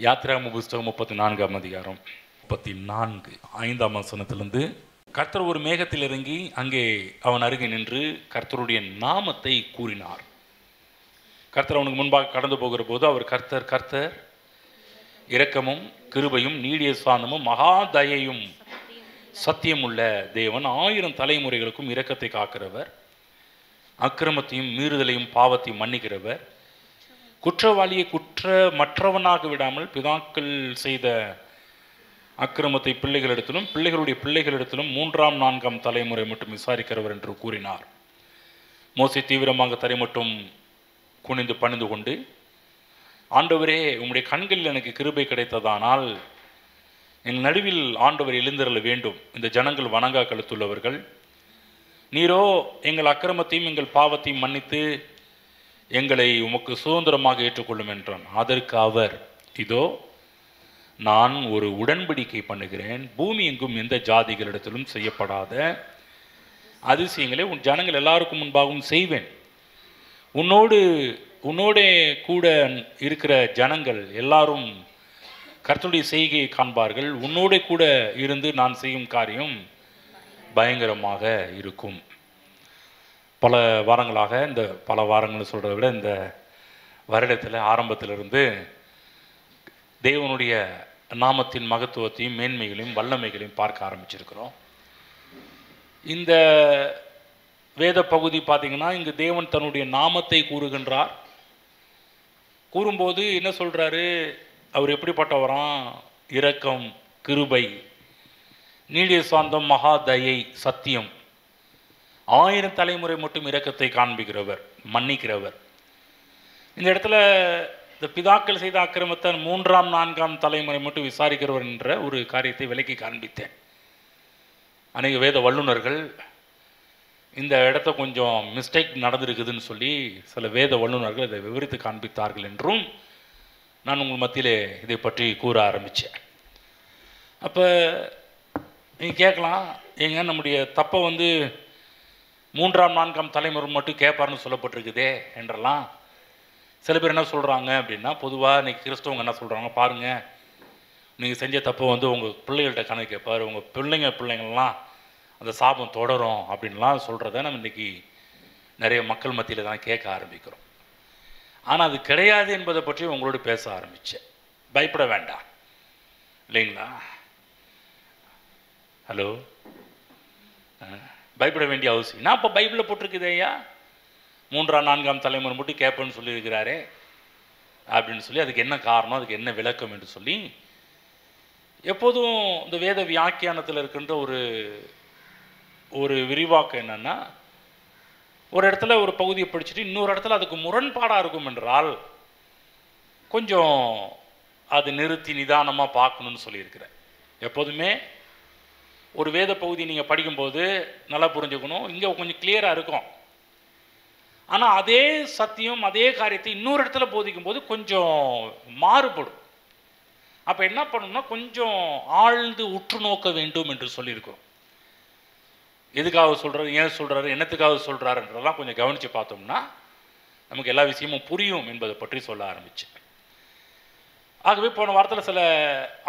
யாத்திராகம புஸ்தகம் 34ஆம் அதிகாரம் 34 5ஆம் வசனத்திலிருந்து, கர்த்தர் ஒரு மேகத்தில் இறங்கி அங்கே அவன் அருகே நின்று கர்த்தருடைய நாமத்தை கூறினார். கர்த்தர் அவனுக்கு முன்பாக கடந்து போகிற போது அவர் கர்த்தர் கர்த்தர் இரக்கமும் கிருபையும் நீடிய சாந்தமும் மகா தயையும் சத்தியமுள்ள தேவன், 1000 தலைமுறைகளுக்கும் இரக்கத்தை காக்கிறவர், அக்கிரமத்தையும் மீறுதலையும் பாவத்தையும் மன்னிக்கிறவர், குற்றவாளியை குற்றமற்றவனாக விடாமல் பிதாக்கள் செய்த அக்கிரமத்தை பிள்ளைகளிடத்திலும் பிள்ளைகளுடைய பிள்ளைகளிடத்திலும் 3ஆம் 4ஆம் தலைமுறை மட்டும் விசாரிக்கிறவர் என்று கூறினார். மோசே தீவிரமாக தரை மட்டும் குனிந்து பணிந்து கொண்டு, ஆண்டவரே, உம்முடைய கண்களில் எனக்கு கிருபை கிடைத்ததானால் எங்கள் நடுவில் ஆண்டவர் எழுந்தருள வேண்டும். இந்த ஜனங்கள் வணங்கா கழுத்துள்ளவர்கள். நீரோ எங்கள் அக்கிரமத்தையும் எங்கள் பாவத்தையும் மன்னித்து எங்களை உமக்கு சுதந்திரமாக ஏற்றுக்கொள்ளும் என்றான். அதற்கு அவர், இதோ நான் ஒரு உடன்படிக்கை பண்ணுகிறேன், பூமி எங்கும் எந்த ஜாதிகளிடத்திலும் செய்யப்படாத அதிசயங்களை உன் ஜனங்கள் எல்லாருக்கும் முன்பாகவும் செய்வேன். உன்னோடே கூட இருக்கிற ஜனங்கள் எல்லாரும் கர்த்தருடைய செய்கையை காண்பார்கள். உன்னோட கூட இருந்து நான் செய்யும் காரியம் பயங்கரமாக இருக்கும். பல வாரங்கள் சொல்கிறத விட இந்த வருடத்தில் ஆரம்பத்திலிருந்து தேவனுடைய நாமத்தின் மகத்துவத்தையும் மேன்மைகளையும் வல்லமைகளையும் பார்க்க ஆரம்பிச்சிருக்கிறோம். இந்த வேத பகுதி பார்த்திங்கன்னா, இங்கு தேவன் தன்னுடைய நாமத்தை கூறுகின்றார். கூறும்போது என்ன சொல்கிறாரு? அவர் எப்படிப்பட்டவராம்? இரக்கம், கிருபை, நீடிய சாந்தம், மகா தயை, சத்தியம், 1000 தலைமுறை மட்டும் இரக்கத்தை காண்பிக்கிறவர், மன்னிக்கிறவர். இந்த இடத்துல இந்த பிதாக்கள் செய்த அக்கிரமத்தை 3ஆம் 4ஆம் தலைமுறை மட்டும் விசாரிக்கிறவர் என்ற ஒரு காரியத்தை விலக்கி காண்பித்தேன். அநேக வேத வல்லுநர்கள் இந்த இடத்த கொஞ்சம் மிஸ்டேக் நடந்திருக்குதுன்னு சொல்லி சில வேத வல்லுநர்கள் இதை விவரித்து காண்பித்தார்கள் என்றும் நான் உங்கள் மத்தியிலே இதை பற்றி கூற ஆரம்பித்தேன். அப்போ நீங்கள் கேட்கலாம், ஏங்க நம்முடைய தப்பை 3ஆம் 4ஆம் தலைமுறை மட்டும் கேட்பார்னு சொல்லப்பட்டிருக்குதே என்றெல்லாம் சில பேர் என்ன சொல்கிறாங்க அப்படின்னா, பொதுவாக இன்றைக்கி கிறிஸ்தவங்க என்ன சொல்கிறாங்க பாருங்கள், நீங்கள் செஞ்ச தப்பை உங்கள் பிள்ளைகள்கிட்ட கணக்கு கேட்பார், உங்கள் பிள்ளைங்கள்லாம் அந்த சாபம் தொடரும் அப்படின்லாம் சொல்கிறத நம்ம இன்றைக்கி நிறைய மக்கள் மத்தியில் தான் கேட்க ஆரம்பிக்கிறோம். ஆனால் அது கிடையாது என்பதை பற்றி உங்களோடு பேச ஆரம்பித்தேன். பயப்பட வேண்டாம், இல்லைங்களா? ஹலோ, பயப்பட வேண்டிய அவசியம் நான் இப்போ பைபிளில் போட்டிருக்குது ஐயா, 3ஆம் 4ஆம் தலைமுறை மட்டும் கேட்பேன்னு சொல்லியிருக்கிறாரே அப்படின்னு சொல்லி, அதுக்கு என்ன காரணம், அதுக்கு என்ன விளக்கம் என்று சொல்லி, எப்போதும் இந்த வேத வியாக்கியானத்தில் இருக்கின்ற ஒரு விரிவாக்கம் என்னென்னா, ஒரு இடத்துல ஒரு பகுதியை படிச்சுட்டு இன்னொரு இடத்துல அதுக்கு முரண்பாடாக இருக்கும் என்றால் கொஞ்சம் அது நிறுத்தி நிதானமாக பார்க்கணுன்னு சொல்லியிருக்கிறேன். எப்போதுமே ஒரு வேத பகுதி நீங்கள் படிக்கும்போது நல்லா புரிஞ்சுக்கணும், இங்கே கொஞ்சம் கிளியராக இருக்கும். ஆனால் அதே சத்தியம் அதே காரியத்தை இன்னொரு இடத்துல போதிக்கும் போது கொஞ்சம் மாறுபடும். அப்போ என்ன பண்ணணும்னா, கொஞ்சம் ஆழ்ந்து உற்று நோக்க வேண்டும் என்று சொல்லியிருக்கிறோம். எதுக்காக சொல்கிறாரு, ஏன் சொல்கிறாரு, என்னத்துக்காக சொல்கிறாருன்றதெல்லாம் கொஞ்சம் கவனித்து பார்த்தோம்னா நமக்கு எல்லா விஷயமும் புரியும் என்பதை பற்றி சொல்ல ஆரம்பித்தேன். ஆகவே போன வாரத்தில் சில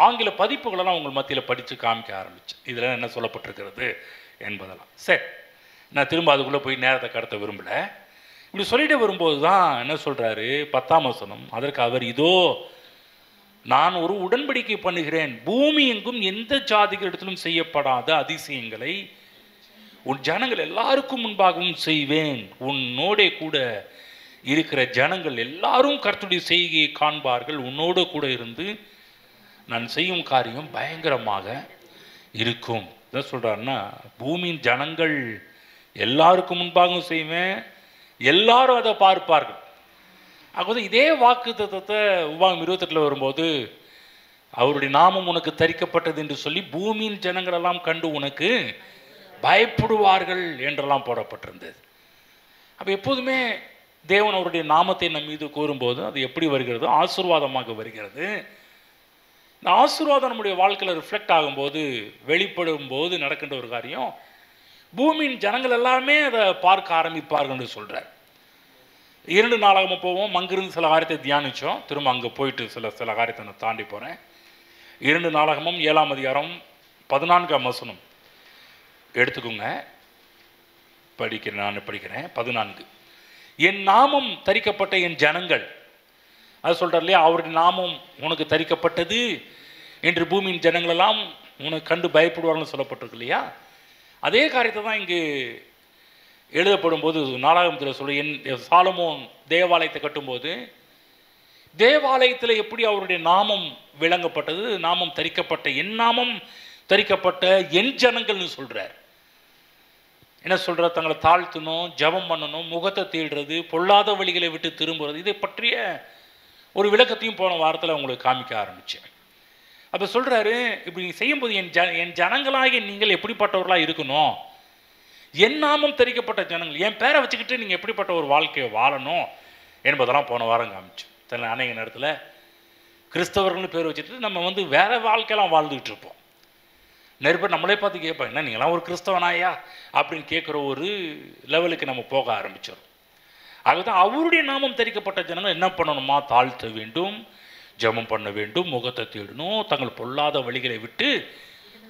ஆங்கில பதிப்புகளெல்லாம் உங்கள் மத்தியில் படித்து காமிக்க ஆரம்பித்தேன், இதில் என்ன சொல்லப்பட்டிருக்கிறது என்பதெல்லாம். சரி, நான் திரும்ப அதுக்குள்ளே போய் நேரத்தை கடத்த விரும்பலை. இப்படி சொல்லிட்டு வரும்போது தான் என்ன சொல்கிறாரு, 10ஆம் வசனம், அதற்கு அவர், இதோ நான் ஒரு உடன்படிக்கை பண்ணுகிறேன், பூமி எங்கும் எந்த ஜாதிகளிடத்திலும் செய்யப்படாத அதிசயங்களை உன் ஜனங்கள் எல்லாருக்கும் முன்பாகவும் செய்வேன். உன்னோடே கூட இருக்கிற ஜனங்கள் எல்லாரும் கர்த்தருடைய செய்கையை காண்பார்கள். உன்னோடு கூட இருந்து நான் செய்யும் காரியம் பயங்கரமாக இருக்கும். என்ன சொல்கிறாருன்னா, பூமியின் ஜனங்கள் எல்லாருக்கும் முன்பாகவும் செய்வேன், எல்லாரும் அதை பார்ப்பார்கள். ஆகவே இதே வாக்கு தத்தத்தை உபாகம் 28 வரும்போது, அவருடைய நாமம் உனக்கு தரிக்கப்பட்டது என்று சொல்லி பூமியின் ஜனங்கள் எல்லாம் கண்டு உனக்கு பயப்படுவார்கள் என்றெல்லாம் போடப்பட்டிருந்தது. அப்போ எப்போதுமே தேவன் அவருடைய நாமத்தை நம் மீது கூறும்போது அது எப்படி வருகிறது? ஆசீர்வாதமாக வருகிறது. இந்த ஆசீர்வாதம் நம்முடைய வாழ்க்கையில் ரிஃப்ளெக்ட் ஆகும்போது, வெளிப்படும் போது நடக்கின்ற ஒரு காரியம், பூமியின் ஜனங்கள் எல்லாமே அதை பார்க்க ஆரம்பிப்பார்கள் என்று சொல்கிறார். 2 நாளாகமும் போவோம். அங்கிருந்து சில காரியத்தை தியானித்தோம். திரும்ப அங்கே போயிட்டு சில காரியத்தை நான் தாண்டி போகிறேன். 2 நாளாகமும் 7ஆம் அதிகாரம் 14ஆம் வசனம் எடுத்துக்கோங்க. நான் படிக்கிறேன். 14. என் நாமம் தரிக்கப்பட்ட என் ஜனங்கள், அது சொல்கிறார் இல்லையா, அவருடைய நாமம் உனக்கு தரிக்கப்பட்டது என்று பூமியின் ஜனங்களெல்லாம் உனக்கு கண்டு பயப்படுவார்கள்னு சொல்லப்பட்டிருக்கு இல்லையா. அதே காரியத்தை தான் இங்கு எழுதப்படும் போது 4ஆகமத்தில் சொல்ல, என் சாலமோன் தேவாலயத்தை கட்டும்போது தேவாலயத்தில் எப்படி அவருடைய நாமம் விளங்கப்பட்டது, நாமம் தரிக்கப்பட்ட என் நாமம் தரிக்கப்பட்ட என் ஜனங்கள்னு சொல்கிறார். என்ன சொல்கிறார்? தங்களை தாழ்த்தணும், ஜபம் பண்ணணும், முகத்தை தேடுறது, பொல்லாத வழிகளை விட்டு திரும்புறது, இதை பற்றிய ஒரு விளக்கத்தையும் போன வாரத்தில் உங்களுக்கு காமிக்க ஆரம்பித்தேன். அப்போ சொல்கிறாரு, இப்படி செய்யும்போது என் ஜனங்களாகிய நீங்கள் எப்படிப்பட்டவர்களாக இருக்கணும், என் நாமம் தரிக்கப்பட்ட ஜனங்கள், என் பேரை வச்சுக்கிட்டு நீங்கள் எப்படிப்பட்ட ஒரு வாழ்க்கையை வாழணும் என்பதெல்லாம் போன வாரம் காமிச்சோம். சில அநேக நேரத்தில் கிறிஸ்தவர்கள்னு பேர் வச்சுட்டு நம்ம வேறு வாழ்க்கையெல்லாம் வாழ்ந்துக்கிட்டு இருப்போம். நிறைய பேர் நம்மளே பார்த்து கேட்போம், என்ன நீங்களாம் ஒரு கிறிஸ்தவனாயா அப்படின்னு கேட்குற ஒரு லெவலுக்கு நம்ம போக ஆரம்பிச்சிடும். அதுதான் அவருடைய நாமம் தரிக்கப்பட்ட ஜனங்கள் என்ன பண்ணணுமா, தாழ்த்த வேண்டும், ஜெபம் பண்ண வேண்டும், முகத்தை தேடணும், தங்கள் பொல்லாத வழிகளை விட்டு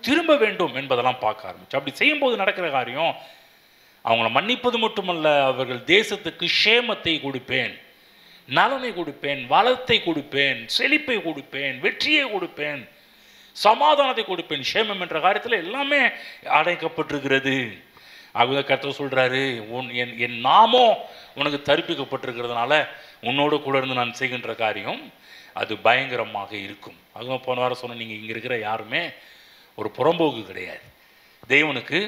திரும்ப வேண்டும் என்பதெல்லாம் பார்க்க ஆரம்பிச்சு. அப்படி செய்யும்போது நடக்கிற காரியம், அவங்கள மன்னிப்பது மட்டுமல்ல, அவர்கள் தேசத்துக்கு க்ஷேமத்தை கொடுப்பேன், நலனை கொடுப்பேன், வளத்தை கொடுப்பேன், செழிப்பை கொடுப்பேன், வெற்றியை கொடுப்பேன், சமாதானத்தை கொடுப்பேன். க்ஷேமம் என்ற காரியத்தில் எல்லாமே அடைக்கப்பட்டிருக்கிறது. ஆகுத கர்த்தர் சொல்கிறாரு, என் நாமோ உனக்கு தரிப்பிக்கப்பட்டிருக்கிறதுனால உன்னோடு கூட இருந்து நான் செய்கின்ற காரியம் அது பயங்கரமாக இருக்கும். அதுவும் போன வாரம் சொன்ன, நீங்கள் இங்கே இருக்கிற யாருமே ஒரு புறம்போக்கு கிடையாது, தேவனுக்கு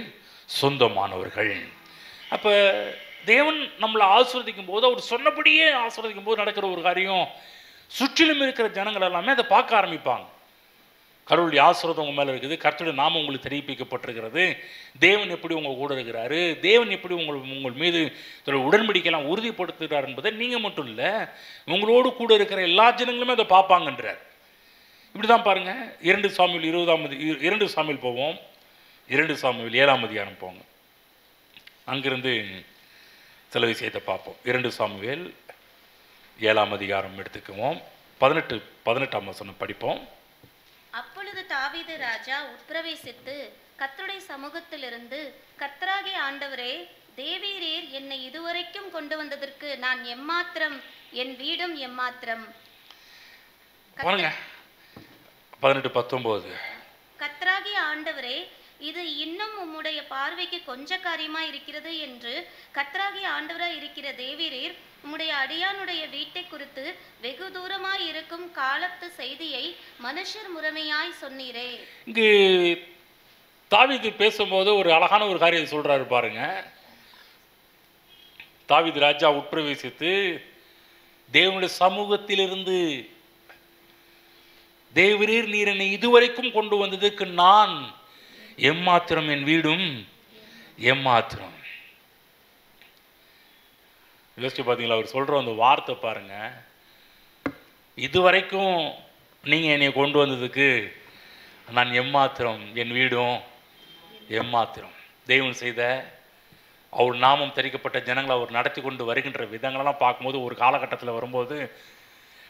சொந்தமானவர்கள். அப்போ தேவன் நம்மளை ஆசீர்வதிக்கும் போது, அவர் சொன்னபடியே ஆசீர்வதிக்கும் போது நடக்கிற ஒரு காரியம், சுற்றிலும் இருக்கிற ஜனங்கள் எல்லாமே அதை பார்க்க ஆரம்பிப்பாங்க. கடவுளுடைய ஆசீர்வாதம் உங்கள் மேலே இருக்குது, கர்த்தருடைய நாமம் உங்களுக்கு தெரிவிக்கப்பட்டிருக்கிறது, தேவன் எப்படி உங்கள் கூட இருக்கிறாரு, தேவன் எப்படி உங்கள் மீது உடன்படிக்கையெல்லாம் உறுதிப்படுத்துகிறார் என்பதை நீங்கள் மட்டும் இல்லை, உங்களோடு கூட இருக்கிற எல்லா ஜனங்களுமே அதை பார்ப்பாங்கன்றார். இப்படி தான் பாருங்கள். 2 சாமுவேல் 2 சாமுவேல் போவோம். 2 சாமுவேல் 7ஆம் அதிகாரம் போங்க. அங்கிருந்து சில விஷயத்தை பார்ப்போம். 2 சாமுவேல் 7ஆம் அதிகாரம் எடுத்துக்குவோம். 18ஆம் வசனம் படிப்போம். அப்பொழுது தாவீது ராஜா உட்பிரவேசித்து கர்த்தருடைய சமூகத்திலிருந்து, கர்த்தராகிய ஆண்டவரே, தேவரீர் என்னை இதுவரைக்கும் கொண்டு வந்ததற்கு நான் எம்மாத்திரம், என் வீடும் எம்மாத்திரம். 18-19. கர்த்தராகிய ஆண்டவரே, இது இன்னும் உம்முடைய பார்வைக்கு கொஞ்ச காரியமா இருக்கிறது என்று கர்த்தராகிய ஆண்டவராய் இருக்கிற தேவரீர் உம்முடைய அடியானுடைய வீட்டை குறித்து வெகு தூரமாய் இருக்கும் காலத்து செய்தியை மனுஷர் முறைமையாய் சொன்னீரே. இங்கு தாவீது பேசும்போது ஒரு அழகான ஒரு காரியம் சொல்றாரு பாருங்க. தாவீது ராஜா உட்பிரவேசித்து தேவனுடைய சமூகத்திலிருந்து, தேவரீர் நீர் என்னை இதுவரைக்கும் கொண்டு வந்ததுக்கு நான் எம்மாத்திரம், என் வீடும் எம்மாத்திரம். யோசிச்சு பார்த்தீங்களா? அவர் சொல்கிற அந்த வார்த்தை பாருங்க. இதுவரைக்கும் நீங்கள் என்னை கொண்டு வந்ததுக்கு நான் எம்மாத்திரம், என் வீடும் எம்மாத்திரம். தெய்வம் செய்த அவர் நாமம் தரிக்கப்பட்ட ஜனங்களை அவர் நடத்தி கொண்டு வருகின்ற விதங்களெல்லாம் பார்க்கும்போது, ஒரு காலகட்டத்தில் வரும்போது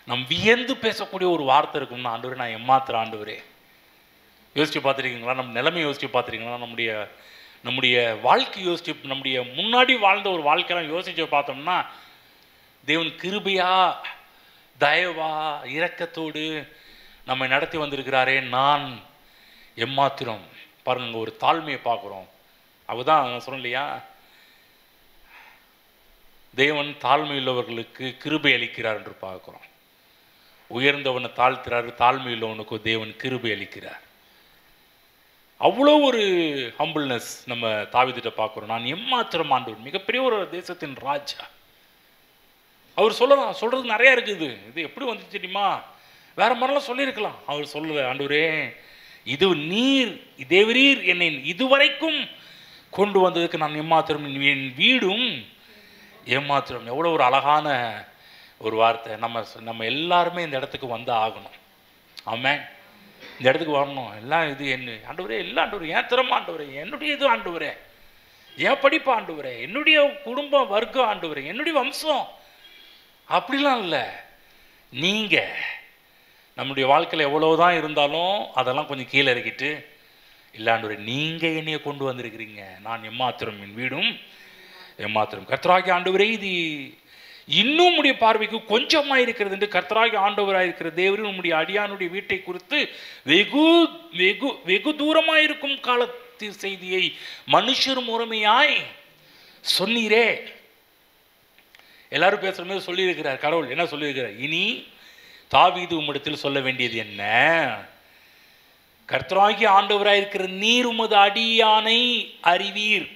நம் வியந்து பேசக்கூடிய ஒரு வார்த்தை இருக்கும்னா, ஆண்டவரே நான் எம்மாத்திரம் ஆண்டவரே. யோசித்து பார்த்துருக்கீங்களா? நம்ம நிலைமை யோசித்து பார்த்துருக்கீங்களா? நம்முடைய வாழ்க்கை யோசித்து, நம்முடைய முன்னாடி வாழ்ந்த ஒரு வாழ்க்கையெல்லாம் யோசித்து பார்த்தோம்னா, தேவன் கிருபையா, தயவா, இரக்கத்தோடு நம்மை நடத்தி வந்திருக்கிறாரே. நான் எம்மாத்திரம் பாருங்க, ஒரு தாழ்மையை பார்க்குறோம். அதுதான் நான் சொன்னேன் இல்லையா, தேவன் தாழ்மை உள்ளவர்களுக்கு கிருபை அளிக்கிறார் என்று பார்க்குறோம். உயர்ந்தவனை தாழ்த்துறாரு, தாழ்மை உள்ளவனுக்கு தேவன் கிருபை அளிக்கிறார். அவ்வளோ ஒரு ஹம்பிள்னஸ் நம்ம தாவீதுட்ட பார்க்குறோம். நான் எம்மாத்திரம் ஆண்டவர், மிகப்பெரிய ஒரு தேசத்தின் ராஜா. அவர் சொல்கிறது நிறையா இருக்குது. இது எப்படி வந்துச்சு தெரியுமா? வேற மாதிரிலாம் சொல்லியிருக்கலாம். அவர் சொல்லல, ஆண்டவரே இது நீர், தேவரீர் என்னை இதுவரைக்கும் கொண்டு வந்ததுக்கு நான் எம்மாத்திரம், என் வீடும் எம்மாத்திரம். எவ்வளோ ஒரு அழகான ஒரு வார்த்தை. நம்ம எல்லாருமே இந்த இடத்துக்கு வந்து ஆகணும். ஆமென். இந்த இடத்துக்கு வரணும். எல்லாம் இது என்ன ஆண்டவரே, எல்லாம் ஆண்டவரே, ஏன் திறமை ஆண்டவரே, என்னுடைய இது ஆண்டவரே, ஏன் படிப்பு ஆண்டவரே, என்னுடைய குடும்பம் வர்க்கம் ஆண்டவரே, என்னுடைய வம்சம் அப்படிலாம் இல்லை. நீங்கள் நம்முடைய வாழ்க்கையில் எவ்வளோதான் இருந்தாலும் அதெல்லாம் கொஞ்சம் கீழே இறக்கிட்டு, இல்லாண்டவரே நீங்கள் என்னைய கொண்டு வந்திருக்கிறீங்க, நான் எம்மாத்திரம், என் வீடும் எம்மாத்திரம். கர்த்தராகிய ஆண்டவரே, இது இன்னும் உம்முடைய பார்வைக்கு கொஞ்சமாக இருக்கிறது என்று கர்த்தராகிய ஆண்டவராக இருக்கிற தேவரே, உம்முடைய அடியானுடைய வீட்டை குறித்து வெகு வெகு வெகு தூரமாக இருக்கும் காலத்து செய்தியை மனுஷர் முறைமையாய் சொன்னீரே. எல்லாரும் பேசுகிற மாதிரி சொல்லியிருக்கிறார் கடவுள். என்ன சொல்லியிருக்கிறார்? இனி தாவீது உம்மிடத்தில் சொல்ல வேண்டியது என்ன? கர்த்தராகிய ஆண்டவராக இருக்கிற நீர் உமது அடியானை அறிவீர்,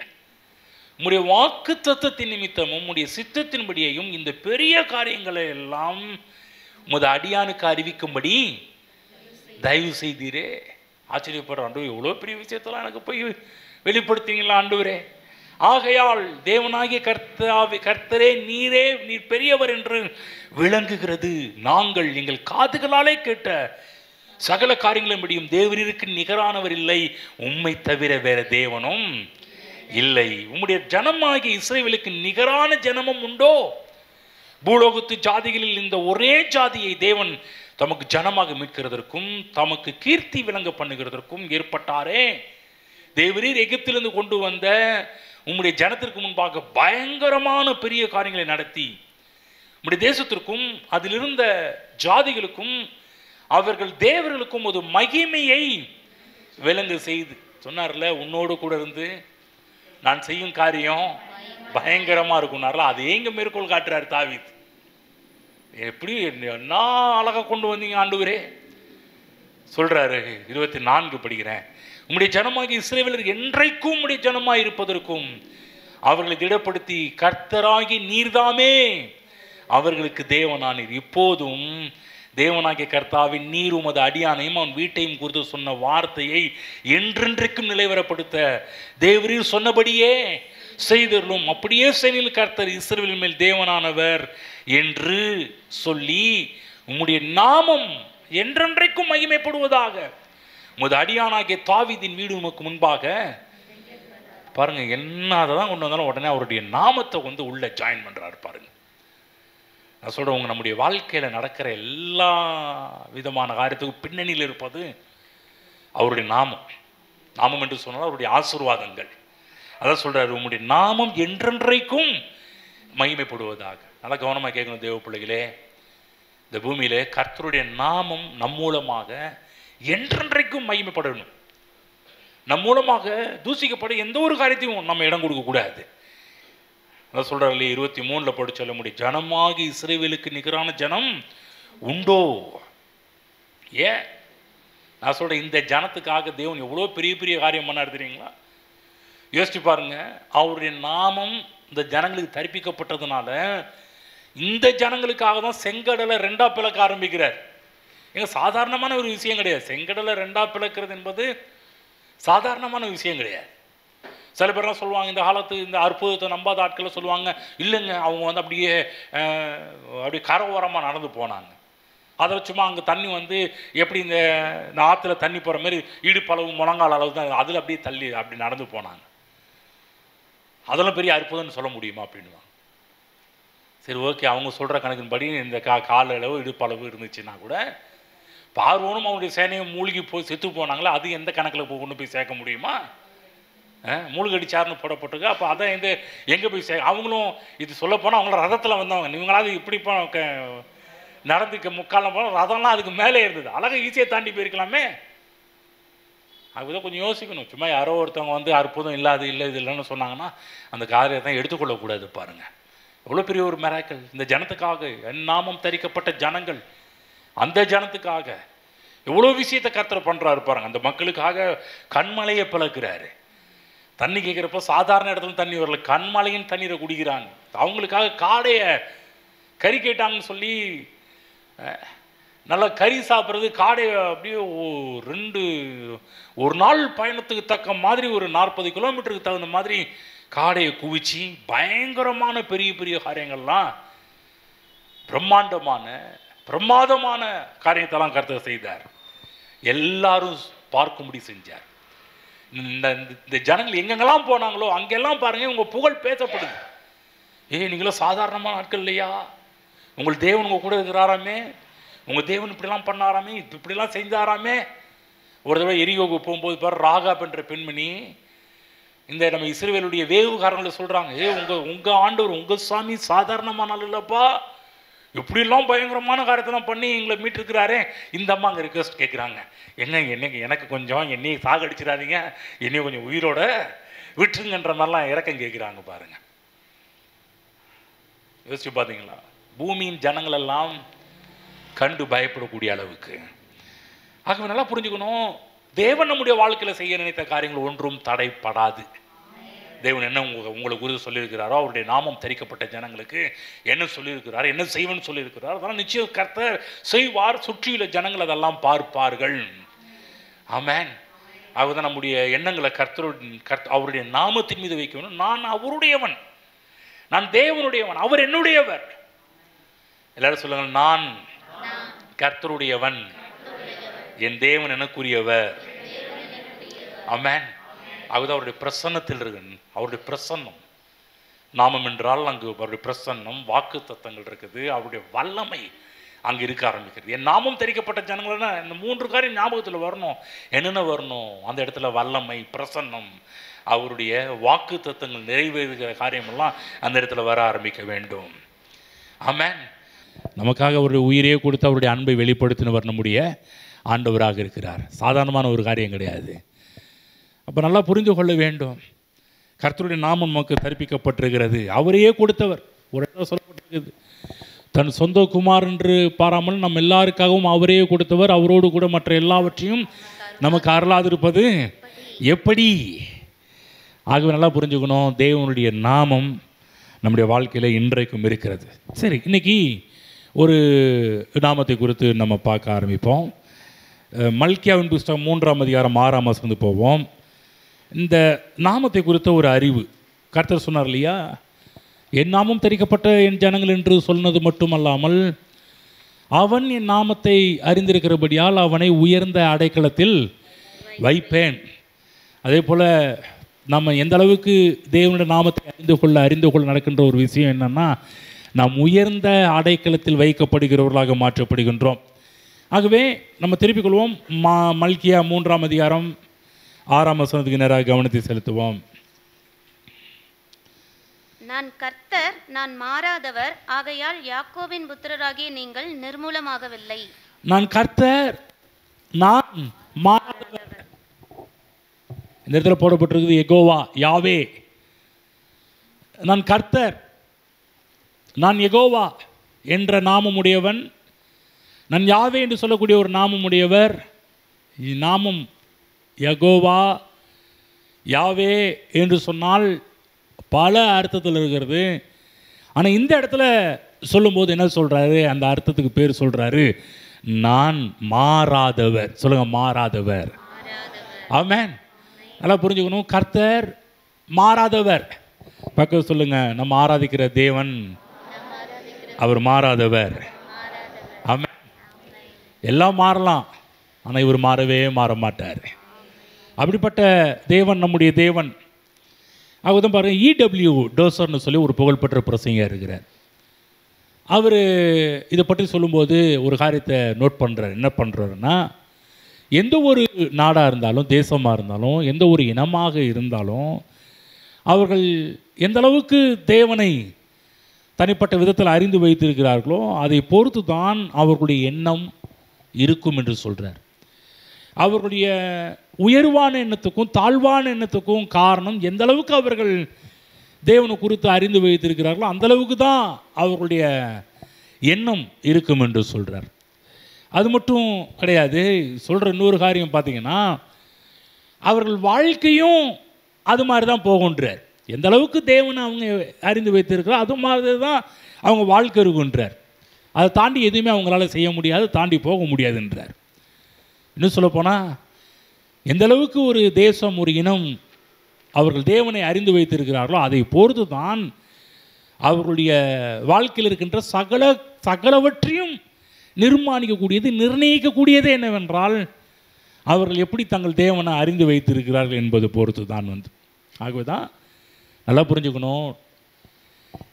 உம்முடைய வாக்கு தத்தத்தின் நிமித்தமும் உம்முடைய சித்தத்தின்படியையும் இந்த பெரிய காரியங்களை எல்லாம் உமது அடியானுக்கு அறிவிக்கும்படி தயவு செய்தீரே. ஆச்சரியப்படுற ஆண்டவர், எவ்வளோ பெரிய விஷயத்தெல்லாம் எனக்கு போய் வெளிப்படுத்திங்களா ஆண்டவரே. ஆகையால் தேவனாகிய கர்த்தரே நீர் பெரியவர் என்று விளங்குகிறது. நாங்கள் எங்கள் காதுகளாலே கேட்ட சகல காரியங்களின்படியும் தேவரீருக்கு நிகரானவர் இல்லை, உம்மை தவிர வேற தேவனும் இல்லை. உம்முடைய ஜனமாகிய இஸ்ரவேலுக்கு நிகரான ஜனமும் உண்டோ? பூலோகத்து ஜாதிகளில் இந்த ஒரே ஜாதியை தேவன் தமக்கு ஜனமாக மீட்கிறதற்கும் தமக்கு கீர்த்தி விளங்க பண்ணுகிறதற்கும் ஏற்பட்டாரே. தேவரீர் எகிப்திலிருந்து கொண்டு வந்த உம்முடைய ஜனத்திற்கு முன்பாக பயங்கரமான பெரிய காரியங்களை நடத்தி உம்முடைய தேசத்திற்கும் அதிலிருந்த ஜாதிகளுக்கும் அவர்கள் தேவர்களுக்கும் ஒரு மகிமையை விளங்க செய்து சொன்னார்ல, உன்னோடு கூட இருந்து நான் செய்யும் காரியம் பயங்கரமா இருக்கும்னார்ல. அது எங்க மேற்கோள் காட்டுறாரு தாவீது. எப்படி என்ன அழகா கொண்டு வந்தீங்க ஆண்டவரே சொல்றாரு. 24 படிக்கிறேன். உம்முடைய ஜனமாகிய இஸ்ரவேலர் என்றைக்கும் உம்முடைய ஜனமாய் இருப்பதற்கும் அவர்களை திடப்படுத்தி கர்த்தராகி நீர்தாமே அவர்களுக்கு தேவனானீர். இப்போதும் தேவனாகிய கர்த்தாவின் நீர் உமது அடியானையும் அவன் வீட்டையும் குறித்து சொன்ன வார்த்தையை என்றென்றைக்கும் நிலைவரப்படுத்த தேவரீர் சொன்னபடியே செய்தருளும். அப்படியே செய்தில் கர்த்தர் இஸ்ரவேலின் மேல் தேவனானவர் என்று சொல்லி உம்முடைய நாமம் என்றென்றைக்கும் மகிமைப்படுவதாக. உமது அடியானாகிய தாவீதின் வீடு உமக்கு முன்பாக பாருங்க, என்னதான் கொண்டு வந்தாலும் உடனே அவருடைய நாமத்தை வந்து உள்ள ஜாயின் பண்றாரு பாருங்க. நான் சொல்றேன், நம்முடைய வாழ்க்கையில நடக்கிற எல்லா விதமான காரியத்துக்கும் பின்னணியில் இருப்பது அவருடைய நாமம். நாமம் என்று சொன்னால் அவருடைய ஆசீர்வாதங்கள். அதான் சொல்றாரு, உம்முடைய நாமம் என்றென்றைக்கும் மகிமைப்படுவதாக. நல்லா கவனமாக கேட்கணும் தேவ பிள்ளைகளே. இந்த பூமியிலே கர்த்தருடைய நாமம் நம் மூலமாக என்றென்றைக்கும் மகிமைப்படணும். நம் மூலமாக தூசிக்கப்பட எந்த ஒரு காரியத்தையும் நம்ம இடம் கொடுக்க கூடாது. அதான் சொல்றாரு இல்லையா, 23 படிச்சு சொல்ல முடியும், ஜனமாகி இஸ்ரவேலுக்கு நிகரான ஜனம் உண்டோ? ஏன் நான் சொல்றேன், இந்த ஜனத்துக்காக தேவன் எவ்வளோ பெரிய பெரிய காரியம் பண்ணாரு தெரியுங்களா? யோசிச்சு பாருங்க. அவருடைய நாமம் இந்த ஜனங்களுக்கு தரிப்பிக்கப்பட்டதுனால இந்த ஜனங்களுக்காக தான் செங்கடலை 2ஆ பிளக்க ஆரம்பிக்கிறார். ஏங்க சாதாரணமான ஒரு விஷயம் கிடையாது. செங்கடலை 2ஆ பிளக்கிறது என்பது சாதாரணமான விஷயம் கிடையாது. சில பேர்லாம் சொல்லுவாங்க, இந்த காலத்து இந்த அற்புதத்தை நம்பாத ஆட்களை சொல்லுவாங்க, இல்லைங்க அவங்க வந்து அப்படியே கரை ஓரமாக நடந்து போனாங்க. அதை சும்மா அங்கே தண்ணி வந்து எப்படி இந்த ஆற்றுல தண்ணி போகிற மாதிரி இடுப்பளவு முழங்கால் அளவு தான், அதில் அப்படியே தள்ளி அப்படி நடந்து போனாங்க. அதெல்லாம் பெரிய அற்புதம்னு சொல்ல முடியுமா அப்படின்வாங்க. சரி, ஓகே, அவங்க சொல்கிற கணக்கின்படி இந்த கால அளவு இடுப்பளவு இருந்துச்சுன்னா கூட பார்வோனும் அவனுடைய சேனையும் மூழ்கி போய் செத்து போனாங்களே, அது எந்த கணக்கில் கொண்டு போய் சேர்க்க முடியுமா? மூழ்கடிச்சார்னு போடப்பட்டிருக்கு. அப்போ அதான் எங்கே போய் அவங்களும் இது சொல்லப்போனால் அவங்கள ரதத்தில் வந்தவங்க. இவங்களாவது இப்படி நடந்துக்க முக்காலம் போனால் ரதம்லாம் அதுக்கு மேலே இருந்தது. அழகாக ஈஸியாக தாண்டி போயிருக்கலாமே. அதுதான் கொஞ்சம் யோசிக்கணும். சும்மா யாரோ ஒருத்தவங்க வந்து அற்புதம் இல்லாது இல்லை இது இல்லைன்னு சொன்னாங்கன்னா அந்த காரியத்தை எடுத்துக்கொள்ளக்கூடாது. பாருங்கள், எவ்வளோ பெரிய ஒரு மிராக்கிள். இந்த ஜனத்துக்காக, என் நாமம் தரிக்கப்பட்ட ஜனங்கள், அந்த ஜனத்துக்காக எவ்வளோ விஷயத்தை கர்த்தர் பண்ணுறாரு பாருங்க. அந்த மக்களுக்காக கண்மலையை பிளக்கிறாரு. தண்ணி கேட்குறப்ப சாதாரண இடத்துல தண்ணி வரல, கண்மலையின் தண்ணீரை குடிக்கிறாங்க. அவங்களுக்காக காடையை கறி கேட்டாங்கன்னு சொல்லி நல்லா கறி சாப்பிட்றது, காடையை அப்படியே ஒரு நாள் பயணத்துக்கு தக்க மாதிரி ஒரு 40 கிலோமீட்டருக்கு தகுந்த மாதிரி காடையை குவிச்சு பயங்கரமான பெரிய பெரிய காரியங்கள்லாம் பிரமாதமான காரியத்தெல்லாம் கர்த்தர் செய்தார். எல்லாரும் பார்க்கும்படி செஞ்சார். இந்த ஜனங்கள் எங்கெங்கெல்லாம் போனாங்களோ அங்கெல்லாம் பாருங்க உங்க புகழ் பேசப்படுது. நீங்களும் சாதாரணமான ஆட்கள் இல்லையா, உங்கள் தேவன் உங்கள் கூட இருக்கிறாராமே, உங்கள் தேவன் இப்படிலாம் பண்ணாராமே, இப்படிலாம் செஞ்சாராமே. ஒரு தடவை எரியோவுக்கு போகும்போது பாரு, ராகாப் என்ற பெண்மணி இந்த நம்ம இஸ்ரவேலுடைய வேவுகாரங்களை சொல்கிறாங்க, உங்கள் ஆண்டவர் உங்கள் சாமி சாதாரணமான ஆள் இல்லைப்பா, இப்படிலாம் பயங்கரமான காரியத்தெல்லாம் பண்ணி எங்களை மீட்டிருக்கிறாரே. இந்த அம்மா அங்கே ரிக்வெஸ்ட் கேட்குறாங்க, எனக்கு கொஞ்சம் என்னையை சாகடிச்சிடாதீங்க, என்னையை கொஞ்சம் உயிரோட விட்டுருங்கன்ற மாதிரிலாம் இறக்கம் கேட்குறாங்க பாருங்கள். யோசிச்சு பார்த்தீங்களா? பூமியின் ஜனங்கள் எல்லாம் கண்டு பயப்படக்கூடிய அளவுக்கு. ஆகவே நல்லா புரிஞ்சுக்கணும், தேவன் நம்முடைய வாழ்க்கையில் செய்ய நினைத்த காரியங்கள் ஒன்றும் தடைப்படாது. தேவன் என்ன உங்களை குறித்து சொல்லியிருக்கிறாரோ, அவருடைய நாமம் தரிக்கப்பட்ட ஜனங்களுக்கு என்ன சொல்லியிருக்கிறார், என்ன செய்வன்னு சொல்லியிருக்கிறார், அதெல்லாம் நிச்சயம் கர்த்தர் செய்வார். சுற்றியுள்ள ஜனங்கள் அதெல்லாம் பார்ப்பார்கள். ஆமென். அதுதான் நம்முடைய எண்ணங்களை அவருடைய நாமத்தின் மீது வைக்கணும். நான் அவருடையவன், நான் தேவனுடையவன், அவர் என்னுடையவர். எல்லாரும் சொல்லுங்க, நான் கர்த்தருடையவன், என் தேவன் எனக்குரியவர். ஆமென். அதுதான் அவருடைய பிரசன்னத்தில் இருக்கு. அவருடைய பிரசன்னம், நாமம் என்றால் அங்கு அவருடைய பிரசன்னம், வாக்கு தத்தங்கள் இருக்குது, அவருடைய வல்லமை அங்கே இருக்க ஆரம்பிக்கிறது. என் நாமம் தெரிவிக்கப்பட்ட ஜனங்கள்னா இந்த 3 காரியம் ஞாபகத்தில் வரணும். என்னென்ன வரணும்? அந்த இடத்துல வல்லமை, பிரசன்னம், அவருடைய வாக்கு தத்தங்கள் நிறைவேறுகிற காரியமெல்லாம் அந்த இடத்துல வர ஆரம்பிக்க வேண்டும். ஆமென். நமக்காக அவருடைய உயிரையே கொடுத்து அவருடைய அன்பை வெளிப்படுத்தினவர் நம்முடைய ஆண்டவராக இருக்கிறார். சாதாரணமான ஒரு காரியம் கிடையாது. அப்போ நல்லா புரிந்து கொள்ள வேண்டும், கர்த்தருடைய நாமம் நமக்கு தரிப்பிக்கப்பட்டிருக்கிறது. அவரையே கொடுத்தவர். ஒரு இடம் சொல்லப்பட்டிருக்கிறது, தன் சொந்த குமார் என்று பாராமல் நம்ம எல்லாருக்காகவும் அவரையே கொடுத்தவர், அவரோடு கூட மற்ற எல்லாவற்றையும் நமக்கு அருளாதிருப்பது எப்படி? ஆகவே நல்லா புரிஞ்சுக்கணும், தேவனுடைய நாமம் நம்முடைய வாழ்க்கையில் இன்றைக்கும் இருக்கிறது. சரி, இன்றைக்கி ஒரு நாமத்தை குறித்து நம்ம பார்க்க ஆரம்பிப்போம். மல்கியாவின் புஸ்தகம் 3ஆம் அதிகாரம் 6ஆம் வசனம் போவோம். இந்த நாமத்தை குறித்த ஒரு அறிவு கர்த்தர் சொன்னார் இல்லையா, என் நாமம் தரிக்கப்பட்ட என் ஜனங்கள் என்று சொன்னது மட்டுமல்லாமல், அவன் என் நாமத்தை அறிந்திருக்கிறபடியால் அவனை உயர்ந்த அடைக்கலத்தில் வைப்பேன். அதே போல் நம்ம எந்த அளவுக்கு தேவனுடைய நாமத்தை அறிந்து கொள்ள நடக்கின்ற ஒரு விஷயம் என்னென்னா, நாம் உயர்ந்த அடைக்கலத்தில் வைக்கப்படுகிறவர்களாக மாற்றப்படுகின்றோம். ஆகவே நம்ம திருப்பிக் கொள்வோம். மல்கியா 3ஆம் அதிகாரம் 6ஆம் வசனத்துக்கு நேராக கவனத்தை செலுத்துவோம். நான் கர்த்தர், நான் மாறாதவர், ஆகையால் யாக்கோபின் புத்திரராகிய நீங்கள் நிர்மூலமாகவில்லை. நான் கர்த்தர், நான் மாறாதவர். இந்த இடத்துல போடப்பட்டிருக்குது யெகோவா, யாவே. நான் கர்த்தர், நான் யெகோவா என்ற நாமமுடையவன், நான் யாவே என்று சொல்லக்கூடிய ஒரு நாமமுடையவர். நாமம் யெகோவா, யாவே என்று சொன்னால் பல அர்த்தத்தில் இருக்கிறது. ஆனால் இந்த இடத்துல சொல்லும்போது என்ன சொல்கிறாரு? அந்த அர்த்தத்துக்கு பேர் சொல்கிறாரு, நான் மாறாதவர். சொல்லுங்கள், மாறாதவர். ஆமென். நல்லா புரிஞ்சுக்கணும், கர்த்தர் மாறாதவர். பக்கம் சொல்லுங்கள், நம்ம ஆராதிக்கிற தேவன் அவர் மாறாதவர். ஆமென். எல்லாம் மாறலாம், ஆனால் இவர் மாற மாட்டார். அப்படிப்பட்ட தேவன் நம்முடைய தேவன். அதுதான் பாருங்கள், E.W. டோசர்னு சொல்லி ஒரு புகழ்பெற்ற பிரசங்கியாக இருக்கிறார். அவர் இதை பற்றி சொல்லும்போது ஒரு காரியத்தை நோட் பண்ணுறார். என்ன பண்ணுறாருன்னா, எந்த ஒரு நாடாக இருந்தாலும், தேசமாக இருந்தாலும், எந்த ஒரு இனமாக இருந்தாலும், அவர்கள் எந்த அளவுக்கு தேவனை தனிப்பட்ட விதத்தில் அறிந்து வைத்திருக்கிறார்களோ அதை பொறுத்து தான் அவர்களுடைய எண்ணம் இருக்கும் என்று சொல்கிறார். அவர்களுடைய உயர்வான எண்ணத்துக்கும் தாழ்வான எண்ணத்துக்கும் காரணம் எந்த அளவுக்கு அவர்கள் தேவனை குறித்து அறிந்து வைத்திருக்கிறார்களோ அந்த அளவுக்கு தான் அவர்களுடைய எண்ணம் இருக்கும் என்று சொல்கிறார். அது மட்டும் கிடையாது, சொல்கிற இன்னொரு காரியம் பார்த்திங்கன்னா, அவர்கள் வாழ்க்கையும் அது மாதிரி தான் போகுன்றார். எந்த அளவுக்கு தேவனை அவங்க அறிந்து வைத்திருக்கிறார் அது மாதிரி தான் அவங்க வாழ்க்கை இருக்குன்றார். அதை தாண்டி எதுவுமே அவங்களால செய்ய முடியாது, தாண்டி போக முடியாதுன்றார். இன்னும் சொல்லப்போனால், எந்த அளவுக்கு ஒரு தேசம், ஒரு இனம் அவர்கள் தேவனை அறிந்து வைத்திருக்கிறார்களோ அதை பொறுத்து தான் அவர்களுடைய வாழ்க்கையில் இருக்கின்ற சகலவற்றையும் நிர்மாணிக்கக்கூடியது, நிர்ணயிக்கக்கூடியது என்னவென்றால் அவர்கள் எப்படி தங்கள் தேவனை அறிந்து வைத்திருக்கிறார்கள் என்பது பொறுத்து தான் ஆகவே தான் நல்லா புரிஞ்சுக்கணும்,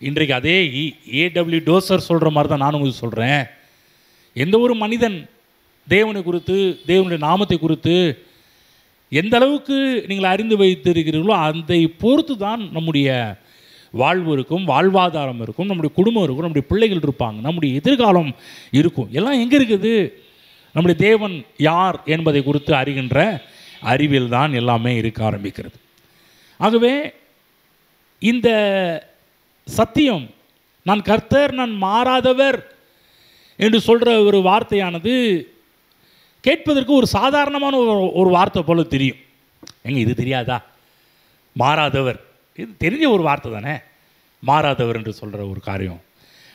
இன்றைக்கு அதே ஏடபிள்யூ டோசர் சொல்கிற மாதிரி தான் நானும் உங்களுக்கு சொல்கிறேன். எந்த ஒரு மனிதன் தேவனை குறித்து, தேவனுடைய நாமத்தை குறித்து எந்த அளவுக்கு நீங்கள் அறிந்து வைத்திருக்கிறீர்களோ அதை பொறுத்து தான் நம்முடைய வாழ்வு இருக்கும், வாழ்வாதாரம் இருக்கும், நம்முடைய குடும்பம் இருக்கும், நம்முடைய பிள்ளைகள் இருப்பாங்க, நம்முடைய எதிர்காலம் இருக்கும். எல்லாம் எங்கே இருக்குது? நம்முடைய தேவன் யார் என்பதை குறித்து அறிகின்ற அறிவில் தான் எல்லாமே இருக்க ஆரம்பிக்கிறது. ஆகவே இந்த சத்தியம், நான் கர்த்தர், நான் மாறாதவர் என்று சொல்கிற ஒரு வார்த்தையானது கேட்பதற்கு ஒரு சாதாரணமான ஒரு வார்த்தை போல தெரியும். எங்க இது தெரியாதா? மாறாதவர், இது தெரிஞ்ச ஒரு வார்த்தை தானே, மாறாதவர் என்று சொல்கிற ஒரு காரியம்.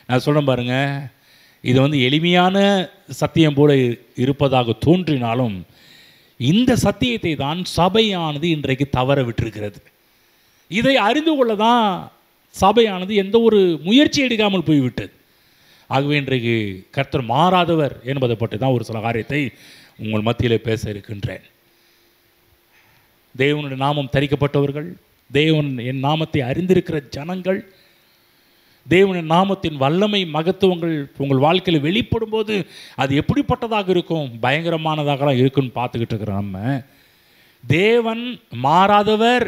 நான் சொல்கிறேன் பாருங்கள், இது எளிமையான சத்தியம் போல இருப்பதாக தோன்றினாலும் இந்த சத்தியத்தை தான் சபையானது இன்றைக்கு தவற விட்டிருக்கிறது. இதை அறிந்து கொள்ள தான் சபையானது எந்த ஒரு முயற்சி எடுக்காமல் போய்விட்டது. ஆகவே இன்றைக்கு கர்த்தர் மாறாதவர் என்பதை பற்றி தான் ஒரு சில காரியத்தை உங்கள் மத்தியில் பேச இருக்கின்றேன். தேவனுடைய நாமம் தரிக்கப்பட்டவர்கள், தேவன் என் நாமத்தை அறிந்திருக்கிற ஜனங்கள், தேவனுடைய நாமத்தின் வல்லமை மகத்துவங்கள் உங்கள் வாழ்க்கையில் வெளிப்படும் போது அது எப்படிப்பட்டதாக இருக்கும்? பயங்கரமானதாகலாம் இருக்குன்னு பார்த்துக்கிட்டு இருக்கிற நம்ம தேவன் மாறாதவர்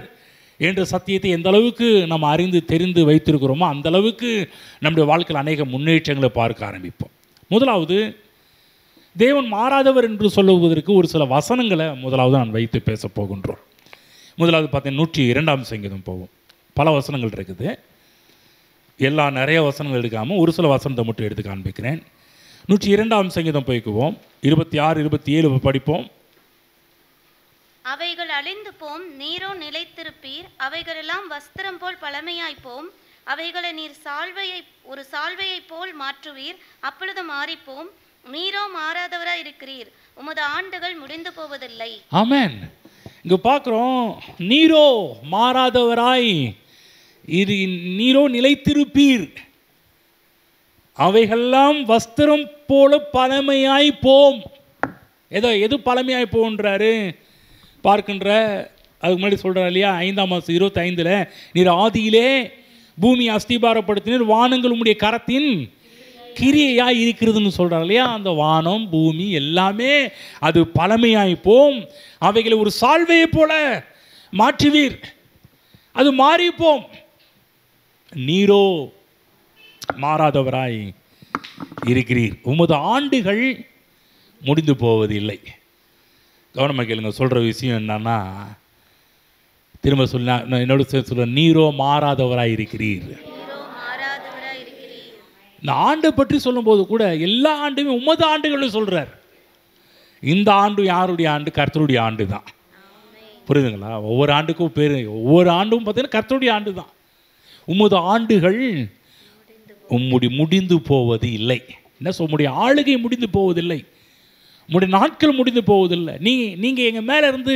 என்ற சத்தியத்தை எந்த அளவுக்கு நம்ம அறிந்து தெரிந்து வைத்திருக்கிறோமோ அந்த அளவுக்கு நம்முடைய வாழ்க்கையில் அநேக முன்னேற்றங்களை பார்க்க ஆரம்பிப்போம். முதலாவது, தேவன் மாறாதவர் என்று சொல்லுவதற்கு ஒரு சில வசனங்களை முதலாவது நான் வைத்து பேச போகின்றோம். முதலாவது பார்த்தீங்கன்னா 102ஆம் சங்கீதம் போகும். பல வசனங்கள் இருக்குது, நிறைய வசனங்கள் எடுக்காமல் ஒரு சில வசனத்தை மட்டும் எடுத்து காண்பிக்கிறேன். 102ஆம் சங்கீதம் போய்க்குவோம், 26, 27 படிப்போம். அவைகள் அழிந்து போம், நீரோ நிலைத்திருப்பீர். அவைகளெல்லாம் வஸ்திரம் போல் பழமையாய்ப்போம். அவைகளை நீர் ஒரு சால்வையை போல் மாற்றுவீர், அப்பொழுது மாறிப்போம். நீரோ மாறாதவராய் இருக்கிறீர், உமது ஆண்டுகள் முடிந்து போவதில்லை. ஆமென். இங்க பார்க்கிறோம், நீரோ மாறாதவராய் நீரோ நிலைத்திருப்பீர். அவைகள்லாம் வஸ்திரம் போல பழமையாய் போம். எது பழமையாய் போன்றாரு பார்க்கின்ற, அதுக்கு முன்னாடி சொல்கிறார் இல்லையா, 5ஆம் மாதம் 25 நீர் ஆதியிலே பூமி அஸ்திபாரப்படுத்தினீர், வானங்கள் உம்முடைய கரத்தின் கிரியையாய் இருக்கிறதுன்னு சொல்கிறார் இல்லையா. அந்த வானம் பூமி எல்லாமே அது பழமையாய் போம். அவைகளை ஒரு சால்வையை போல மாற்றுவீர், அது மாறிப்போம். நீரோ மாறாதவராய் இருக்கிறீர், உமது ஆண்டுகள் முடிந்து போவதில்லை. கவனமாக கேளுங்க, சொல்கிற விஷயம் என்னன்னா, திரும்ப என்னோட சொல்ல, நீரோ மாறாதவராய் இருக்கிறீர். இந்த ஆண்டை பற்றி சொல்லும்போது கூட எல்லா ஆண்டுமே உமது ஆண்டுகள் சொல்கிறார். இந்த ஆண்டு யாருடைய ஆண்டு? கர்த்தருடைய ஆண்டு தான். புரியுதுங்களா? ஒவ்வொரு ஆண்டுக்கும் பேர், ஒவ்வொரு ஆண்டும் பார்த்தீங்கன்னா கர்த்தருடைய ஆண்டு தான். உமது ஆண்டுகள் முடிந்து போவது இல்லை. என்ன சொல்ல, உம்முடைய ஆளுகை முடிந்து போவதில்லை, உம்முடைய நாட்கள் முடிந்து போவதில்லை. நீங்கள் எங்கள் மேலே இருந்து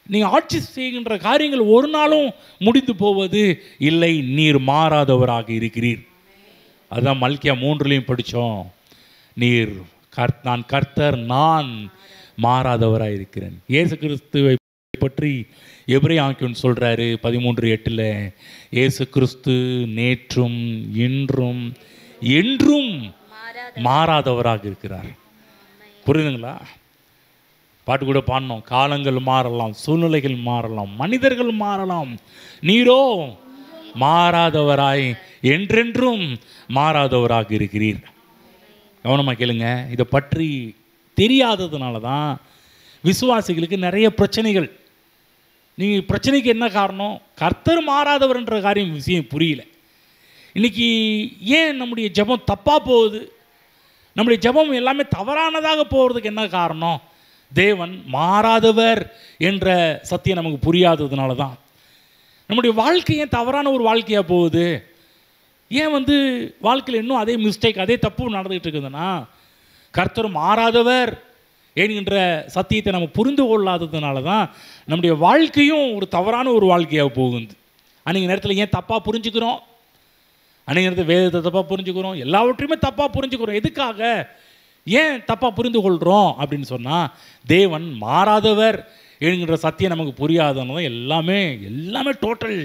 நீங்கள் ஆட்சி செய்கின்ற காரியங்கள் ஒரு நாளும் முடிந்து போவது இல்லை. நீர் மாறாதவராக இருக்கிறீர். அதுதான் மல்கியா 3 படித்தோம். நீர் நான் கர்த்தர், நான் மாறாதவராக இருக்கிறேன். இயேசு கிறிஸ்துவை பற்றி எபிரேயன் சொல்கிறாரு 13:8, இயேசு கிறிஸ்து நேற்றும் இன்றும் என்றும் மாறாதவராக இருக்கிறார். புரியுதுங்களா? பாட்டு கூட பாடினோம், காலங்கள் மாறலாம், சூழ்நிலைகள் மாறலாம், மனிதர்கள் மாறலாம், நீரோ மாறாதவராய் என்றென்றும் மாறாதவராக இருக்கிறீர். கவனமாக கேளுங்க, இதை பற்றி தெரியாததுனால தான் விசுவாசிகளுக்கு நிறைய பிரச்சனைகள். நீங்கள் பிரச்சனைக்கு என்ன காரணம்? கர்த்தர் மாறாதவர்ன்ற விஷயம் புரியல. இன்றைக்கி ஏன் நம்முடைய ஜெபம் தப்பாக போகுது? நம்முடைய ஜெபம் எல்லாமே தவறானதாக போகிறதுக்கு என்ன காரணம்? தேவன் மாறாதவர் என்ற சத்தியம் நமக்கு புரியாததுனால தான். நம்முடைய வாழ்க்கை ஏன் தவறான ஒரு வாழ்க்கையாக போகுது? ஏன் வாழ்க்கையில் இன்னும் அதே மிஸ்டேக், அதே தப்பு நடந்துகிட்டு இருக்குதுன்னா, கர்த்தர் மாறாதவர் என்கின்ற சத்தியத்தை நம்ம புரிந்து கொள்ளாததுனால தான் நம்முடைய வாழ்க்கையும் ஒரு தவறான ஒரு வாழ்க்கையாக போகுது. அன்றைக்கி நேரத்தில் ஏன் தப்பாக புரிஞ்சுக்கிறோம்? அன்றைக்கி நேரத்தில் வேதத்தை தப்பாக புரிஞ்சுக்கிறோம், எல்லாவற்றையுமே தப்பாக புரிஞ்சுக்கிறோம். எதுக்காக? ஏன் தப்பாக புரிந்து கொள்கிறோம் அப்படின்னு சொன்னால், தேவன் மாறாதவர் என்கின்ற சத்தியம் நமக்கு புரியாதனால எல்லாமே டோட்டல்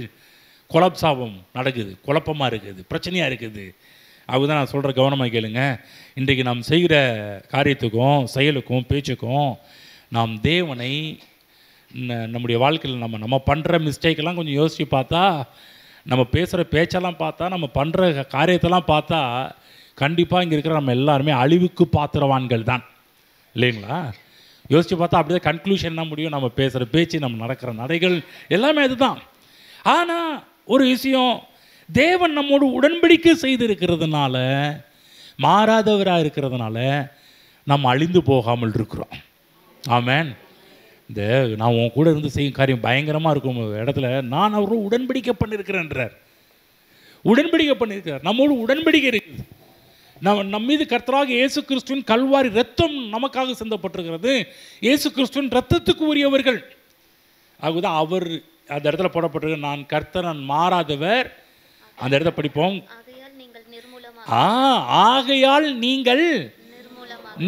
குழப்பசாபம் நடக்குது, குழப்பமாக இருக்குது, பிரச்சனையாக இருக்குது. அதுதான் நான் சொல்கிற கவனமாக கேளுங்க. இன்றைக்கு நாம் செய்கிற காரியத்துக்கும் செயலுக்கும் பேச்சுக்கும் நாம் தேவனை நம்முடைய வாழ்க்கையில் நம்ம பண்ணுற மிஸ்டேக்கெல்லாம் கொஞ்சம் யோசித்து பார்த்தா, நம்ம பேசுகிற பேச்செல்லாம் பார்த்தா, நம்ம பண்ணுற காரியத்தெல்லாம் பார்த்தா கண்டிப்பாக இங்கே இருக்கிற நம்ம எல்லாருமே அழிவுக்கு பாத்திரவான்கள் தான், இல்லைங்களா? யோசித்து பார்த்தா அப்படியே கன்க்ளூஷன் தான் முடியும். நம்ம பேசுகிற பேச்சு, நம்ம நடக்கிற நடைகள் எல்லாமே அதுதான். ஆனால் ஒரு விஷயம், தேவன் நம்மோடு உடன்படிக்கை செய்திருக்கிறதுனால, மாறாதவராக இருக்கிறதுனால நம்ம அழிந்து போகாமல் இருக்கிறோம். ஆமென். இந்த நான் உன் கூட இருந்து செய்யும் காரியம் பயங்கரமாக இருக்கும் இடத்துல நான் அவரும் உடன்படிக்கை பண்ணியிருக்கிறேன்றார். உடன்படிக்கை பண்ணியிருக்கிறார், நம்மோடு உடன்படிக்கை இருக்குது. நம்ம மீது கர்த்தராக இயேசு கிறிஸ்துவின் கல்வாரி ரத்தம் நமக்காக சிந்தப்பட்டிருக்கிறது. இயேசு கிறிஸ்துவின் ரத்தத்துக்கு உரியவர்கள். அதுதான் அவர் அந்த இடத்துல போடப்பட்டிருக்க, நான் கர்த்தர், நான் மாறாதவர். அந்த இடத்த படிப்போம். ஆகையால் நீங்கள்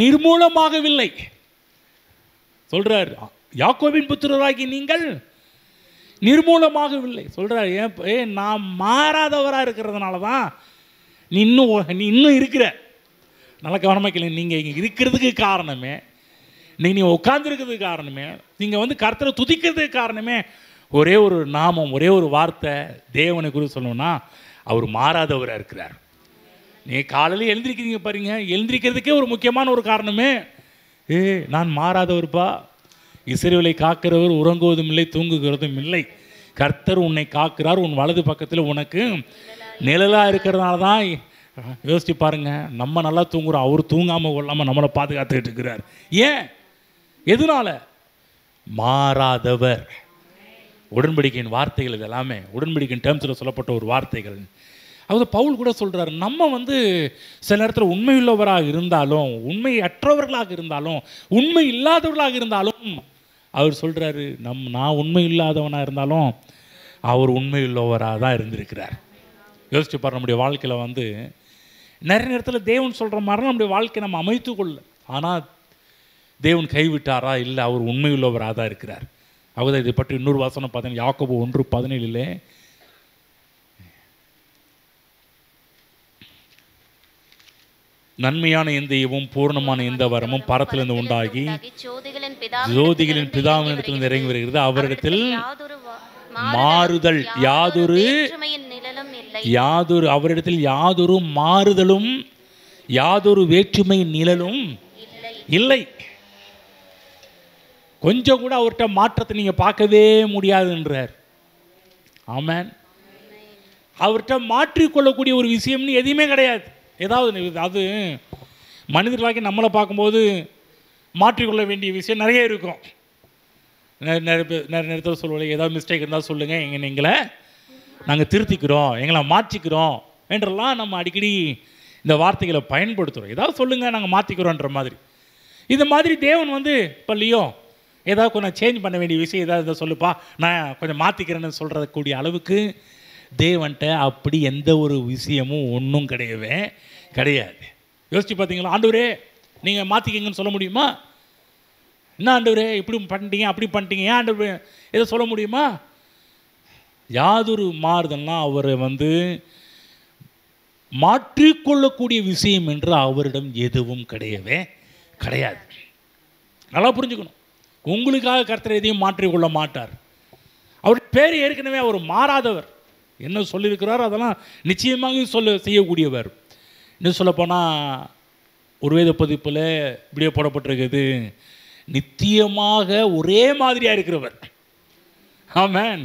நிர்மூலமாகவில்லை சொல்றார். யாக்கோபின் புத்திரராகி நீங்கள் நிர்மூலமாகவில்லை சொல்றார். ஏன் நான் மாறாதவராக இருக்கிறதுனால தான் நீ இன்னும் இருக்கிற. நல்ல கவனமாக கேளு. நீங்கள் இங்கே இருக்கிறதுக்கு காரணமே, நீங்கள் உட்கார்ந்துருக்கிறதுக்கு காரணமே, நீங்கள் கர்த்தரை துதிக்கிறதுக்கு காரணமே ஒரே ஒரு நாமம், ஒரே ஒரு வார்த்தை. தேவனை குறித்து சொல்லணும்னா அவர் மாறாதவராக இருக்கிறார். நீங்கள் காலையில் எழுந்திருக்கிறீங்க பாருங்க, எழுந்திருக்கிறதுக்கே ஒரு முக்கியமான ஒரு காரணமே, நான் மாறாதவர்ப்பா, இஸ்ரவேலை காக்கிறவர் உறங்குவதும் இல்லை தூங்குகிறதும் இல்லை, கர்த்தர் உன்னை காக்கிறார், உன் வலது பக்கத்தில் உனக்கு நிழலாக இருக்கிறதுனால தான். யோசிச்சு பாருங்க, நம்ம நல்லா தூங்குறோம், அவர் தூங்காமல் கொள்ளாமல் நம்மளை பாதுகாத்துக்கிட்டு இருக்கிறார். ஏன்? எதனால? மாறாதவர். உடன்படிக்கையின் வார்த்தைகள் இது எல்லாமே உடன்படிக்கையின் டேர்ம்ஸில் சொல்லப்பட்ட ஒரு வார்த்தைகள். அது பவுல் கூட சொல்கிறார், நம்ம சில நேரத்தில் உண்மையுள்ளவராக இருந்தாலும், உண்மை அற்றவர்களாக இருந்தாலும், உண்மை இல்லாதவர்களாக இருந்தாலும் அவர் சொல்கிறாரு, நான் உண்மை இல்லாதவனாக இருந்தாலும் அவர் உண்மையுள்ளவராக தான் இருந்திருக்கிறார். யோசிச்சு பாரு, நம்முடைய வாழ்க்கையில் நிறைய நேரத்தில் தேவன் சொல்கிற மாதிரி நம்முடைய வாழ்க்கையை நம்ம அமைத்து கொள்ள. ஆனால் தேவன் கைவிட்டாரா? இல்லை, அவர் உண்மையுள்ளவராக தான் இருக்கிறார். அவதான் இதை பற்றி இன்னொரு வசனம் பார்த்தீங்கன்னா யாக்கோபு 1:17 நன்மையான எந்த ஈவும் பூர்ணமான எந்த வரமும் பரத்திலிருந்து உண்டாகி ஜோதிகளின் பிதாவினிடத்திலிருந்து இறங்கி வருகிறது, அவரிடத்தில் மாறுதல் அவரிடத்தில் யாதொரு மாறுதலும் யாதொரு வேற்றுமையின் நிழலும் இல்லை. கொஞ்சம் கூட அவர்கிட்ட மாற்றத்தை நீங்க பார்க்கவே முடியாதுன்றார். ஆமென். அவர்கிட்ட மாற்றிக்கொள்ளக்கூடிய ஒரு விஷயம்னு எதுவுமே கிடையாது. ஏதாவது அது மனிதர்களாக்கி நம்மளை பார்க்கும்போது மாற்றிக்கொள்ள வேண்டிய விஷயம் நிறைய இருக்கும். நிறைய நேரத்தில் சொல்லுவோம், ஏதாவது மிஸ்டேக் இருந்தால் சொல்லுங்கள், எங்களை நாங்கள் திருத்திக்கிறோம், எங்களை மாற்றிக்கிறோம் என்றெல்லாம் நம்ம அடிக்கடி இந்த வார்த்தைகளை பயன்படுத்துகிறோம். ஏதாவது சொல்லுங்கள், நாங்கள் மாற்றிக்கிறோன்ற மாதிரி. இது மாதிரி தேவன் பள்ளியோ ஏதாவது கொஞ்சம் சேஞ்ச் பண்ண வேண்டிய விஷயம் ஏதாவது சொல்லுப்பா, நான் கொஞ்சம் மாற்றிக்கிறேன்னு சொல்கிறக்கூடிய அளவுக்கு தேவன்கிட்ட அப்படி எந்த ஒரு விஷயமும் ஒன்றும் கிடையாது. யோசிச்சு பார்த்தீங்களா? ஆண்டவரே நீங்கள் மாற்றிக்கிங்கன்னு சொல்ல முடியுமா? என்ன ஆண்டவரே இப்படி பண்ணிட்டீங்க, அப்படி பண்ணிட்டீங்க, ஏன் ஆண்டவரே எதை சொல்ல முடியுமா? யாதொரு மாறுதல்னா அவரை மாற்றிக்கொள்ளக்கூடிய விஷயம் என்று அவரிடம் எதுவும் கிடையாது. நல்லா புரிஞ்சுக்கணும். உங்களுக்காக கர்த்தர் எதையும் மாற்றிக்கொள்ள மாட்டார். அவர் பேர் ஏற்கனவே அவர் மாறாதவர். என்ன சொல்லியிருக்கிறாரோ அதெல்லாம் நிச்சயமாக செய்யக்கூடியவர். இன்னும் சொல்லப்போனால் ஒரு வேத பதிப்பில் இப்படியே போடப்பட்டிருக்குது, நித்தியமாக ஒரே மாதிரியாக இருக்கிறவர். ஆமென்.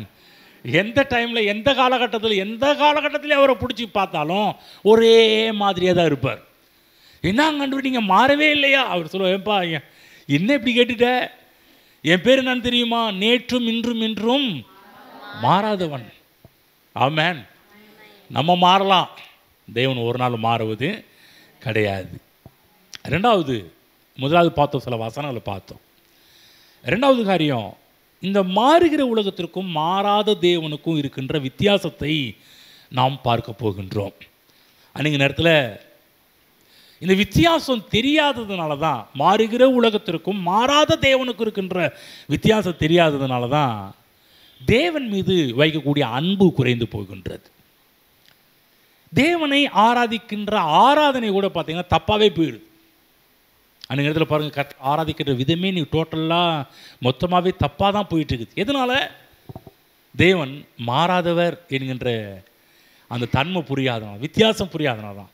எந்த டைமில் எந்த காலகட்டத்தில் அவரை பிடிச்சி பார்த்தாலும் ஒரே மாதிரியாக தான் இருப்பார். என்னங்க கண்டு நீங்கள் மாறவே இல்லையா? அவர் சொல்லுவார், ஏன்பா என்ன இப்படி கேட்டுட்ட, என் பேர் என்னன்னு தெரியுமா? நேற்றும் இன்றும் என்றும் மாறாதவன். ஆமென். நம்ம மாறலாம், தேவன் ஒரு நாள் மாறுவது கிடையாது. முதலாவது பார்த்தோம், சில வசனங்களை பார்த்தோம். ரெண்டாவது காரியம், இந்த மாறுகிற உலகத்திற்கும் மாறாத தேவனுக்கும் இருக்கின்ற வித்தியாசத்தை நாம் பார்க்க போகின்றோம். அன்றைய நேரத்தில் இந்த வித்தியாசம் தெரியாததுனால தான், மாறுகிற உலகத்திற்கும் மாறாத தேவனுக்கும் இருக்கின்ற வித்தியாசம் தெரியாததுனால தான் தேவன் மீது வைக்கக்கூடிய அன்பு குறைந்து போகின்றது. தேவனை ஆராதிக்கின்ற ஆராதனை கூட பார்த்தீங்கன்னா தப்பாகவே போயிடுது. அந்த இடத்துல பாருங்கள், ஆராதிக்கின்ற விதமே நீ டோட்டலாக மொத்தமாகவே தப்பாக தான் போயிட்டுருக்குது. எதனால்? தேவன் மாறாதவர் என்கின்ற அந்த தன்மை புரியாதனால, வித்தியாசம் புரியாதனால தான்.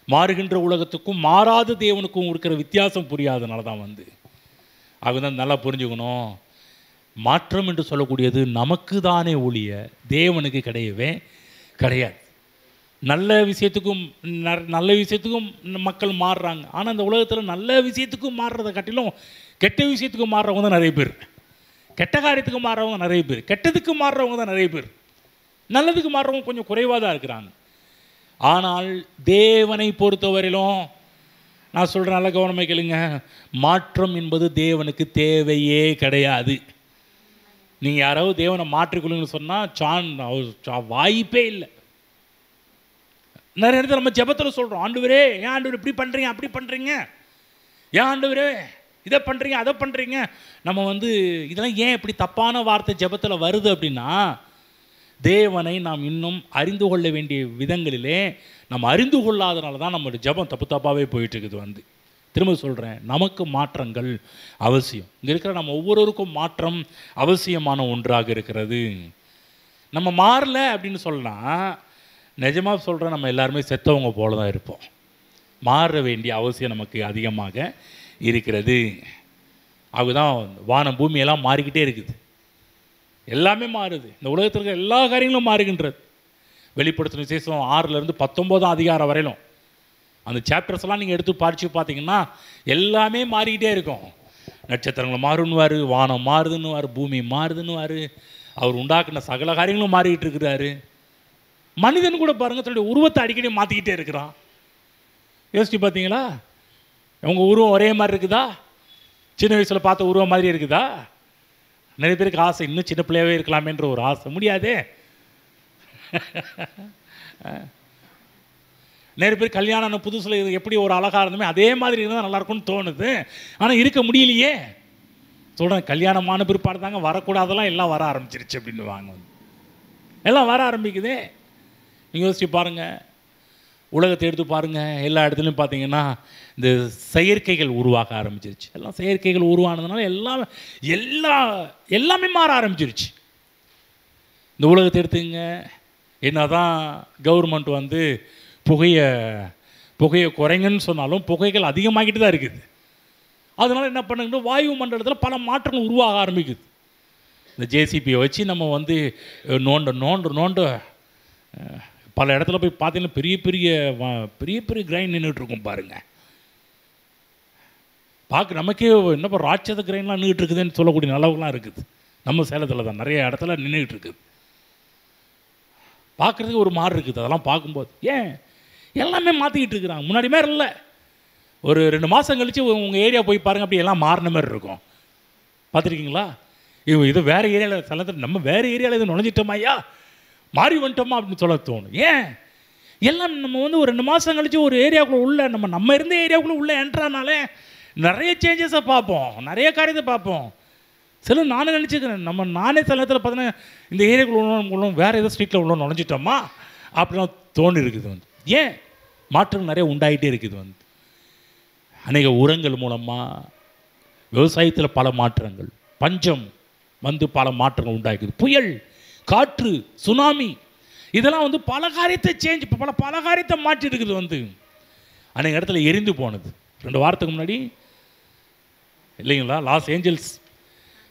மாறுகின்ற உலகத்துக்கும் மாறாத தேவனுக்கும் இருக்கிற வித்தியாசம் புரியாதனால தான் அதுதான் நல்லா புரிஞ்சுக்கணும். மாற்றம் என்று சொல்லக்கூடியது நமக்கு தானே ஒழிய தேவனுக்கு கிடையவே கிடையாது. நல்ல விஷயத்துக்கும் மக்கள் மாறுறாங்க. ஆனால் அந்த உலகத்தில் நல்ல விஷயத்துக்கும் மாறுறதை காட்டிலும் கெட்ட விஷயத்துக்கும் மாறுறவங்க தான் நிறைய பேர். கெட்ட காரியத்துக்கு மாறுறவங்க நிறைய பேர், கெட்டதுக்கு மாறுறவங்க தான் நிறைய பேர். நல்லதுக்கு மாறுறவங்க கொஞ்சம் குறைவாக தான் இருக்கிறாங்க. ஆனால் தேவனை பொறுத்தவரையிலும் நான் சொல்கிறேன், நல்ல கவனமாக கேளுங்க, மாற்றம் என்பது தேவனுக்கு தேவையே கிடையாது. நீங்கள் யாராவது தேவனை மாற்றிக்கொள்ளுங்கன்னு சொன்னால் வாய்ப்பே இல்லை. நிறைய இடத்துல நம்ம ஜெபத்தில் சொல்கிறோம், ஆண்டவரே ஏன் ஆண்டவர் இப்படி பண்ணுறீங்க, அப்படி பண்ணுறீங்க, ஏன் ஆண்டவரே இதை பண்ணுறீங்க, அதை பண்ணுறீங்க. நம்ம இதெல்லாம் ஏன் இப்படி தப்பான வார்த்தை ஜெபத்தில் வருது அப்படின்னா, தேவனை நாம் இன்னும் அறிந்து கொள்ள வேண்டிய விதங்களிலே நம்ம அறிந்து கொள்ளாதனால தான் நம்மளுடைய ஜெபம் தப்பாகவே போயிட்டுருக்குது. திரும்ப சொல்கிறேன், நமக்கு மாற்றங்கள் அவசியம். இங்கே இருக்கிற நம்ம ஒவ்வொருவருக்கும் மாற்றம் அவசியமான ஒன்றாக இருக்கிறது. நம்ம மாறல அப்படின்னு சொல்லலாம், நிஜமாக சொல்கிறேன், நம்ம எல்லாருமே செத்தவங்க போல தான் இருப்போம். மாற வேண்டிய அவசியம் நமக்கு அதிகமாக இருக்கிறது. அதுதான் வானம் பூமியெல்லாம் மாறிக்கிட்டே இருக்குது, எல்லாமே மாறுது. இந்த உலகத்தில் இருக்கிற எல்லா காரியங்களும் மாறுகின்றது. வெளிப்படுத்தின விசேஷம் 6 to 19 அதிகாரம் வரையிலும் அந்த சாப்டர்ஸ்லாம் நீங்கள் எடுத்து படித்து பார்த்தீங்கன்னா எல்லாமே மாறிக்கிட்டே இருக்கும். நட்சத்திரங்கள் மாறுன்னுவார், வானம் மாறுதுன்னுவார், பூமி மாறுதுன்னுவார், அவர் உண்டாக்குன சகல காரியங்களும் மாறிக்கிட்டு இருக்கிறாரு. மனிதன் கூட பாருங்கள், தன்னுடைய உருவத்தை அடிக்கடி மாற்றிக்கிட்டே இருக்கிறான். யோசிச்சு பார்த்தீங்களா? உங்கள் உருவம் ஒரே மாதிரி இருக்குதா? சின்ன வயசில் பார்த்த உருவம் மாதிரி இருக்குதா? நிறைய பேருக்கு ஆசை, இன்னும் சின்ன பிள்ளையாகவே இருக்கலாமேன்ற ஒரு ஆசை. முடியாதே. நிறைய பேர் கல்யாணம் புதுசில் எப்படி ஒரு அழகாக இருந்தோமே அதே மாதிரி இருந்தால் நல்லாயிருக்கும்னு தோணுது. ஆனால் இருக்க முடியலையே. சொல்கிறேன், கல்யாணமான பிற்பாடு தாங்க வரக்கூடாதெல்லாம் எல்லாம் வர ஆரம்பிச்சிருச்சு அப்படின்னு வாங்க, எல்லாம் வர ஆரம்பிக்குதே. நீங்கள் யோசிச்சு பாருங்கள், உலகத்தை எடுத்து பாருங்கள், எல்லா இடத்துலையும் பார்த்தீங்கன்னா இந்த செயற்கைகள் உருவாக ஆரம்பிச்சிருச்சு. எல்லாம் செயற்கைகள் உருவானதுனால எல்லாமே மாற ஆரம்பிச்சிருச்சு. இந்த உலகத்தை எடுத்துங்க, என்ன தான் கவர்மெண்ட் புகையை குறைங்கன்னு சொன்னாலும் புகைகள் அதிகமாகிட்டு தான் இருக்குது. அதனால் என்ன பண்ணுங்க, வாயு மண்டலத்தில் பல மாற்றங்கள் உருவாக ஆரம்பிக்குது. இந்த ஜேசிபியை வச்சு நம்ம நோண்ட பல இடத்துல போய் பார்த்தீங்கன்னா பெரிய பெரிய கிரைன் நின்றுட்டுருக்கும் பாருங்கள். பார்க்க நமக்கே என்னப்போ ராட்சத கிரைன்லாம் நின்றுட்டு இருக்குதுன்னு சொல்லக்கூடிய அளவுலாம் இருக்குது. நம்ம சேலத்தில் தான் நிறைய இடத்துல நின்றுட்டு இருக்குது. பார்க்குறதுக்கு ஒரு மாறு இருக்குது. அதெல்லாம் பார்க்கும்போது ஏன் எல்லாமே மாற்றிக்கிட்டு இருக்கிறாங்க. முன்னாடி மாதிரி இல்லை. ஒரு 2 மாதம் கழித்து உங்கள் ஏரியா போய் பாருங்கள், அப்படி எல்லாம் மாறின மாதிரி இருக்கும். பார்த்துருக்கீங்களா? இது வேறு ஏரியாவில், சில நம்ம வேறு ஏரியாவில் எதுவும் நுழைஞ்சிட்டோமா, மாறி வந்துட்டோமா அப்படின்னு சொல்ல தோணும். ஏன் எல்லாம் நம்ம ஒரு 2 மாதம் கழித்து ஒரு ஏரியாவுக்குள்ளே நம்ம இருந்த ஏரியாவுக்குள்ளே உள்ளே என்ட்ரானாலே நிறைய சேஞ்சஸை பார்ப்போம், நிறைய காரியத்தை பார்ப்போம். சில நானே நினச்சிக்கிறேன், நானே சில நேரத்தில் பார்த்தீங்கன்னா இந்த ஏரியாக்குள்ள வேறு ஏதோ ஸ்ட்ரீட்டில் உள்ள நுழைஞ்சிட்டோமா அப்படிலாம் தோணி இருக்குது. ஏன் மாற்றம் நிறைய உண்டாகிட்டே இருக்குது. அநேக உரங்கள் மூலமாக விவசாயத்தில் பல மாற்றங்கள், பஞ்சம் பல மாற்றங்கள் உண்டாகிக்குது. புயல், காற்று, சுனாமி, இதெல்லாம் பல காரியத்தை பல காரியத்தை மாற்றி இருக்குது. அநேக இடத்துல எரிந்து போனது. 2 வாரத்துக்கு முன்னாடி இல்லைங்களா, லாஸ் ஏஞ்சல்ஸ்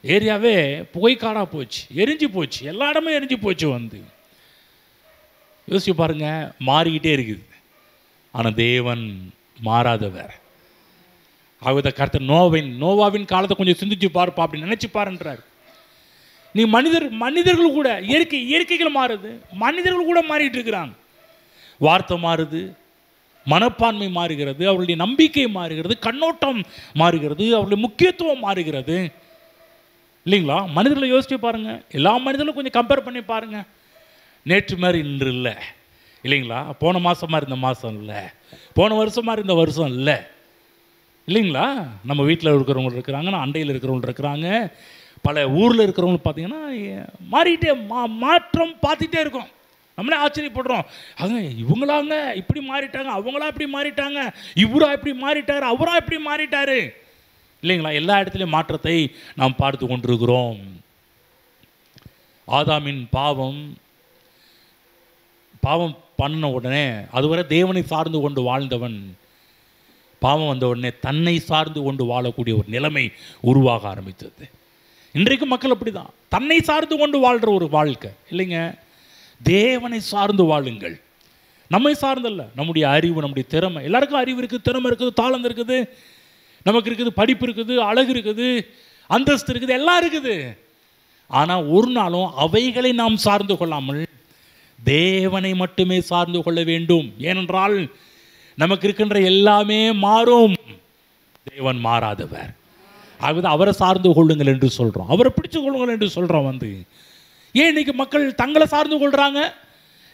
ஏரியாவே புகைக்காடாக போச்சு, எரிஞ்சு போச்சு, எல்லா இடமும் எரிஞ்சு போச்சு. யோசிச்சு பாருங்க, மாறிக்கிட்டே இருக்குது. ஆனால் தேவன் மாறாதவர். அவத கர்த்தர் நோவாவின் காலத்தை கொஞ்சம் சிந்திச்சு பாருப்பா, அப்படி நினைச்சு பாருன்றார். நீ மனிதர்கள் கூட இயற்கைகள் மாறுது, மனிதர்கள் கூட மாறிட்டு இருக்கிறாங்க. வார்த்தை மாறுது, மனப்பான்மை மாறுகிறது, அவருடைய நம்பிக்கை மாறுகிறது, கண்ணோட்டம் மாறுகிறது, அவருடைய முக்கியத்துவம் மாறுகிறது. இல்லைங்களா? மனிதர்களை யோசிச்சு பாருங்கள், எல்லா மனிதர்களும் கொஞ்சம் கம்பேர் பண்ணி பாருங்கள். நேற்று மாதிரி இன்று இல்லை, இல்லைங்களா? போன மாதமாக இருந்த மாதம் இல்லை, போன வருஷமாக இருந்த வருஷம் இல்லை, இல்லைங்களா? நம்ம வீட்டில் இருக்கிறவங்க இருக்கிறாங்க, அண்டையில் இருக்கிறவங்க இருக்கிறாங்க, பல ஊரில் இருக்கிறவங்க பார்த்தீங்கன்னா மாறிட்டே மாற்றம் பார்த்துட்டே இருக்கோம். நம்மளே ஆச்சரியப்படுறோம். அவங்க இவங்களாங்க இப்படி மாறிட்டாங்க, அவங்களா இப்படி மாறிட்டாங்க, இவரா இப்படி மாறிட்டார், அவரா இப்படி மாறிட்டாரு இல்லைங்களா? எல்லா இடத்துலையும் மாற்றத்தை நாம் பார்த்து கொண்டிருக்கிறோம். ஆதாமின் பாவம் பண்ண உடனே அதுவரை தேவனை சார்ந்து கொண்டு வாழ்ந்தவன் பாவம் வந்த உடனே தன்னை சார்ந்து கொண்டு வாழக்கூடிய ஒரு நிலைமை உருவாக ஆரம்பித்தது. இன்றைக்கு மக்கள் அப்படி தான், தன்னை சார்ந்து கொண்டு வாழ்கிற ஒரு வாழ்க்கை இல்லைங்க. தேவனை சார்ந்து வாழுங்கள். நம்மை சார்ந்தல்ல. நம்முடைய அறிவு, நம்முடைய திறமை, எல்லாருக்கும் அறிவு இருக்குது, திறமை இருக்குது, தாளம் இருக்குது, நமக்கு இருக்குது, படிப்பு இருக்குது, அழகு இருக்குது, அந்தஸ்து இருக்குது, எல்லாம் இருக்குது. ஆனால் ஒரு நாளும் அவைகளை நாம் சார்ந்து கொள்ளாமல் தேவனை மட்டுமே சார்ந்து கொள்ள வேண்டும். ஏனென்றால் நமக்கு இருக்கின்ற எல்லாமே மாறும், தேவன் மாறாதவர். ஆகவே அவரை சார்ந்து கொள்ளுங்கள் என்று சொல்கிறோம், அவரை பிடிச்சு கொள்ளுங்கள் என்று சொல்கிறோம். ஏன் இன்னைக்கு மக்கள் தங்களை சார்ந்து கொள்கிறாங்க?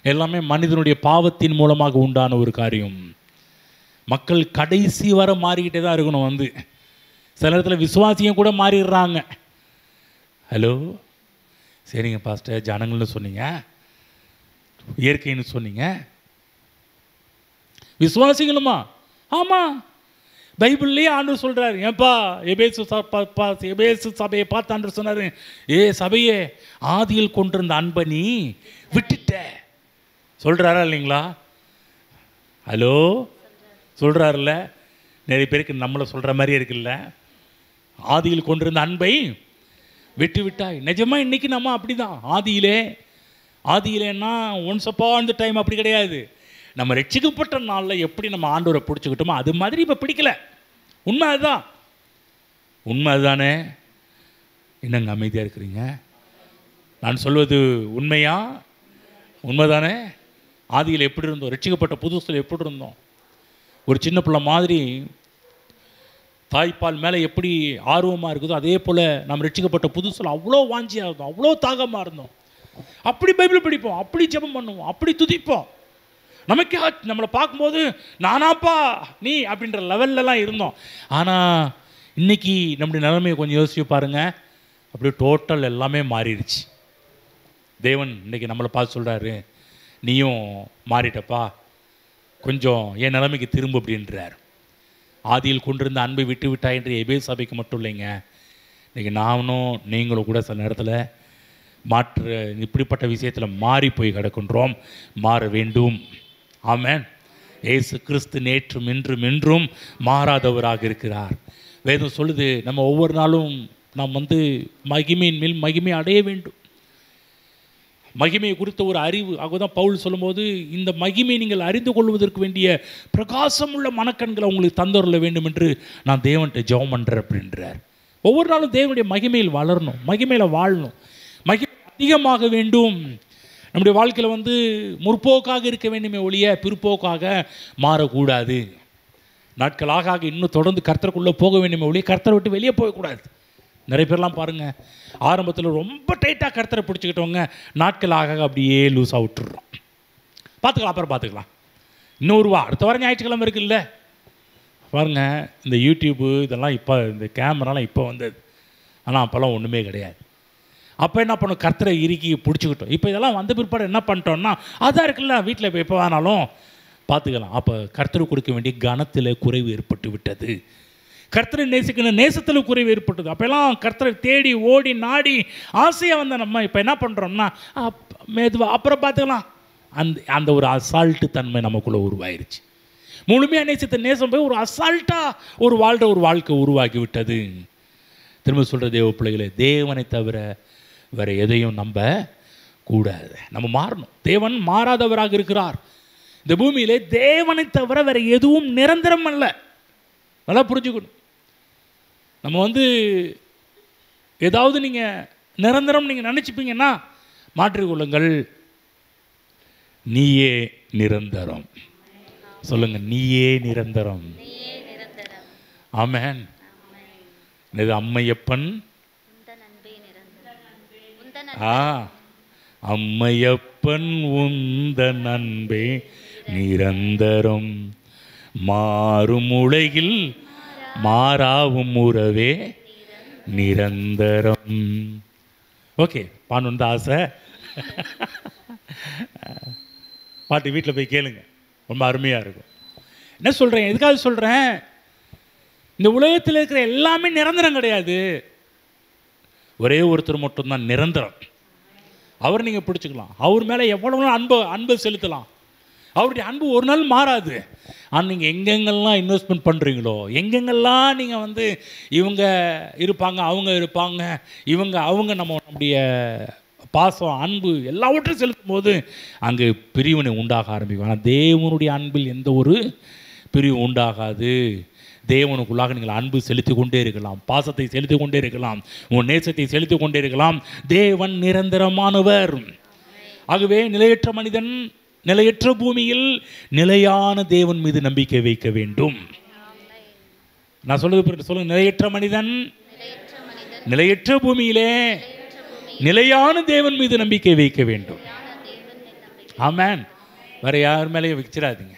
எல்லாமே மனிதனுடைய பாவத்தின் மூலமாக உண்டான ஒரு காரியம். மக்கள் கடைசி வரை மாறிக்கிட்டே தான் இருக்கணும். சில நேரத்தில் விசுவாசியம் கூட மாறிடுறாங்க. ஹலோ, சரிங்க பாஸ்டர், ஜனங்கள்னு சொன்னீங்க, இயற்கைன்னு சொன்னீங்க, விசுவாசிகளுமா? ஆமாம், பைபிள்லேயே ஆண்டவர் சொல்கிறார். ஏன்பா எபேசு சபையை பார்த்து ஆண்டவர் சொன்னார், ஏ சபையே, ஆதியில் கொண்டிருந்த அன்பை நீ விட்டுட்ட சொல்கிறாரா இல்லைங்களா? ஹலோ, சொல்கிறாருல்ல. நிறைய பேருக்கு நம்மளை சொல்கிற மாதிரியே இருக்குல்ல. ஆதியில் கொண்டிருந்த அன்பை விட்டு விட்டாய். நிஜமாக இன்றைக்கி நம்ம அப்படி தான். ஆதியிலேன்னா ஒன்ஸ் அப்பான் தி டைம் அப்படி கிடையாது. நம்ம ரட்சிக்கப்பட்ட நாளில் எப்படி நம்ம ஆண்டவரை பிடிச்சிக்கிட்டோமோ அது மாதிரி இப்போ பிடிக்கல. உண்மை அதுதான். உண்மை அதுதானே? என்னங்க அமைதியாக இருக்கிறீங்க? நான் சொல்வது உண்மையா? உண்மைதானே? ஆதியில் எப்படி இருந்தோம், ரட்சிக்கப்பட்ட புதுசில் எப்படி இருந்தோம்? ஒரு சின்ன பிள்ளை மாதிரி தாய்ப்பால் மேலே எப்படி ஆர்வமாக இருக்குதோ அதே போல் நம்ம ரட்சிக்கப்பட்ட புதுசில் அவ்வளோ வாஞ்சியாக இருந்தோம், அவ்வளோ தாகமாக இருந்தோம். அப்படி பைபிள் படிப்போம், அப்படி ஜெபம் பண்ணுவோம், அப்படி துதிப்போம். நமக்கே நம்மளை பார்க்கும்போது நானாப்பா நீ அப்படின்ற லெவல்லலாம் இருந்தோம். ஆனால் இன்றைக்கி நம்முடைய நிலைமையை கொஞ்சம் யோசிச்சு பாருங்கள். அப்படியே டோட்டல் எல்லாமே மாறிடுச்சு. தேவன் இன்றைக்கி நம்மளை பார்த்து சொல்கிறாரு, நீயும் மாறிட்டப்பா, கொஞ்சம் என் நிலைமைக்கு திரும்ப அப்படின்றார். ஆதியில் கொண்டிருந்த அன்பை விட்டு விட்டா என்று எபேசு சபைக்கு மட்டும் இல்லைங்க, இன்றைக்கி நானும் நீங்களும் கூட சில நேரத்தில் இப்படிப்பட்ட விஷயத்தில் மாறி போய் கிடக்கின்றோம். மாற வேண்டும். ஆமென். இயேசு கிறிஸ்து நேற்றும் இன்றும் என்றும் மாறாதவராக இருக்கிறார். வேதம் சொல்லுது, நம்ம ஒவ்வொரு நாளும் நாம் மகிமையின் மேல் மகிமை அடைய வேண்டும். மகிமையை குறித்த ஒரு அறிவு. ஆகதான் பவுல் சொல்லும்போது, இந்த மகிமையை நீங்கள் அறிந்து கொள்வதற்கு வேண்டிய பிரகாசம் உள்ள மனக்கண்களை உங்களுக்கு தந்தருள வேண்டும் என்று நான் தேவன்கிட்ட ஜெபம் பண்ணுறேன் அப்படின்றார். ஒவ்வொரு நாளும் தேவனுடைய மகிமையில் வளரணும், மகிமையில் வாழணும், மகிமை அதிகமாக வேண்டும். நம்முடைய வாழ்க்கையில் முற்போக்காக இருக்க வேண்டுமே ஒழிய பிற்போக்காக மாறக்கூடாது. நாட்களாக இன்னும் தொடர்ந்து கர்த்தருக்குள்ளே போக வேண்டுமே ஒழிய கர்த்தரை விட்டு வெளியே போகக்கூடாது. நிறைய பேர்லாம் பாருங்கள், ஆரம்பத்தில் ரொம்ப டைட்டாக கர்த்தரை பிடிச்சிக்கிட்டவங்க நாட்களாக அப்படியே லூஸாக விட்டுடுறோம். பார்த்துக்கலாம், அப்புறம் பார்த்துக்கலாம், இன்னொரு அடுத்த வாரம் ஞாயிற்றுக்கிழமை இருக்குல்ல பாருங்கள். இந்த யூடியூப்பு இதெல்லாம் இப்போ, இந்த கேமராலாம் இப்போ வந்தது. ஆனால் அப்போல்லாம் ஒன்றுமே கிடையாது. அப்போ என்ன பண்ணோம், கர்த்தரை இறுக்கி பிடிச்சிக்கிட்டோம். இப்போ இதெல்லாம் வந்த பிற்பாடு என்ன பண்ணிட்டோம்னா, அதான் இருக்குல்ல, வீட்டில் இப்போ எப்போ வேணாலும் பார்த்துக்கலாம். அப்போ கர்த்தருக்கு கொடுக்க வேண்டிய கனத்தில் குறைவு ஏற்பட்டு விட்டது. கர்த்தரை நேசிக்கணும், நேசத்தில் குறைவு ஏற்பட்டது. அப்போல்லாம் கர்த்தரை தேடி ஓடி நாடி ஆசையாக வந்த நம்ம இப்போ என்ன பண்ணுறோம்னா, மெதுவாக அப்புறம் பார்த்துக்கலாம், அந்த ஒரு அசால்ட்டு தன்மை நமக்குள்ளே உருவாயிருச்சு. முழுமையாக நேசித்த நேசம் போய் ஒரு அசால்ட்டாக ஒரு வாழ்க்கை உருவாக்கி விட்டது. திரும்ப சொல்கிற தேவ பிள்ளைகளே, தேவனை தவிர வேறு எதையும் நம்ப கூடாது. நம்ம மாறணும். தேவன் மாறாதவராக இருக்கிறார். இந்த பூமியிலே தேவனை தவிர வேறு எதுவும் நிரந்தரம் அல்ல. நல்லா புரிஞ்சுக்கணும். நம்ம ஏதாவது நீங்கள் நிரந்தரம் நீங்கள் நினச்சிப்பீங்கன்னா மாற்றிக்கொள்ளுங்கள். நீயே நிரந்தரம். சொல்லுங்க, நீயே நிரந்தரம். ஆமென். இது அம்மையப்பன். அம்மையப்பன் உந்தன் அன்பே நிரந்தரம், மாறும் உலகில் மாறாவும் உறவே நிரந்தரம். ஓகே, பாடணுன்னு ஆசை. பாட்டு வீட்டில் போய் கேளுங்க, ரொம்ப அருமையாக இருக்கும். என்ன சொல்கிறேன், எதுக்காக சொல்கிறேன், இந்த உலகத்தில் இருக்கிற எல்லாமே நிரந்தரம் கிடையாது. ஒரே ஒருத்தர் மட்டும்தான் நிரந்தரம். அவர் நீங்கள் பிடிச்சிக்கலாம், அவர் மேலே எவ்வளோ அன்பை செலுத்தலாம். அவருடைய அன்பு ஒரு நாள் மாறாது. ஆனால் நீங்கள் எங்கெங்கெல்லாம் இன்வெஸ்ட்மெண்ட் பண்ணுறீங்களோ, எங்கெங்கெல்லாம் நீங்கள் வந்து இவங்க இருப்பாங்க, அவங்க இருப்பாங்க, அவங்க நம்முடைய பாசம், அன்பு எல்லாவற்றையும் செலுத்தும் போது அங்கு பிரிவினை உண்டாக ஆரம்பிக்கும். ஆனால் தேவனுடைய அன்பில் எந்த ஒரு பிரிவு உண்டாகாது. தேவனுக்குள்ளாக நீங்கள் அன்பு செலுத்தி கொண்டே இருக்கலாம், பாசத்தை செலுத்தி கொண்டே இருக்கலாம், உன் நேசத்தை செலுத்தி கொண்டே இருக்கலாம். தேவன் நிரந்தரமானவர். ஆகவே நிலையற்ற மனிதன் நிலையற்ற பூமியில் நிலையான தேவன் மீது நம்பிக்கை வைக்க வேண்டும். நான் சொல்லுது சொல்லுங்க, நிலையற்ற மனிதன் நிலையற்ற பூமியிலே நிலையான தேவன் மீது நம்பிக்கை வைக்க வேண்டும். ஆமென். வேற யார் மேலேயும் வச்சிடாதீங்க.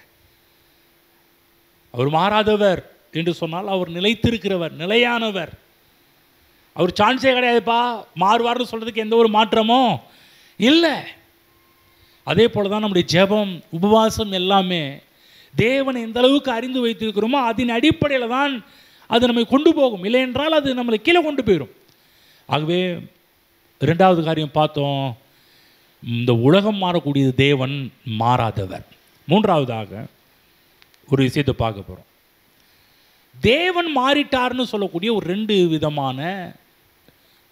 அவர் மாறாதவர் என்று சொன்னால் அவர் நிலைத்திருக்கிறவர், நிலையானவர். அவர் சான்ஸே கிடையாதுப்பா மாறுவார்னு சொல்றதுக்கு எந்த ஒரு மாற்றமும் இல்லை. அதே போல தான் நம்முடைய ஜெபம், உபவாசம் எல்லாமே தேவனை எந்த அளவுக்கு அறிந்து வைத்திருக்கிறோமோ அதன் அடிப்படையில் தான் அது நம்மை கொண்டு போகும். இல்லை என்றால் அது நம்மளை கீழே கொண்டு போயிடும். ஆகவே இரண்டாவது காரியம் பார்த்தோம், இந்த உலகம் மாறக்கூடியது, தேவன் மாறாதவர். மூன்றாவதாக ஒரு விஷயத்தை பார்க்க போகிறோம். தேவன் மாறிட்டார்னு சொல்லக்கூடிய ஒரு 2 விதமான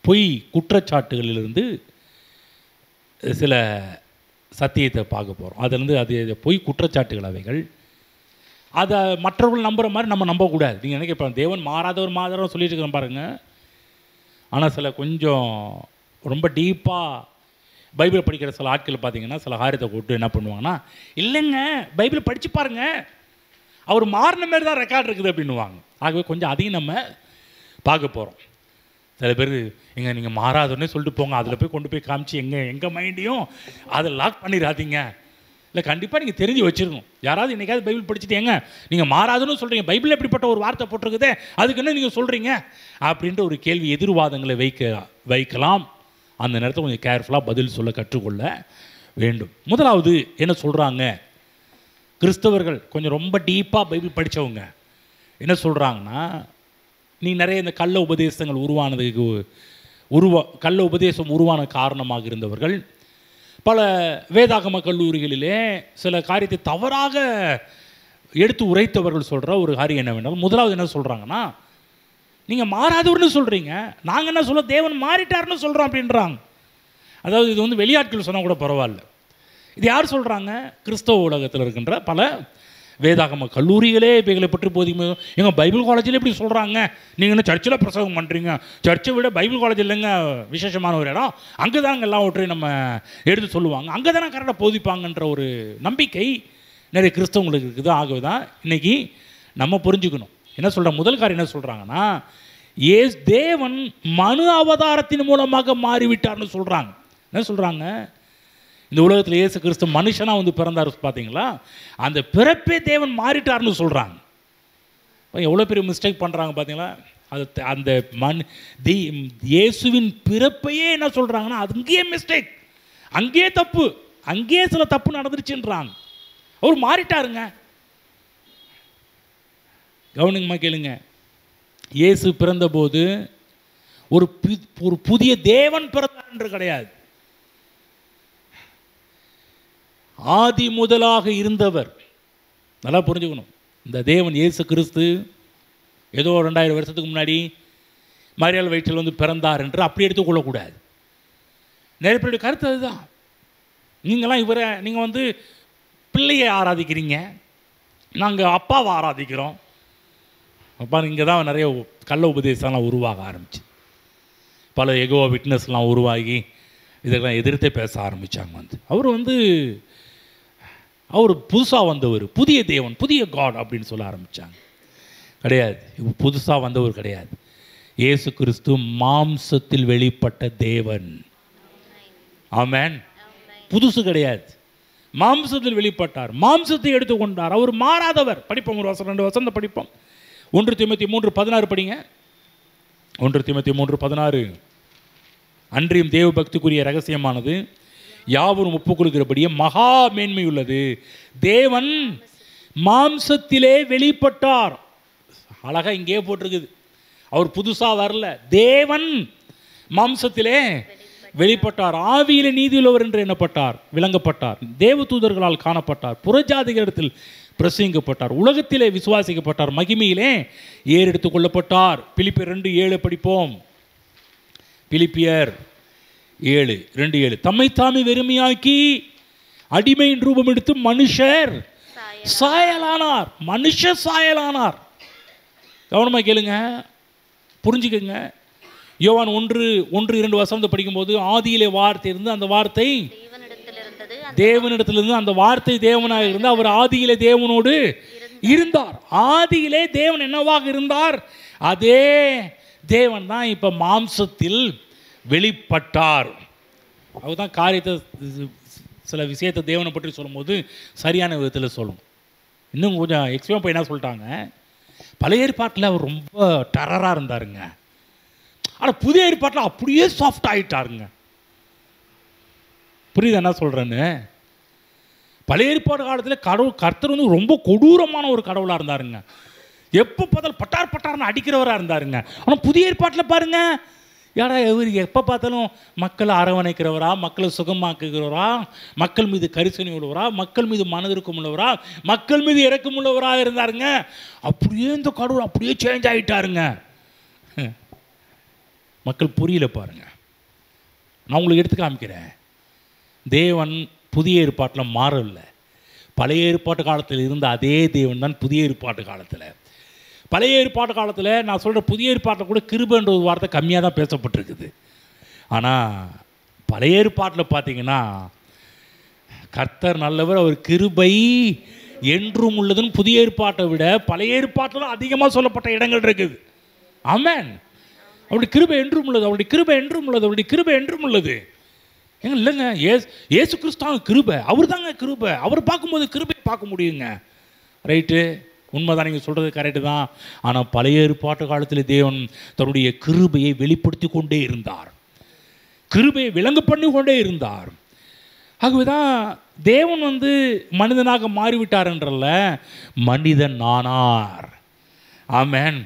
பொய் குற்றச்சாட்டுகளிலிருந்து சில சத்தியத்தை பார்க்க போகிறோம். அதுலேருந்து அது பொய் குற்றச்சாட்டுகள் அவைகள். அதை மற்றவர்கள் நம்புகிற மாதிரி நம்ம நம்பக்கூடாது. நீங்கள் நினைக்க தேவன் மாறாதவர் சொல்லிட்டு இருக்கிறோம் பாருங்கள். ஆனால் சில கொஞ்சம் ரொம்ப டீப்பாக பைபிள் படிக்கிற சில ஆட்கள் பார்த்தீங்கன்னா சில காரியத்தை கூப்பிட்டு என்ன பண்ணுவாங்கன்னா, இல்லைங்க பைபிள் படித்து பாருங்க, அவர் மாறின மாதிரி தான் ரெக்கார்ட் இருக்குது அப்படின்னுவாங்க. ஆகவே கொஞ்சம் அதையும் நம்ம பார்க்க போகிறோம். சில பேர் நீங்கள் மாறாதோன்னே சொல்லிட்டு போங்க, அதில் போய் கொண்டு போய் காமிச்சு எங்கள் மைண்டையும் அதை லாக் பண்ணிடாதீங்க. இல்லை, கண்டிப்பாக நீங்கள் தெரிஞ்சு வச்சுருக்கணும். யாராவது என்னைக்காவது பைபிள் படிச்சுட்டேங்க நீங்கள் மாறாதுன்னு சொல்கிறீங்க, பைபிளில் எப்படிப்பட்ட ஒரு வார்த்தை போட்டிருக்குதே அதுக்கு என்ன நீங்கள் சொல்கிறீங்க அப்படின்ற ஒரு கேள்வி எதிர்வாதங்களை வைக்கலாம். அந்த நேரத்தில் கொஞ்சம் கேர்ஃபுல்லாக பதில் சொல்ல கற்றுக்கொள்ள வேண்டும். முதலாவது என்ன சொல்கிறாங்க, கிறிஸ்தவர்கள் கொஞ்சம் ரொம்ப டீப்பாக பைபிள் படித்தவங்க என்ன சொல்கிறாங்கன்னா, நீ நிறைய இந்த கள்ள உபதேசங்கள் உருவானதுக்கு கள்ள உபதேசம் உருவான காரணமாக இருந்தவர்கள் பல வேதாகம கல்லூரிகளிலே சில காரியத்தை தவறாக எடுத்து உரைத்தவர்கள் சொல்கிற ஒரு காரியம் என்னவென்றால், முதலாவது என்ன சொல்கிறாங்கன்னா, நீங்கள் மாறாதவர்னு சொல்கிறீங்க, நாங்கள் என்ன சொல்ல தேவன் மாறிட்டார்னு சொல்கிறோம் அப்படின்றாங்க. அதாவது இது வந்து வெளியாட்கள் சொன்னால் கூட பரவாயில்ல. இது யார் சொல்கிறாங்க, கிறிஸ்தவ உலகத்தில் இருக்கின்ற பல வேதாகம கல்லூரிகளே இவைகளை பற்றி போதிக்கும். எங்கள் பைபிள் காலேஜில் எப்படி சொல்கிறாங்க, நீங்கள் என்ன சர்ச்சில் பிரசங்கம் பண்ணுறீங்க, சர்ச்சை விட பைபிள் காலேஜ் இல்லைங்க விசேஷமான ஒரு இடம், அங்கே தாங்க எல்லாவற்றையும் நம்ம எடுத்து சொல்லுவாங்க, அங்கே தானே கரெக்டாக போதிப்பாங்கன்ற ஒரு நம்பிக்கை நிறைய கிறிஸ்தவங்களுக்கு இருக்குது. ஆகவே தான் இன்றைக்கி நம்ம புரிஞ்சுக்கணும். என்ன சொல்கிற முதல் காரியம் என்ன சொல்கிறாங்கன்னா, தேவன் மனு அவதாரத்தின் மூலமாக மாறிவிட்டார்னு சொல்கிறாங்க. என்ன சொல்கிறாங்க, இந்த உலகத்தில் இயேசு கிறிஸ்து மனுஷனாக வந்து பிறந்தார் பார்த்தீங்களா, அந்த பிறப்பே தேவன் மாறிட்டார்னு சொல்கிறாங்க. எவ்வளோ பெரிய மிஸ்டேக் பண்ணுறாங்க பார்த்தீங்களா. அது அந்த இயேசுவின் பிறப்பையே என்ன சொல்கிறாங்கன்னா, அது அங்கேயே மிஸ்டேக், அங்கேயே தப்பு, அங்கேயே சில தப்பு நடந்துருச்சுன்றாங்க. அவர் மாறிட்டாருங்க. கவனிங்கம்மா கேளுங்க, இயேசு பிறந்தபோது ஒரு புதிய தேவன் பிறந்தார் என்று கிடையாது. ஆதி முதலாக இருந்தவர். நல்லா புரிஞ்சுக்கணும், இந்த தேவன் இயேசு கிறிஸ்து ஏதோ 2000 வருஷத்துக்கு முன்னாடி மரியாள் வயிற்றில் வந்து பிறந்தார் என்று அப்படி எடுத்துக்கொள்ளக்கூடாது. நிறைய பேருடைய கருத்து அதுதான். நீங்களாம் நீங்கள் வந்து பிள்ளையை ஆராதிக்கிறீங்க, நாங்கள் அப்பாவை ஆராதிக்கிறோம். அப்பா இங்கே தான் நிறைய கள்ள உபதேசம்லாம் உருவாக ஆரம்பிச்சு, பல எகோவா விட்னஸ்லாம் உருவாகி இதெல்லாம் எதிர்த்தே பேச ஆரம்பித்தாங்க. அவர் புதுசாக வந்தவர், புதிய தேவன், புதிய காட் அப்படின்னு சொல்ல ஆரம்பித்தாங்க. கிடையாது, புதுசாக வந்தவர் கிடையாது. இயேசு கிறிஸ்து மாம்சத்தில் வெளிப்பட்ட தேவன். ஆமென். புதுசு கிடையாது, மாம்சத்தில் வெளிப்பட்டார், மாம்சத்தை எடுத்துக்கொண்டார், அவர் மாறாதவர். படிப்போம், ஒரு வசனம் 2 வசனம் படிப்போம். 1 தீமோத்தேயு 3:16 படிங்க. 1 தீமோத்தேயு 3:16. அன்றியும் தேவ பக்திக்குரிய ரகசியமானது யாவரும் ஒப்புக்கொள்கிறபடியே மகா மேன்மையுள்ளது. தேவன் மாம்சத்திலே வெளிப்பட்டார். அழகா இங்கே போட்டிருக்குது. அவர் புதுசாக வரல. தேவன் மாம்சத்திலே வெளிப்பட்டார். ஆவியிலே நீதியுள்ளவர் என்று எண்ணப்பட்டார், விளங்கப்பட்டார். தேவ தூதர்களால் காணப்பட்டார், புறஜாதிகளிடத்தில் பிரசங்கிக்கப்பட்டார், உலகத்திலே விசுவாசிக்கப்பட்டார், மகிமையிலே ஏறெடுத்துக் கொள்ளப்பட்டார். பிலிப்பியர் 2:7 படிப்போம். பிலிப்பியர் 7:2-7. தம்மைத்தாமே வெறுமையாக்கி அடிமையின் ரூபம் எடுத்து மனுஷர் சாயலானார். மனுஷ சாயலானார். கவனமாக கேளுங்க, புரிஞ்சுக்கங்க. யோவான் 1:2 படிக்கும்போது ஆதியிலே வார்த்தை இருந்து, அந்த வார்த்தை தேவனிடத்திலிருந்து, அந்த வார்த்தை தேவனாக இருந்து, அவர் ஆதியிலே தேவனோடு இருந்தார். ஆதியிலே தேவன் என்னவாக இருந்தார்? அதே தேவன் தான் இப்போ மாம்சத்தில் வெளிப்பட்டார். அதுதான் காரியத்தை, சில விஷயத்தை தேவனை பற்றி சொல்லும்போது சரியான விதத்தில் சொல்லணும். இன்னும் கொஞ்சம் எக்ஸ்பிளைன் பண்ணி என்ன சொல்லிட்டாங்க, பழைய ஏற்பாட்டில் அவர் ரொம்ப டெரராக இருந்தாருங்க, ஆனால் புதிய ஏற்பாட்டில் அப்படியே சாஃப்ட் ஆகிட்டாருங்க. புரியுது என்ன சொல்கிறேன்னு? பழைய ஏற்பாடு காலத்தில் கர்த்தர் வந்து ரொம்ப கொடூரமான ஒரு கடவுளாக இருந்தாருங்க. எப்போ பார்த்தாலும் பட்டார் பட்டார்னு அடிக்கிறவராக இருந்தாருங்க. ஆனால் புதிய ஏற்பாட்டில் பாருங்க, யாரா இவர் எப்போ பார்த்தாலும் மக்களை அரவணைக்கிறவரா, மக்களை சுகமாக்குகிறவரா, மக்கள் மீது கரிசனை உள்ளவரா, மக்கள் மீது மனதிற்கும் உள்ளவரா, மக்கள் மீது இறக்கம் உள்ளவராக இருந்தாருங்க. அப்படியே இந்த கடவுள் அப்படியே சேஞ்ச் ஆகிட்டாருங்க. மக்கள் புரியல பாருங்க. நான் உங்களுக்கு எடுத்து காமிக்கிறேன். தேவன் புதிய ஏற்பாட்டில் மாறவில்லை. பழைய ஏற்பாட்டு காலத்தில் இருந்த அதே தேவன் தான் புதிய ஏற்பாட்டு காலத்தில். பழைய ஏற்பாட்டு காலத்தில் நான் சொல்கிற புதிய ஏற்பாட்டில் கூட கிருபைன்ற ஒரு வார்த்தை கம்மியாக தான் பேசப்பட்டிருக்குது. ஆனால் பழைய ஏற்பாட்டில் பார்த்தீங்கன்னா கர்த்தர் நல்லவர், அவர் கிருபை என்றும் உள்ளதுன்னு புதிய ஏற்பாட்டை விட பழைய ஏற்பாட்டில் அதிகமாக சொல்லப்பட்ட இடங்கள் இருக்குது. ஆமென். அவருடைய கிருபை என்றும் உள்ளது, அவருடைய கிருபை என்றும் உள்ளது, அவருடைய கிருபை என்றும் உள்ளது. ஏங்க இல்லைங்க, ஏசு கிறிஸ்துவாங்க கிருபை, அவர் தாங்க கிருபை. அவர் பார்க்கும்போது கிருபை பார்க்க முடியுங்க. ரைட்டு, உண்மைதான், நீங்கள் சொல்கிறது கரெக்டு தான். ஆனால் பழைய ஏற்பாட்டு காலத்தில் தேவன் தன்னுடைய கிருபையை வெளிப்படுத்தி கொண்டே இருந்தார், கிருபையை விளங்க பண்ணி கொண்டே இருந்தார். ஆகவே தான் தேவன் வந்து மனிதனாக மாறிவிட்டார் என்றல்ல, மனிதன் ஆனார். ஆமென்.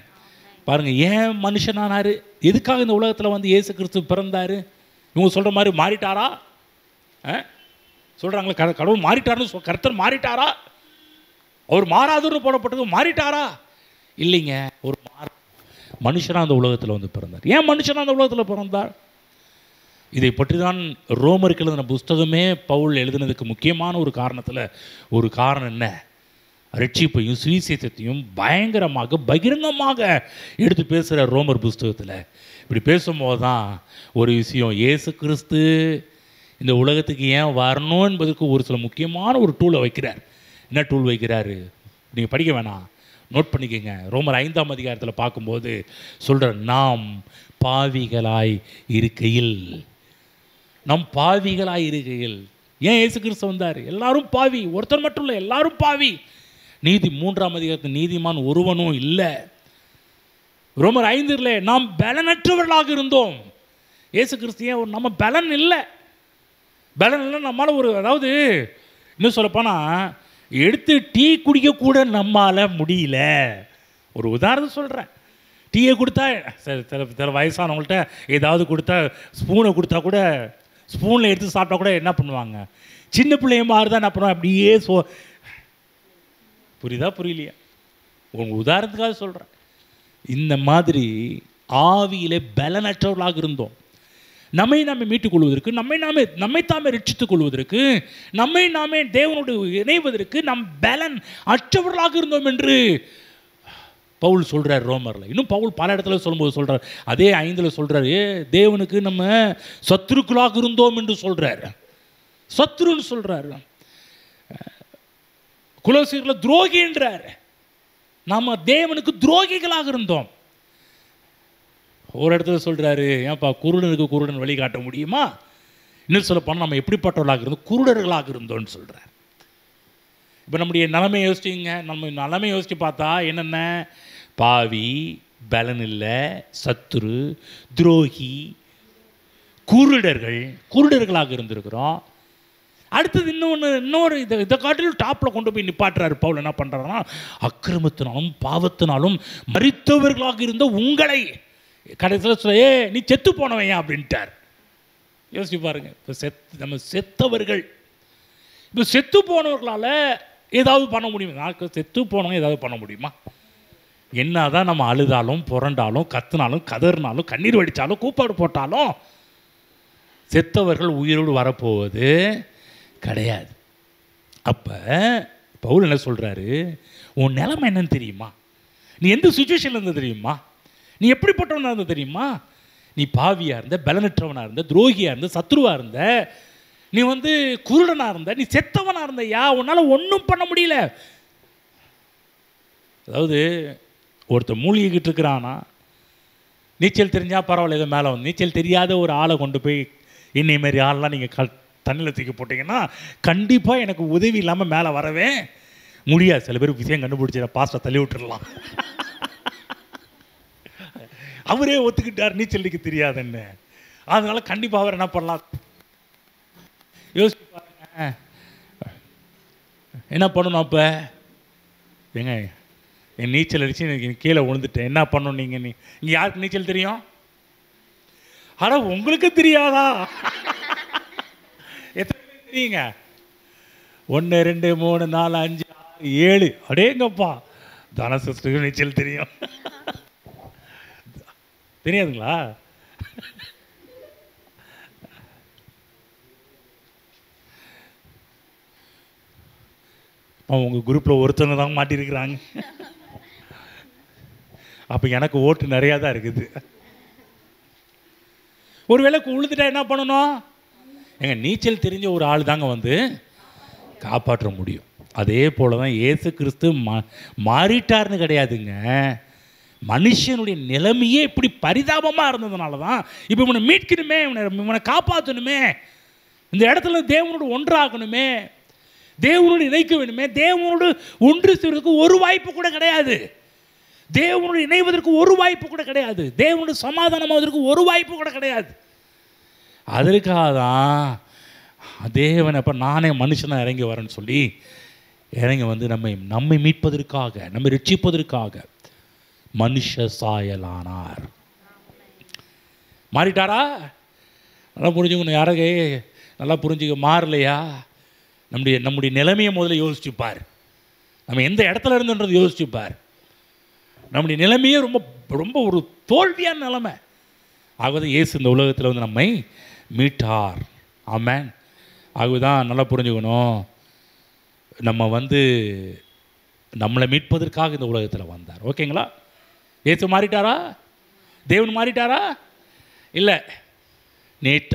பாருங்கள், ஏன் மனுஷனானார்? எதுக்காக இந்த உலகத்தில் வந்து இயேசு கிறிஸ்து பிறந்தார்? இவங்க சொல்கிற மாதிரி மாறிட்டாரா? சொல்கிறாங்களே கடவுள் மாறிட்டாருன்னு, கர்த்தர் மாறிட்டாரா? அவர் மாறாதூர்னு போடப்பட்டது மாறிட்டாரா? இல்லைங்க, ஒரு மனுஷனாக அந்த உலகத்தில் வந்து பிறந்தார். ஏன் மனுஷனாக அந்த உலகத்தில் பிறந்தார்? இதை பற்றி தான் ரோமருக்கு எழுதின புஸ்தகமே பவுல் எழுதினதுக்கு முக்கியமான ஒரு காரணத்தில் ஒரு காரணம் என்ன? ரட்சிப்பையும் சுவிசேஷத்தையும் பயங்கரமாக பகிரங்கமாக எடுத்து பேசுகிற ரோமர் புஸ்தகத்தில். இப்படி பேசும்போது தான் ஒரு விஷயம், இயேசு கிறிஸ்து இந்த உலகத்துக்கு ஏன் வரணும் என்பதற்கு ஒரு சில முக்கியமான ஒரு டூலை வைக்கிறார். என்ன டூல் வைக்கிறாரு? நீங்கள் படிக்க வேணாம், நோட் பண்ணிக்கோங்க. ரோமர் 5ஆம் அதிகாரத்தில் பார்க்கும்போது சொல்கிற, நாம் பாவிகளாய் இருக்கையில், நம் பாவிகளாய் இருக்கையில். ஏன் இயேசு கிறிஸ்து வந்தார்? எல்லாரும் பாவி, ஒருத்தர் மட்டும் இல்லை, எல்லாரும் பாவி. 3ஆம் அதிகாரத்தில் நீதிமான் ஒருவனும் இல்லை. ரோமர் 5 நாம் பலனற்றவர்களாக இருந்தோம். இயேசு கிறிஸ்து ஏன் நம்ம பலன் இல்லை, பலன் இல்லை நம்மளால் ஒரு, அதாவது இன்னும் சொல்லப்போனால் எடுத்து டீ குடிக்கக்கூட நம்மால் முடியல. ஒரு உதாரணம் சொல்கிறேன். டீயை கொடுத்தா சில வயசானவங்கள்ட்ட ஏதாவது கொடுத்தா, ஸ்பூனை கொடுத்தா கூட, ஸ்பூனில் எடுத்து சாப்பிட்டா கூட என்ன பண்ணுவாங்க? சின்ன பிள்ளைய மாதிரி தான் என்ன பண்ணுவாங்க, அப்படியே புரியுதா புரியலையா? உங்கள் உதாரணத்துக்காக சொல்கிறேன். இந்த மாதிரி ஆவியிலே பலனற்றவர்களாக இருந்தோம். நம்மை நாமே மீட்டுக் கொள்வதற்கு, நம்மை தாமே ரட்சித்துக் கொள்வதற்கு, நம்மை நாமே தேவனோடு இணைவதற்கு நாம் பலன் அற்றவர்களாக இருந்தோம் என்று பவுல் சொல்கிறார் ரோமரில். இன்னும் பவுல் பல இடத்துல சொல்லும்போது சொல்கிறார், அதே 5 சொல்கிறார், தேவனுக்கு நம்ம சத்துருக்களாக இருந்தோம் என்று சொல்கிறார். சத்துருன்னு சொல்கிறார். குலோசியரில் துரோகி என்றார். நாம் தேவனுக்கு துரோகிகளாக இருந்தோம். ஒரு இடத்துல சொல்கிறாரு, ஏன்ப்பா குருடனுக்கு குருடன் வழி காட்ட முடியுமா? இன்னும் சொல்ல போனால் நம்ம எப்படிப்பட்டவர்களாக இருந்தோம்? குருடர்களாக இருந்தோம்னு சொல்கிறார். இப்போ நம்முடைய நிலைமை யோசிச்சிங்க, நம்ம நிலைமை யோசித்து பார்த்தா என்னென்ன? பாவி, பலன் இல்லை, சத்துரு, துரோகி, குருடர்களாக இருந்திருக்கிறோம். அடுத்தது இன்னொரு இதை காட்டிலும் டாப்பில் கொண்டு போய் நிப்பாட்டுறாரு பவுல். என்ன பண்ணுறாருன்னா, அக்கிரமத்தினாலும் பாவத்தினாலும் மரித்தவர்களாக இருந்த உங்களை கடைசியில் சொல்ல, நீ செத்து போனவன் அப்படின்ட்டார். யோசிச்சு பாருங்க. இப்போ நம்ம செத்தவர்கள், இப்போ செத்து போனவர்களால் ஏதாவது பண்ண முடியுமா? செத்து போனவங்க ஏதாவது பண்ண முடியுமா? என்ன தான் நம்ம அழுதாலும் புரண்டாலும் கத்துனாலும் கதறினாலும் கண்ணீர் வடித்தாலும் கூப்பாடு போட்டாலும் செத்தவர்கள் உயிரோடு வரப்போவது கிடையாது. அப்போ பவுல் என்ன சொல்கிறாரு, உன் நிலைமை என்னன்னு தெரியுமா? நீ எந்த சுச்சுவேஷனில் இருந்த தெரியுமா? நீ எப்படிப்பட்டவனாக இருந்த தெரியுமா? நீ பாவியாக இருந்த, பலனற்றவனாக இருந்த, துரோகியாக இருந்த, சத்ருவாக இருந்த, நீ குருடனாக இருந்த, நீ செத்தவனாக இருந்தையா, உன்னால் ஒன்றும் பண்ண முடியல. அதாவது ஒருத்தர் மூழ்கிக்கிட்டு இருக்கிறானா, நீச்சல் தெரிஞ்சால் பரவாயில்ல, ஏதோ மேலே வந்து நீச்சல் தெரியாத ஒரு ஆளை கொண்டு போய் இன்னை மாரி ஆள்லாம் நீங்கள் தண்ணியில் தூக்கி போட்டிங்கன்னா கண்டிப்பாக எனக்கு உதவி இல்லாமல் மேலே வரவே முடியாது. சில பேர் விஷயம் கண்டுபிடிச்ச பாஸ்டை தள்ளி விட்டுடலாம். அவரே ஒத்துக்கிட்டார் நீச்சல் அடிக்க தெரியாதுன்னு. அதனால கண்டிப்பாக அவர் என்ன பண்ணலாம் யோசிச்சு பாருங்க. என்ன பண்ணணும் அப்போ? ஏங்க, என் நீச்சல் அடித்து எனக்கு கீழே விழுந்துட்டேன், என்ன பண்ணணும்? நீங்கள் யாருக்கு நீச்சல் தெரியும்? ஆனால் உங்களுக்கு தெரியாதா? எத்தனை பேர் தெரியுங்க? 1 2 3 4 5 6 7 அடேங்கப்பா, தான சிஸ்டருக்கு நீச்சல் தெரியும். தெரியாதுங்களா? உங்கள் குரூப்பில் ஒருத்தவங்க தான் மாட்டியிருக்கிறாங்க. அப்போ எனக்கு ஓட்டு நிறையா தான் இருக்குது. ஒருவேளை உழுதுட்டா என்ன பண்ணணும்? எங்க நீச்சல் தெரிஞ்ச ஒரு ஆள் தாங்க காப்பாற்ற முடியும். அதே போல தான் இயேசு கிறிஸ்து மாறிட்டார்னு கிடையாதுங்க. மனுஷனுடைய நிலைமையே இப்படி பரிதாபமாக இருந்ததுனால தான் இப்போ இவனை மீட்கணுமே, இவனை காப்பாற்றணுமே, இந்த இடத்துல தேவனோடு ஒன்றாகணுமே, தேவனோடு இணைக்க வேணுமே. தேவனோடு ஒன்று செய்வதற்கு ஒரு வாய்ப்பு கூட கிடையாது. தேவனோடு இணைவதற்கு ஒரு வாய்ப்பு கூட கிடையாது. தேவனோடு சமாதானமாவதற்கு ஒரு வாய்ப்பு கூட கிடையாது. அதற்காக தான் தேவன் அப்போ நானே மனுஷனாக இறங்கி வரேன்னு சொல்லி இறங்கி நம்மை மீட்பதற்காக, நம்மை ரட்சிப்பதற்காக மனுஷ சாயலானார். மாறிட்டாரா? நல்லா புரிஞ்சுக்கணும். யாரே நல்லா புரிஞ்சுக்க. மாறலையா? நம்முடைய நிலைமையை முதல்ல யோசிச்சுப்பார். நம்ம எந்த இடத்துல இருந்துன்றது யோசிச்சுப்பார். நம்முடைய நிலைமையே ரொம்ப ரொம்ப ஒரு தோல்வியான நிலைமை. ஆகவே இயேசு இந்த உலகத்தில் நம்மை மீட்டார். ஆமென். ஆகவேதான் நல்லா புரிஞ்சுக்கணும். நம்ம நம்மளை மீட்பதற்காக இந்த உலகத்தில் வந்தார். ஓகேங்களா? இயேசு மாறிட்டாரா? தேவன் மாறிட்டாரா? இல்லை.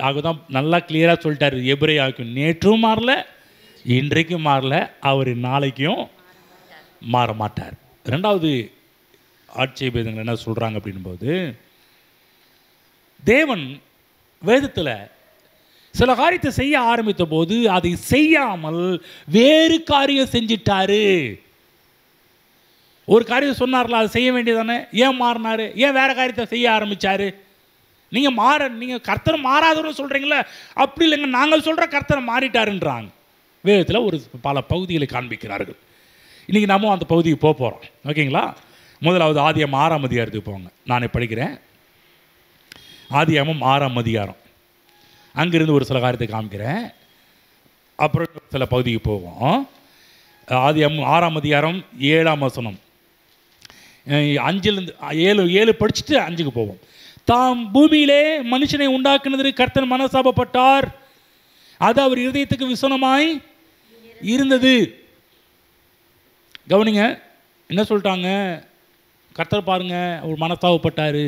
ஆகதான் நல்லா கிளியராக சொல்லிட்டார் எபிரேயருக்கு. நேற்றும் மாறல, இன்றைக்கும் மாறல, அவர் நாளைக்கும் மாற மாட்டார். ரெண்டாவது ஆட்சேபங்கள் என்ன சொல்கிறாங்க அப்படின்போது, தேவன் வேதத்தில் சில காரியத்தை செய்ய ஆரம்பித்த போது அதை செய்யாமல் வேறு காரியம் செஞ்சிட்டாரு. ஒரு காரியம் சொன்னார்ல, அதை செய்ய வேண்டியதானே? ஏன் மாறினாரு? ஏன் வேறு காரியத்தை செய்ய ஆரம்பித்தார்? நீங்கள் கர்த்தரை மாறாதவரும் சொல்கிறீங்களே, அப்படி இல்லைங்க, நாங்கள் சொல்கிற கர்த்தரை மாறிட்டாருன்றாங்க. வேதத்தில் ஒரு பல பகுதிகளை காண்பிக்கிறார்கள். இன்றைக்கி நம்ம அந்த பகுதிக்கு போக போகிறோம். ஓகேங்களா? முதலாவது ஆதியாகமம் 6ஆம் அதிகாரத்துக்கு போங்க. நானே படிக்கிறேன். ஆதியாகமம் 6ஆம் அதிகாரம். அங்கிருந்து ஒரு சில காரியத்தை காமிக்கிறேன், அப்புறம் சில பகுதிக்கு போவோம். ஆதியாகமம் 6ஆம் அதிகாரம் 7ஆம் வசனம். 5லேருந்து 7 படிச்சுட்டு 5க்கு போவோம். தாம் பூமியிலே மனுஷனை உண்டாக்குனதற்கு கர்த்தர் மனசாபப்பட்டார், அது அவர் இருதயத்துக்கு விசனமாய் இருந்தது. கவனிங்க, என்ன சொல்லிட்டாங்க? கர்த்தர் பாருங்க, அவர் மனசாபப்பட்டார்,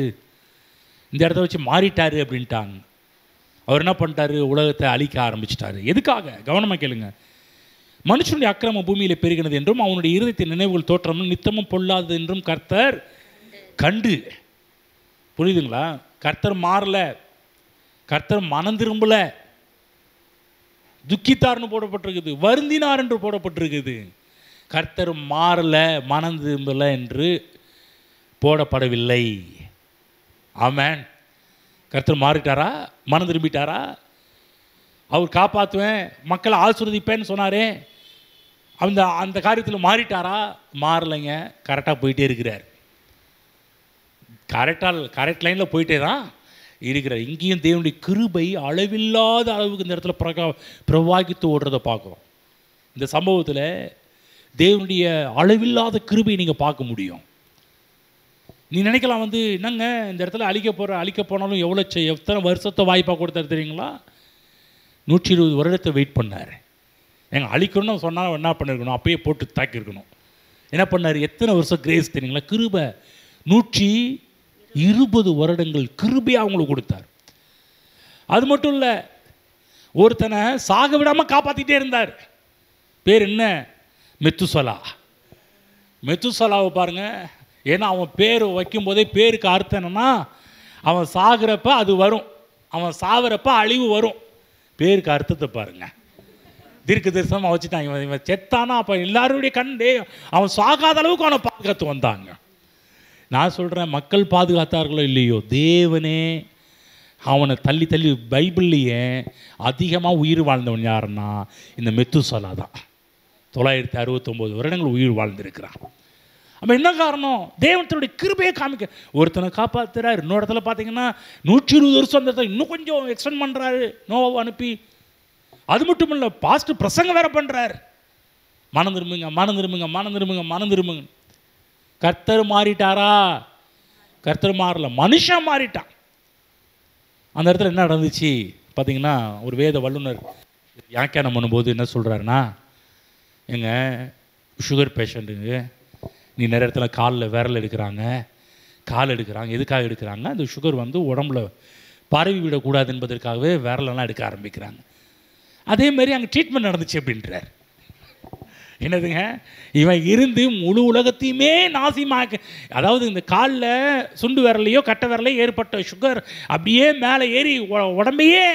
இந்த இடத்த வச்சு மாறிட்டார் அப்படின்ட்டாங்க. அவர் என்ன பண்ணிட்டாரு? உலகத்தை அழிக்க ஆரம்பிச்சிட்டாரு. எதுக்காக? கவனமாக கேளுங்க. மனுஷனுடைய அக்கிரமம் பூமியில் பெருகினது என்றும் அவனுடைய இருதயத்தின் நினைவுகள் தோற்றமும் நித்தமும் பொல்லாதது என்றும் கர்த்தர் கண்டு. புரியுதுங்களா? கர்த்தர் மாறல, கர்த்தர் மனம் திரும்பல, துக்கித்தார்னு போடப்பட்டிருக்குது, வருந்தினார் என்று போடப்பட்டிருக்குது. கர்த்தர் மாறல, மனம் திரும்பல என்று போடப்படவில்லை. ஆமென். கர்த்தர் மாறிட்டாரா? மனம் திரும்பிட்டாரா? அவர் காப்பாற்றுவேன், மக்களை ஆசீர்வதிப்பேன்னு சொன்னாரே, அந்த காரியத்தில் மாறிட்டாரா? மாறலைங்க. கரெக்டாக போயிட்டே இருக்கிறார். கரெக்ட் லைனில் போயிட்டே தான் இருக்கிறார். இங்கேயும் தேவனுடைய கிருபை அளவில்லாத அளவுக்கு இந்த இடத்துல பிரவாகித்து ஓடுறதை பார்க்குறோம். இந்த சம்பவத்தில் தேவனுடைய அளவில்லாத கிருபை நீங்கள் பார்க்க முடியும். நீ நினைக்கலாம் என்னங்க இந்த இடத்துல அழிக்க போனாலும் எத்தனை வருஷத்தை வாய்ப்பாக கொடுத்தாரு தெரியுங்களா? 120 வருடத்தை வெயிட் பண்ணார். அழிக்கணும்னு சொன்னால் என்ன பண்ணியிருக்கணும்? அப்பயே போட்டு தாக்கியிருக்கணும். என்ன பண்ணார்? எத்தனை வருஷம் கிரேஸ் தெரியுங்களா? கிருபை 120 வருடங்கள் கிருபையாக அவங்களுக்கு கொடுத்தார். அது மட்டும் இல்லை, ஒருத்தனை சாக விடாமல் காப்பாற்றிட்டே இருந்தார். பேர் என்ன? மெத்துசலாவை பாருங்க. ஏன்னா அவன் பேர் வைக்கும்போதே பேருக்கு அர்த்தம் என்னன்னா, அவன் சாகிறப்ப அது வரும், அவன் சாகிறப்ப அழிவு வரும். பேருக்கு அர்த்தத்தை பாருங்க. தீர்க்க தரிசனமாக வச்சுட்டாங்க. இவன் செத்தானா அப்போ எல்லாருடைய கண்டே அவன் சாகாத அளவுக்கு அவனை பாதுகாத்து வந்தாங்க. நான் சொல்கிறேன், மக்கள் பாதுகாத்தார்களோ இல்லையோ, தேவனே அவனை தள்ளி தள்ளி பைபிள்லேயே அதிகமாக உயிர் வாழ்ந்தவன் யாருன்னா இந்த மெத்துசலா தான். 969 வருடங்கள் உயிர் வாழ்ந்திருக்கிறான். அப்போ என்ன காரணம்? தேவனுடைய கிருபையை காமிக்க ஒருத்தனை காப்பாற்றுறாரு. இன்னொரு இடத்துல பார்த்தீங்கன்னா 120 வருஷம் அந்த இடத்துல இன்னும் கொஞ்சம் எக்ஸ்டெண்ட் பண்ணுறாரு, நோவாவை அனுப்பி. அது மட்டும் இல்லை, பாஸ்ட் பிரசங்கம் வேற பண்ணுறாரு. மனம் திரும்புங்க. கர்த்தர் மாறிட்டாரா? கர்த்தர் மாறல, மனுஷன் மாறிட்டான். அந்த இடத்துல என்ன நடந்துச்சு பார்த்தீங்கன்னா, ஒரு வேத வல்லுனர் வியாக்கியானம் பண்ணும்போது என்ன சொல்கிறாருன்னா, சுகர் பேஷண்ட்டுங்க, நீ நிறைய இடத்துல காலில் விரல் எடுக்கிறாங்க, கால் எடுக்கிறாங்க. எதுக்காக எடுக்கிறாங்க? அந்த சுகர் உடம்புல பரவி விடக்கூடாது என்பதற்காகவே விரலெல்லாம் எடுக்க ஆரம்பிக்கிறாங்க. அதேமாரி அங்கே ட்ரீட்மெண்ட் நடந்துச்சு அப்படின்றார். என்னதுங்க? இவன் இருந்து முழு உலகத்தையுமே நாசிமாக்க, அதாவது இந்த காலில் சுண்டு விரலையோ கட்டை விரலையோ ஏற்பட்ட சுகர் அப்படியே மேலே ஏறி உடம்பையே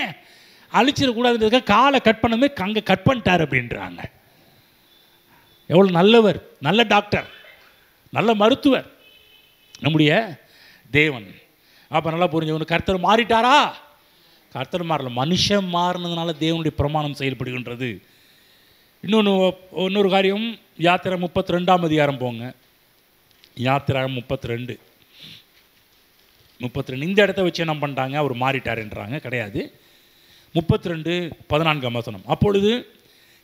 அழிச்சிடக்கூடாதுன்றதுக்காக காலை கட் பண்ணவே அங்கே கட் பண்ணிட்டார் அப்படின்றாங்க. எவ்வளோ நல்லவர், நல்ல டாக்டர், நல்ல மருத்துவர் நம்முடைய தேவன். அப்போ நல்லா புரிஞ்சவனு, கர்த்தர் மாறிட்டாரா? கர்த்தர் மாறல, மனுஷன் மாறினதுனால தேவனுடைய பிரமாணம் செயல்படுகின்றது. இன்னொரு காரியம், யாத்திரை 32ஆம் அதிகாரம் போங்க. யாத்திரை 32 இந்த இடத்த வச்சு என்ன பண்ணிட்டாங்க? அவர் மாறிட்டாருன்றாங்க. கிடையாது. 32:14 வசனம். அப்பொழுது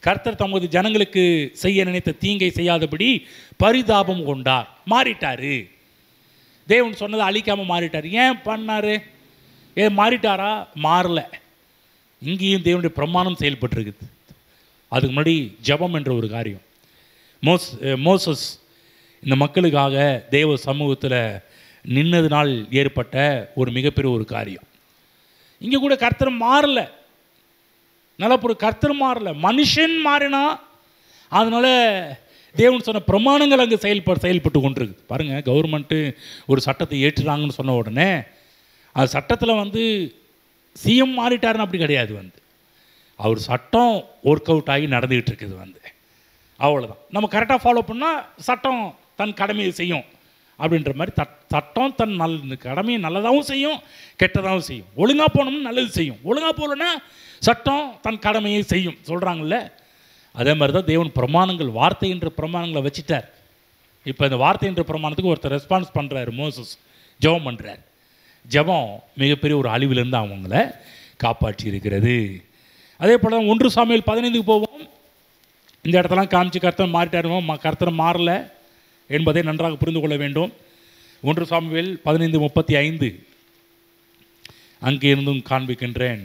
கர்த்தர் தமது ஜனங்களுக்கு செய்ய நினைத்த தீங்கை செய்யாதபடி பரிதாபம் கொண்டார். மாறிட்டாரு. தேவன் சொன்னதை அழிக்காமல் மாறிட்டார். ஏன் பண்ணாரு? மாறிட்டாரா? மாறல. இங்கேயும் தேவனுடைய பிரமாணம் செயல்பட்டுருக்குது. அதுக்கு முன்னாடி ஜெபம் என்ற ஒரு காரியம். மோசஸ் இந்த மக்களுக்காக தேவ சமூகத்தில் நின்னதுனால் ஏற்பட்ட ஒரு மிகப்பெரிய ஒரு காரியம். இங்கே கூட கர்த்தர் மாறல. நல்லா கர்த்தர் மாறல, மனுஷன் மாறினா. அதனால தேவன் சொன்ன பிரமாணங்கள் அங்கே செயல்பட்டு கொண்டிருக்கு. பாருங்கள், கவர்மெண்ட்டு ஒரு சட்டத்தை ஏற்றுறாங்கன்னு சொன்ன உடனே அந்த சட்டத்தில் சிஎம் மாறிட்டாருன்னு அப்படி கிடையாது. அவர் சட்டம் ஒர்க் அவுட் ஆகி நடந்துக்கிட்டு இருக்குது. அவ்வளோதான். நம்ம கரெக்டாக ஃபாலோ பண்ணால் சட்டம் தன் கடமையை செய்யும் அப்படின்ற மாதிரி. சட்டம் தன் கடமையை நல்லதாகவும் செய்யும், கெட்டதாகவும் செய்யும். ஒழுங்காக போனோம்னு நல்லது செய்யும், ஒழுங்காக போகலன்னா சட்டம் தன் கடமையை செய்யும் சொல்கிறாங்கல்ல. அதே மாதிரி தான் தேவன் பிரமாணங்கள், வார்த்தை என்ற பிரமாணங்களை வச்சுட்டார். இப்போ இந்த வார்த்தை என்ற பிரமாணத்துக்கு ஒருத்தர் ரெஸ்பான்ஸ் பண்ணுறாரு. மோசஸ் ஜெபம் பண்ணுறார். ஜெபம் மிகப்பெரிய ஒரு அழிவிலிருந்து அவங்கள காப்பாற்றி இருக்கிறது. அதே போல் தான் 1 சாமுவேல் 15க்கு போவோம். இந்த இடத்தெல்லாம் காமிச்சு கர்த்தர் மாறிட்டாருமோ, கர்த்தர் மாறல என்பதை நன்றாக புரிந்து கொள்ள வேண்டும். 1 சாமுவேல் 15:35 அங்கே இருந்தும் காண்பிக்கின்றேன்.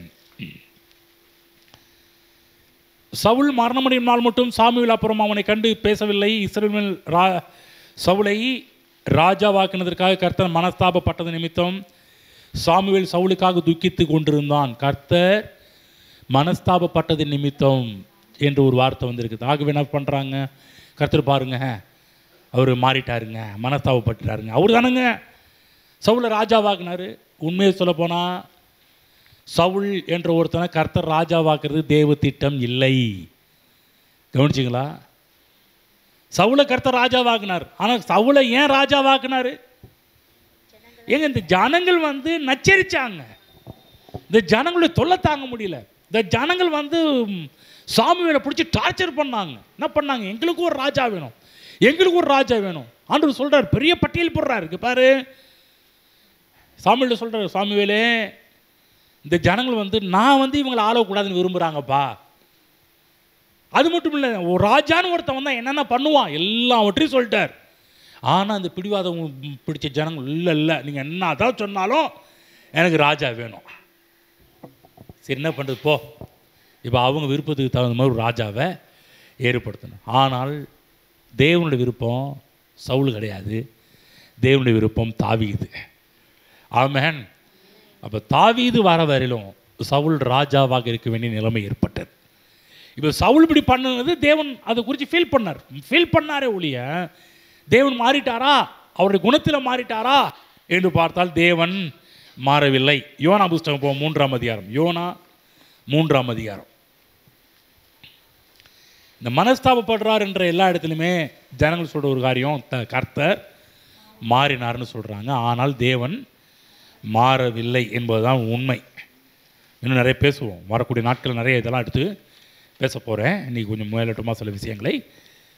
சவுல் மரணமடையும் நாள் மட்டும் சாமுவேல் அப்புறம் அவனை கண்டு பேசவில்லை. இஸ்ரவேல் சவுலை ராஜாவாக்கினதற்காக கர்த்தர் மனஸ்தாபப்பட்டது நிமித்தம் சாமுவேல் சவுலுக்காக துக்கித்து கொண்டிருந்தான். கர்த்தர் மனஸ்தாபப்பட்டது நிமித்தம் என்று ஒரு வார்த்தை வந்திருக்குது. ஆகவே என்ன பண்ணுறாங்க? கர்த்தர் பாருங்க, அவர் மாறிட்டாருங்க, மனஸ்தாபப்பட்டுட்டாருங்க. அவர் தானுங்க சவுலை ராஜாவாக்குனாரு. உண்மையை சொல்ல போனால் சவுல் என்ற ஒருத்தனை கர்த்தர் ராஜாவாக்குறது தேவ திட்டம் இல்லை. கவனிச்சிங்களா? சவுலை கர்த்தர் ராஜாவாக்குனார். ஆனால் சவுலை ஏன் ராஜாவாக்குனாரு? ஏங்க இந்த ஜனங்கள் வந்து நச்சரிச்சாங்க. இந்த ஜனங்களுடைய தொல்லை தாங்க முடியல. இந்த ஜனங்கள் வந்து சாமுவேலை பிடிச்சி டார்ச்சர் பண்ணாங்க. என்ன பண்ணாங்க? எங்களுக்கு ஒரு ராஜா வேணும், எங்களுக்கு ஒரு ராஜா வேணும். ஆண்டவர் சொல்கிறார், பெரிய பட்டியல் போடுறாரு. இருக்கு பாரு, சாமுவேல் சொல்கிறார், சாமுவேலே இந்த ஜனங்கள் வந்து நான் வந்து இவங்களை ஆளக்கூடாதுன்னு விரும்புகிறாங்கப்பா. அது மட்டும் இல்லை, ஒரு ராஜான்னு ஒருத்தன் வந்தால் என்னென்ன பண்ணுவான் எல்லாவற்றையும் சொல்லிட்டார். ஆனால் அந்த பிடிவாதம் பிடிச்ச ஜனங்கள் இல்லை இல்லை, நீங்கள் என்ன அதான் சொன்னாலும் எனக்கு ராஜா வேணும். சரி, என்ன பண்ணுறது போ. இப்போ அவங்க விருப்பத்துக்கு தகுந்த மாதிரி ஒரு ராஜாவை ஏற்படுத்தணும். ஆனால் தேவனுடைய விருப்பம் சவுல் கிடையாது, தேவனுடைய விருப்பம் தாவீது. ஆமென். அப்போ தாவீது வர வரையிலும் சவுல் ராஜாவாக இருக்க வேண்டிய நிலைமை ஏற்பட்டது. இப்போ சவுல் இப்படி பண்ணது தேவன் அதை குறித்து ஃபீல் பண்ணாரே ஒழிய தேவன் மாறிட்டாரா, அவருடைய குணத்தில் மாறிட்டாரா என்று பார்த்தால் தேவன் மாறவில்லை. யோனா புஸ்தகம் போ 3ஆம் அதிகாரம். யோனா 3ஆம் அதிகாரம். இந்த மனஸ்தாபப்படுறார் என்ற எல்லா இடத்துலையுமே ஜனங்கள் சொல்கிற ஒரு காரியம், கர்த்தர் மாறினார்னு சொல்கிறாங்க. ஆனால் தேவன் மாறவில்லை என்பதுதான் உண்மை. இன்னும் நிறைய பேசுவோம், வரக்கூடிய நாட்கள் நிறைய இதெல்லாம் எடுத்து பேச போகிறேன். இன்றைக்கி கொஞ்சம் மேலோட்டமாக சில விஷயங்களை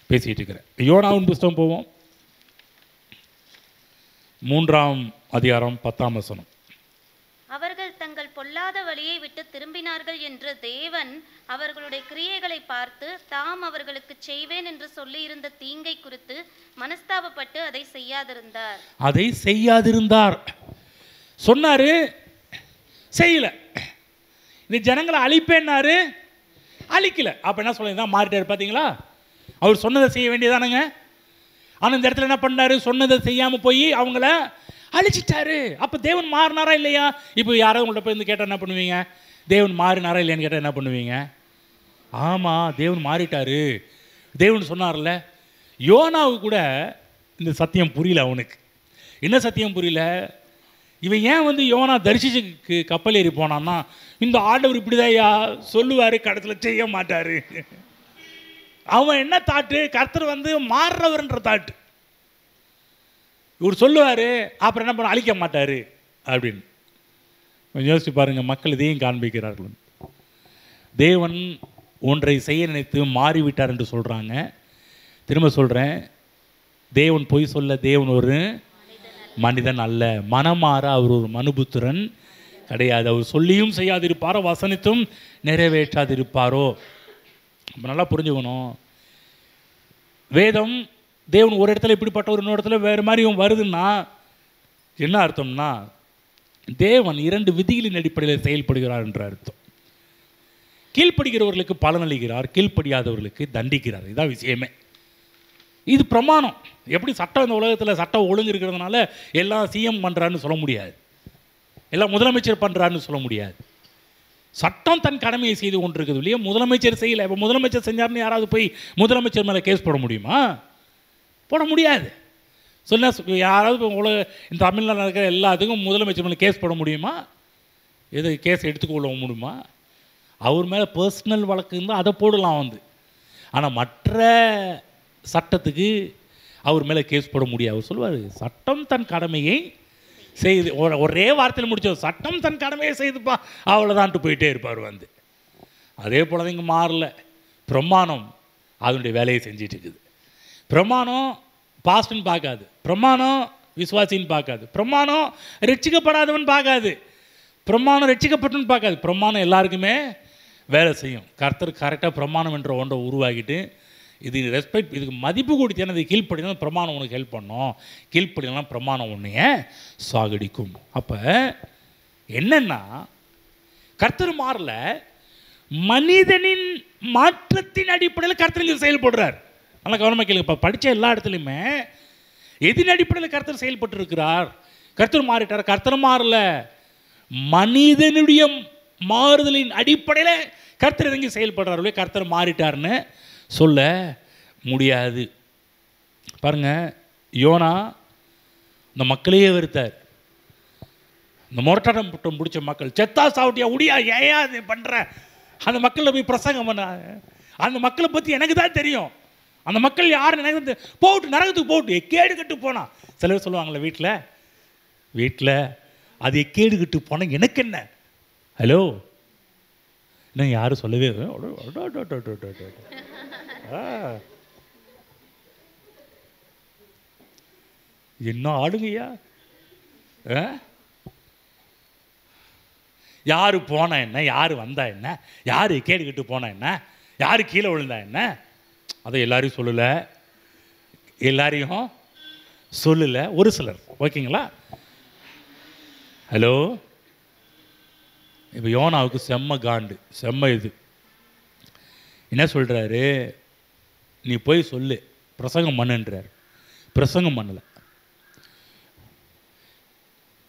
பேசிகிட்டு இருக்கிறேன். யோனாவின் புஸ்தகம் போவோம், 3ஆம் அதிகாரம் 10ஆம் வசனம். அவர்கள் தங்கள் பொல்லாத வழியை விட்டு திரும்பினார்கள் என்று தேவன் அவர்களுடைய கிரியைகளை பார்த்து தாம் அவர்களுக்கு செய்வேன் என்று சொல்லியிருந்த தீங்கை குறித்து மனஸ்தாபப்பட்டு அதை செய்யாதிருந்தார். சொன்னாரு, செய்யல. இந்த ஜனங்களை அழிப்பேன்னாரு, அழிக்கல. அப்போ என்ன சொல்லியிருந்தா மாறிட்டார். பார்த்தீங்களா, அவர் சொன்னதை செய்ய வேண்டியதானுங்க. ஆனால் இந்த இடத்துல என்ன பண்ணாரு, சொன்னதை செய்யாமல் போய் அவங்கள அழிச்சிட்டாரு. அப்போ தேவன் மாறினாரா இல்லையா? இப்போ யாராவது உங்கள்கிட்ட போய் கேட்டால் என்ன பண்ணுவீங்க? தேவன் மாறினாரா இல்லையான்னு கேட்டால் என்ன பண்ணுவீங்க? ஆமாம், தேவன் மாறிட்டாரு. தேவன் சொன்னார்ல. யோனாவுக்கு கூட இந்த சத்தியம் புரியல. அவனுக்கு என்ன சத்தியம் புரியல? இவன் ஏன் வந்து யோனா தரிசிச்சு கப்பல் ஏறி போனான்னா, இந்த ஆண்டவர் இப்படிதான்யா சொல்லுவார், கடத்தில் செய்ய மாட்டார். அவன் என்ன தாட்டு, கர்த்தர் வந்து மாறுறவர்ன்ற தாட்டு. இவர் சொல்லுவார், அப்புறம் என்ன பண்ண, அழிக்க மாட்டார் அப்படின்னு. கொஞ்சம் யோசிச்சு பாருங்கள், மக்கள் இதையும் காண்பிக்கிறார்கள். தேவன் ஒன்றை செய்ய நினைத்து மாறிவிட்டார் என்று சொல்கிறாங்க. திரும்ப சொல்கிறேன், தேவன் பொய் சொல்ல தேவன் ஒரு மனிதன் அல்ல. மனமாற அவர் ஒரு மனுபுத்திரன் கிடையாது. அவர் சொல்லியும் செய்யாதிருப்பாரோ, வசனித்தும் நிறைவேற்றாதிருப்பாரோ. நம்ம நல்லா புரிஞ்சுக்கணும். வேதம் தேவன் ஒரு இடத்துல இப்படிப்பட்ட ஒரு இன்னொரு இடத்துல வேறு மாதிரி வருதுன்னா என்ன அர்த்தம்னா, தேவன் 2 விதிகளின் அடிப்படையில் செயல்படுகிறார் என்ற அர்த்தம். கீழ்ப்படுகிறவர்களுக்கு பலனளிக்கிறார், கீழ்ப்படியாதவர்களுக்கு தண்டிக்கிறார். இதுதான் விஷயமே. இது பிரமாணம். எப்படி சட்டம் இந்த உலகத்தில் சட்டம் ஒழுங்கு இருக்கிறதுனால எல்லாம் சிஎம் பண்ணுறாருன்னு சொல்ல முடியாது, எல்லாம் முதலமைச்சர் பண்ணுறாருன்னு சொல்ல முடியாது. சட்டம் தன் கடமையை செய்து கொண்டிருக்குது இல்லையா? முதலமைச்சர் செய்யலை. இப்போ முதலமைச்சர் செஞ்சார்னு யாராவது போய் முதலமைச்சர் மேலே கேஸ் போட முடியுமா? போட முடியாது. சொன்னால் யாராவது இப்போ இந்த தமிழ்நாட்டில் இருக்கிற எல்லாத்துக்கும் முதலமைச்சர் மேலே கேஸ் போட முடியுமா? எது கேஸ் எடுத்துக்கொள்ள முடியுமா? அவர் மேலே பர்சனல் வழக்கு இருந்தால் அதை போடலாம் வந்து. ஆனால் மற்ற சட்டத்துக்கு அவர் மேலே கேஸ் போட முடியாது. அவர் சொல்லுவார், சட்டம் தன் கடமையை செய்து, ஒரே வார்த்தையில் முடிச்சோம், சட்டம் தன் கடமையை செய்துப்பா, அவ்வளோதான்ட்டு போயிட்டே இருப்பார் வந்து. அதே போல் தான் இங்கே மாறல. பிரமாணம் அதனுடைய வேலையை செஞ்சிட்டு இருக்குது. பிரமாணம் பாஸ்ட்னு பார்க்காது, பிரமாணம் விசுவாசின்னு பார்க்காது, பிரமாணம் ரட்சிக்கப்படாதவன் பார்க்காது, பிரமாணம் ரட்சிக்கப்பட்டுன்னு பார்க்காது. பிரமாணம் எல்லாருக்குமே வேலை செய்யும். கர்த்தர் கரெக்டாக பிரமாணம் என்ற ஒன்றை உருவாக்கிட்டு, இது ரெஸ்பெக்ட், இதுக்கு மதிப்பு கொடுத்தேன்னா இது கீழ்ப்படினா பிரமாணம் உனக்கு ஹெல்ப் பண்ணோம், கீழ்ப்படினா பிரமாணம் உன்னைய சாகடிக்கும். அப்போ என்னன்னா, கர்த்தர் மாறல, மனிதனின் மாற்றத்தின் அடிப்படையில் கர்த்தர் செயல்படுறார். நல்லா கவனமாக கேளுங்க. இப்போ படித்த எல்லா இடத்துலையுமே எதின் அடிப்படையில் கர்த்தர் செயல்பட்டு இருக்கிறார். கர்த்தர் மாறிட்டார். கர்த்தர் மாறல, மனிதனுடைய மாறுதலின் அடிப்படையில் கர்த்தர் எதங்க செயல்படுறாரு. கர்த்தர் மாறிட்டார்னு சொல்ல முடியாது. பாருங்க, யோனா இந்த மக்களையே வெறுத்தார். இந்த மொரட்டாட்டம் பிடிச்ச மக்கள், செத்தா சாவட்டியா உடியா ஏயா இது பண்ணுற, அந்த மக்களை போய் பிரசங்கம் பண்ணாங்க. அந்த மக்களை பற்றி எனக்கு தான் தெரியும், அந்த மக்கள் யார் எனக்கு போட்டு நரகத்துக்கு போட்டு கேடு கட்டு போனா. சில பேர் சொல்லுவாங்களே வீட்டில், வீட்டில் அது கேடுகிட்டு போனால் எனக்கு என்ன? ஹலோ, இன்னும் யாரும் சொல்லவே என்ன ஆளுங்கய்யா. யார் போனா என்ன, யார் வந்தா என்ன, யார் கேடுகிட்டு போனா என்ன, யார் கீழே விழுந்தா என்ன, அதை எல்லாரையும் சொல்லலை, எல்லாரையும் சொல்லலை, ஒரு சிலர். ஓகேங்களா? ஹலோ, இப்போ யோனாவுக்கு செம்ம காண்டு, செம்ம இது. என்ன சொல்கிறாரு? நீ போய் சொல்லு, பிரசங்கம் பண்ணுன்றார். பிரசங்கம் பண்ணலை.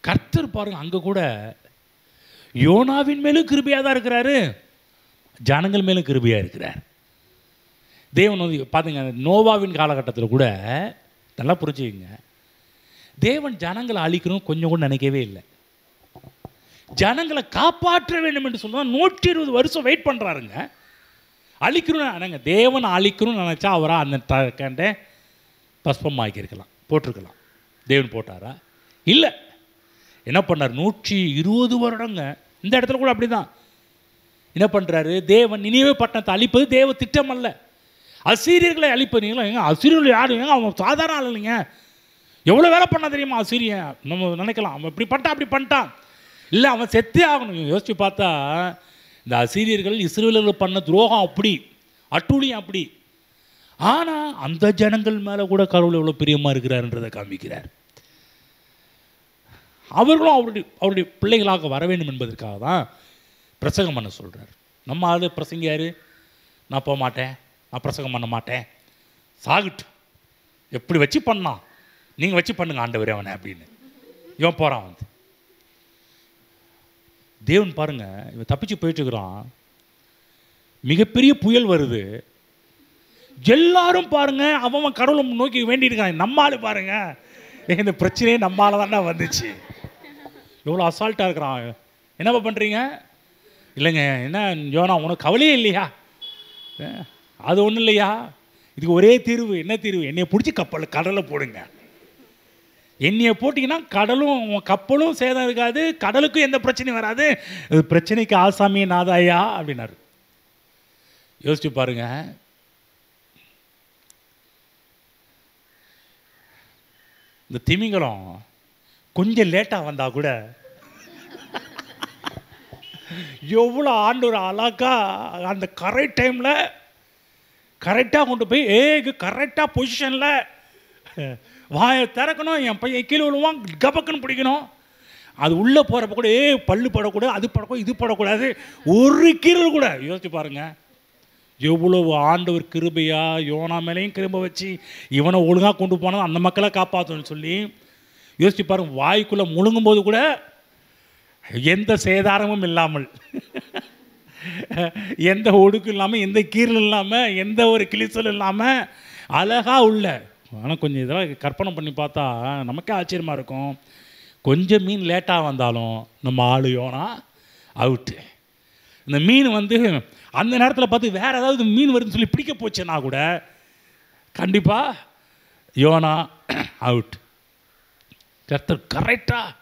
கர்த்தர் பாருங்க, அங்கே கூட யோனாவின் மேலும் கிருபையாக தான் இருக்கிறாரு, ஜனங்கள் மேலும் கிருபையாக இருக்கிறார். தேவன் வந்து பார்த்துங்க, நோவாவின் காலகட்டத்தில் கூட நல்லா புரிஞ்சுக்கங்க, தேவன் ஜனங்களை அழிக்கணும் கொஞ்சம் கூட நினைக்கவே இல்லை. ஜனங்களை காப்பாற்ற வேண்டும் என்று சொல்லுவாங்க. 120 வருஷம் வெயிட் பண்ணுறாருங்க. அழிக்கணும்னு தேவன் அழிக்கணும்னு நினச்சா அவரா அந்த கண்டே பஸ்பமாக்கியிருக்கலாம், போட்டிருக்கலாம். தேவன் போட்டாரா? இல்லை. என்ன பண்ணார்? 120 வருடங்க. இந்த இடத்துல கூட அப்படி தான். என்ன பண்ணுறாரு? தேவன் நினிவே பட்டணத்தை அழிப்பது தேவ திட்டம் அல்ல. அசீரியர்களை அழிப்பீங்களா? எங்க அசீரியர்கள் யாரு? ஏங்க அவன் சாதாரண ஆள் இல்லைங்க. எவ்வளோ வேலை பண்ணா தெரியுமா அசீரியன்? நம்ம நினைக்கலாம் அவன் இப்படி பண்ணிட்டான் அப்படி பண்ணிட்டான். இல்லை, அவன் செத்தே ஆகணும். யோசிச்சு பார்த்தா இந்த அசீரியர்கள் இஸ்ரவேலர்கள் பண்ண துரோகம் அப்படி, அட்டூழியம் அப்படி. ஆனால் அந்த ஜனங்கள் மேலே கூட கடவுள் எவ்வளோ பிரியமாக இருக்கிறாருன்றதை காமிக்கிறார். அவர்களும் அவருடைய பிள்ளைகளாக வர வேண்டும் என்பதற்காக தான் பிரசங்கம் பண்ண சொல்கிறார். நம்ம ஆள் பிரசங்கியார், நான் போக மாட்டேன், நான் பிரசங்கம் பண்ண மாட்டேன், சாகிட்டு எப்படி வச்சு பண்ணான், நீங்கள் வச்சு பண்ணுங்க ஆண்டவரே அவனை அப்படின்னு இவன் போகிறான். வந்து தேவன் பாருங்க, இவன் தப்பிச்சு போயிட்டுருக்கிறான். மிகப்பெரிய புயல் வருது. எல்லாரும் பாருங்க அவன் கடவுளை நோக்கி வேண்டிட்டு இருக்கான். நம்மால் பாருங்க, இந்த பிரச்சனையே நம்மால தானே வந்துச்சு. எவ்வளோ அசால்ட்டாக இருக்கிறான். என்னப்பா பண்ணுறீங்க? இல்லைங்க, என்ன யோனா உனக்கு கவலையே இல்லையா? அது ஒன்றும் இல்லையா? இதுக்கு ஒரே தீர்வு. என்ன தீர்வு? என்னையை பிடிச்சி கடலில் போடுங்க. என்னையை போட்டிங்கன்னா கடலும் கப்பலும் சேதம் இருக்காது, கடலுக்கும் எந்த பிரச்சனையும் வராது, இது பிரச்சனைக்கு ஆசாமியே நாதாயா அப்படின்னாரு. யோசிச்சு பாருங்க. இந்த திமிங்கலம் கொஞ்சம் லேட்டாக வந்தால் கூட எவ்வளோ ஆண்டவர் அழகா அந்த கரெக்ட் டைமில் கரெக்டாக கொண்டு போய் கரெக்டாக பொசிஷனில் வாயை திறக்கணும். என் பையன் கீழே விழுவான், கபக்குன்னு பிடிக்கணும். அது உள்ளே போகிறப்ப கூட பல்லு படக்கூடாது, அது படக்கூடாது, இது படக்கூடாது, ஒரு கீரல் கூட. யோசிச்சு பாருங்கள், எவ்வளவு ஆண்டவர் கிருபையா யோனா மேலேயும் கிருபை வச்சு இவனை ஒழுங்காக கொண்டு போனால் அந்த மக்களை காப்பாற்றணும்னு சொல்லி யோசிச்சு பாருங்க. வாய்க்குள்ளே முழுங்கும் போது கூட எந்த சேதாரமும் இல்லாமல், எந்த ஒடுக்கும் இல்லாமல், எந்த கீரல் இல்லாமல், எந்த ஒரு கிழிச்சல் இல்லாமல் அழகாக உள்ள. ஆனால் கொஞ்சம் இதெல்லாம் கற்பனை பண்ணி பார்த்தா நமக்கே ஆச்சரியமாக இருக்கும். கொஞ்சம் மீன் லேட்டாக வந்தாலும் நம்ம ஆளு யோனா அவுட்டு. இந்த மீன் வந்து அந்த நேரத்தில் பார்த்து வேறு ஏதாவது மீன் வருதுன்னு சொல்லி பிடிக்க போச்சுன்னா கூட கண்டிப்பாக யோனா அவுட். கர்த்தர் கரெக்டாக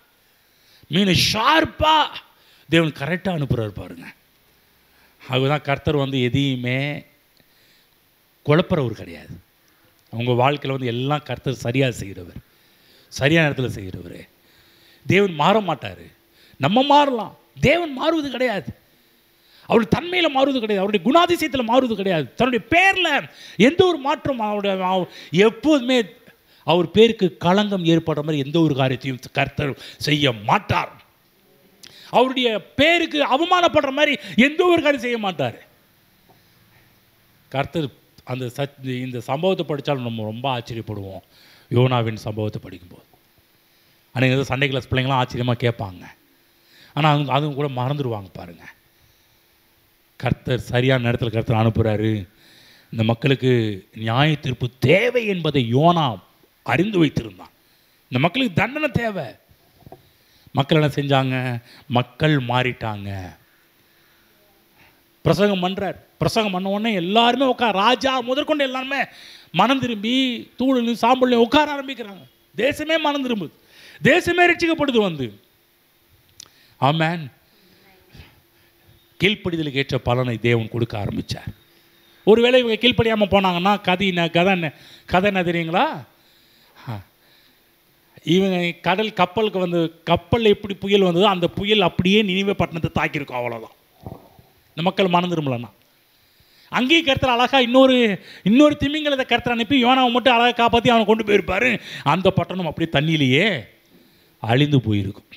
மீனை ஷார்ப்பாக தேவன் கரெக்டாக அனுப்புகிறார் பாருங்க. அதுதான் கர்த்தர் வந்து எதையுமே குழப்பறவர் கிடையாது. அவங்க வாழ்க்கையில் வந்து எல்லாம் கர்த்தர் சரியாக செய்கிறவர், சரியான நேரத்தில் செய்கிறவர். தேவன் மாற மாட்டார். நம்ம மாறலாம், தேவன் மாறுவது கிடையாது. அவருடைய தன்மையில் மாறுவது கிடையாது, அவருடைய குணாதிசயத்தில் மாறுவது கிடையாது, தன்னுடைய பேரில் எந்த ஒரு மாற்றம் அவருடைய எப்போதுமே அவர் பேருக்கு களங்கம் ஏற்படுற மாதிரி எந்த ஒரு காரியத்தையும் கர்த்தர் செய்ய மாட்டார். அவருடைய பேருக்கு அவமானப்படுற மாதிரி எந்த ஒரு காரியம் செய்ய மாட்டார் கர்த்தர். அந்த இந்த சம்பவத்தை படித்தாலும் நம்ம ரொம்ப ஆச்சரியப்படுவோம். யோனாவின் சம்பவத்தை படிக்கும்போது அன்றைக்கி ஏதோ சண்டே கிளாஸ் பிள்ளைங்களாம் ஆச்சரியமாக கேட்பாங்க. ஆனால் அதுவும் கூட மறந்துடுவாங்க பாருங்கள். கர்த்தர் சரியான நேரத்தில் கர்த்தர் அனுப்புகிறாரு. இந்த மக்களுக்கு நியாய தீர்ப்பு தேவை என்பதை யோனா அறிந்து வைத்திருந்தான். இந்த மக்களுக்கு தண்டனை தேவை. மக்கள் என்ன செஞ்சாங்க? மக்கள் மாறிட்டாங்க. பிரசங்கம் பண்ணுறார். பிரசங்கம் பண்ண உடனே எல்லாருமே ராஜா முதற்கொண்டு எல்லாருமே மனம் திரும்பி தூளுலையும் சாம்பல்லையும் உட்கார ஆரம்பிக்கிறாங்க. தேசமே மனம் திரும்புது. தேசமே ரட்சிக்கப்படுது வந்து. ஆமென். கீழ்ப்படிதலுக்கு ஏற்ற பலனை தேவன் கொடுக்க ஆரம்பித்தார். ஒருவேளை இவங்க கீழ்ப்படியாமல் போனாங்கன்னா கதை என்ன தெரியுங்களா? இவங்க கப்பலுக்கு வந்து கப்பலில் எப்படி புயல் வந்ததோ அந்த புயல் அப்படியே நினைவே பட்டணத்தை தாக்கியிருக்கும், அவ்வளோதான். இந்த மக்கள் மனம் திரும்பலன்னா அங்கேயும் கர்த்தர் அழகாக இன்னொரு திமிங்கலத்தை கர்த்தர் அனுப்பி யோனாவை மட்டும் அழகாக காப்பாற்றி அவனை கொண்டு போயிருப்பார். அந்த பட்டணம் அப்படியே தண்ணியிலேயே அழிந்து போயிருக்கும்.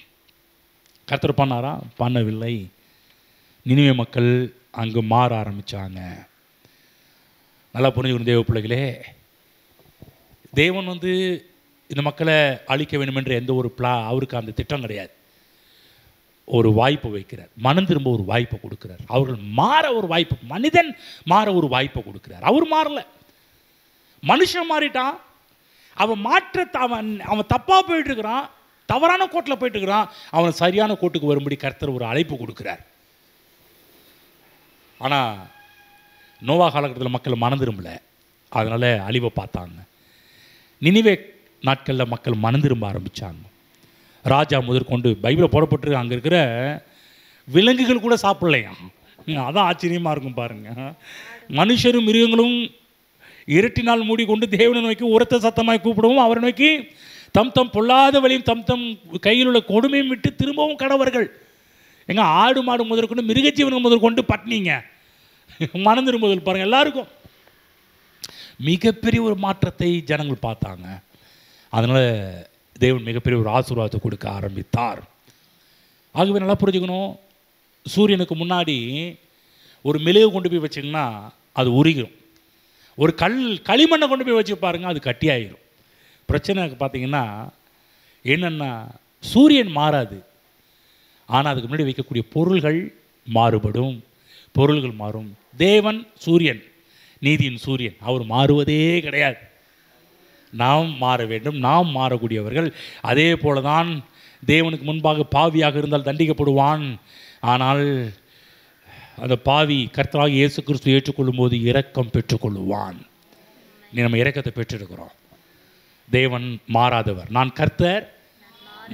கர்த்தர் பண்ணாரா? பண்ணவில்லை. நினிவே மக்கள் அங்கு மாற ஆரம்பித்தாங்க. நல்லா புரிஞ்சுக்கணும் தேவ பிள்ளைகளே, தேவன் வந்து இந்த மக்களை அழிக்க வேண்டும் என்ற எந்த ஒரு அவருக்கு அந்த திட்டம் கிடையாது. ஒரு வாய்ப்பை வைக்கிறார், மனம் திரும்ப ஒரு வாய்ப்பை கொடுக்கிறார், அவர்கள் மாற ஒரு வாய்ப்பு, மனிதன் மாற ஒரு வாய்ப்பை கொடுக்கிறார். அவர் மாறல, மனுஷன் மாறிட்டான். அவன் தப்பாக போயிட்டு இருக்கிறான், தவறான கோட்டில் போயிட்டு இருக்கிறான். அவன் சரியான கோட்டுக்கு வரும்படி கர்த்தர் ஒரு அழைப்பு கொடுக்கிறார். ஆனால் நோவா காலகட்டத்தில் மக்கள் மனம் திரும்பலை, அதனால் அழிவை பார்த்தாங்க. நினிவே நாட்களில் மக்கள் மனம் திரும்ப ஆரம்பித்தாங்க. ராஜா முதற்கொண்டு பைபிளை போடப்பட்டு அங்கே இருக்கிற விலங்குகள் கூட சாப்பிடலையாம். அதான் ஆச்சரியமாக இருக்கும் பாருங்கள். மனுஷரும் மிருகங்களும் இரட்டினால் மூடிக்கொண்டு தேவனை நோக்கி உரத்த சத்தமாய் கூப்பிடவும் அவரை நோக்கி தம் தம் பொல்லாத வழியும் தம் தம் கையில் உள்ள கொடுமையும் விட்டு திரும்பவும் கடவர்கள். எங்க ஆடு மாடு முதற்கொண்டு மிருகஜீவனம் முதற்கொண்டு பட்னிங்க மனம் திரும்புதல் பாருங்கள். எல்லாருக்கும் மிகப்பெரிய ஒரு மாற்றத்தை ஜனங்கள் பார்த்தாங்க. அதனால் தேவன் மிகப்பெரிய ஒரு ஆசீர்வாதத்தை கொடுக்க ஆரம்பித்தார். ஆகவே நல்லா புரிஞ்சுக்கணும், சூரியனுக்கு முன்னாடி ஒரு மெழுகு கொண்டு போய் வச்சிங்கன்னா அது உருகிடும். ஒரு களிமண்ணை கொண்டு போய் வச்சு பாருங்கள், அது கட்டியாயிரும். பிரச்சனை பார்த்தீங்கன்னா என்னென்னா, சூரியன் மாறாது, ஆனால் அதுக்கு முன்னாடி வைக்கக்கூடிய பொருள்கள் மாறுபடும், பொருள்கள் மாறும். தேவன் சூரியன், நீதியின் சூரியன், அவர் மாறுவதே கிடையாது. நாம் மாற வேண்டும், நாம் மாறக்கூடியவர்கள். அதே போல தான் தேவனுக்கு முன்பாக பாவியாக இருந்தால் தண்டிக்கப்படுவான். ஆனால் அந்த பாவி கர்த்தராகிய இயேசு கிறிஸ்து ஏற்றுக்கொள்ளும் போது இரக்கம் பெற்றுக்கொள்ளுவான். நம்ம இரக்கத்தை பெற்றிருக்கிறோம். தேவன் மாறாதவர். நான் கர்த்தர்,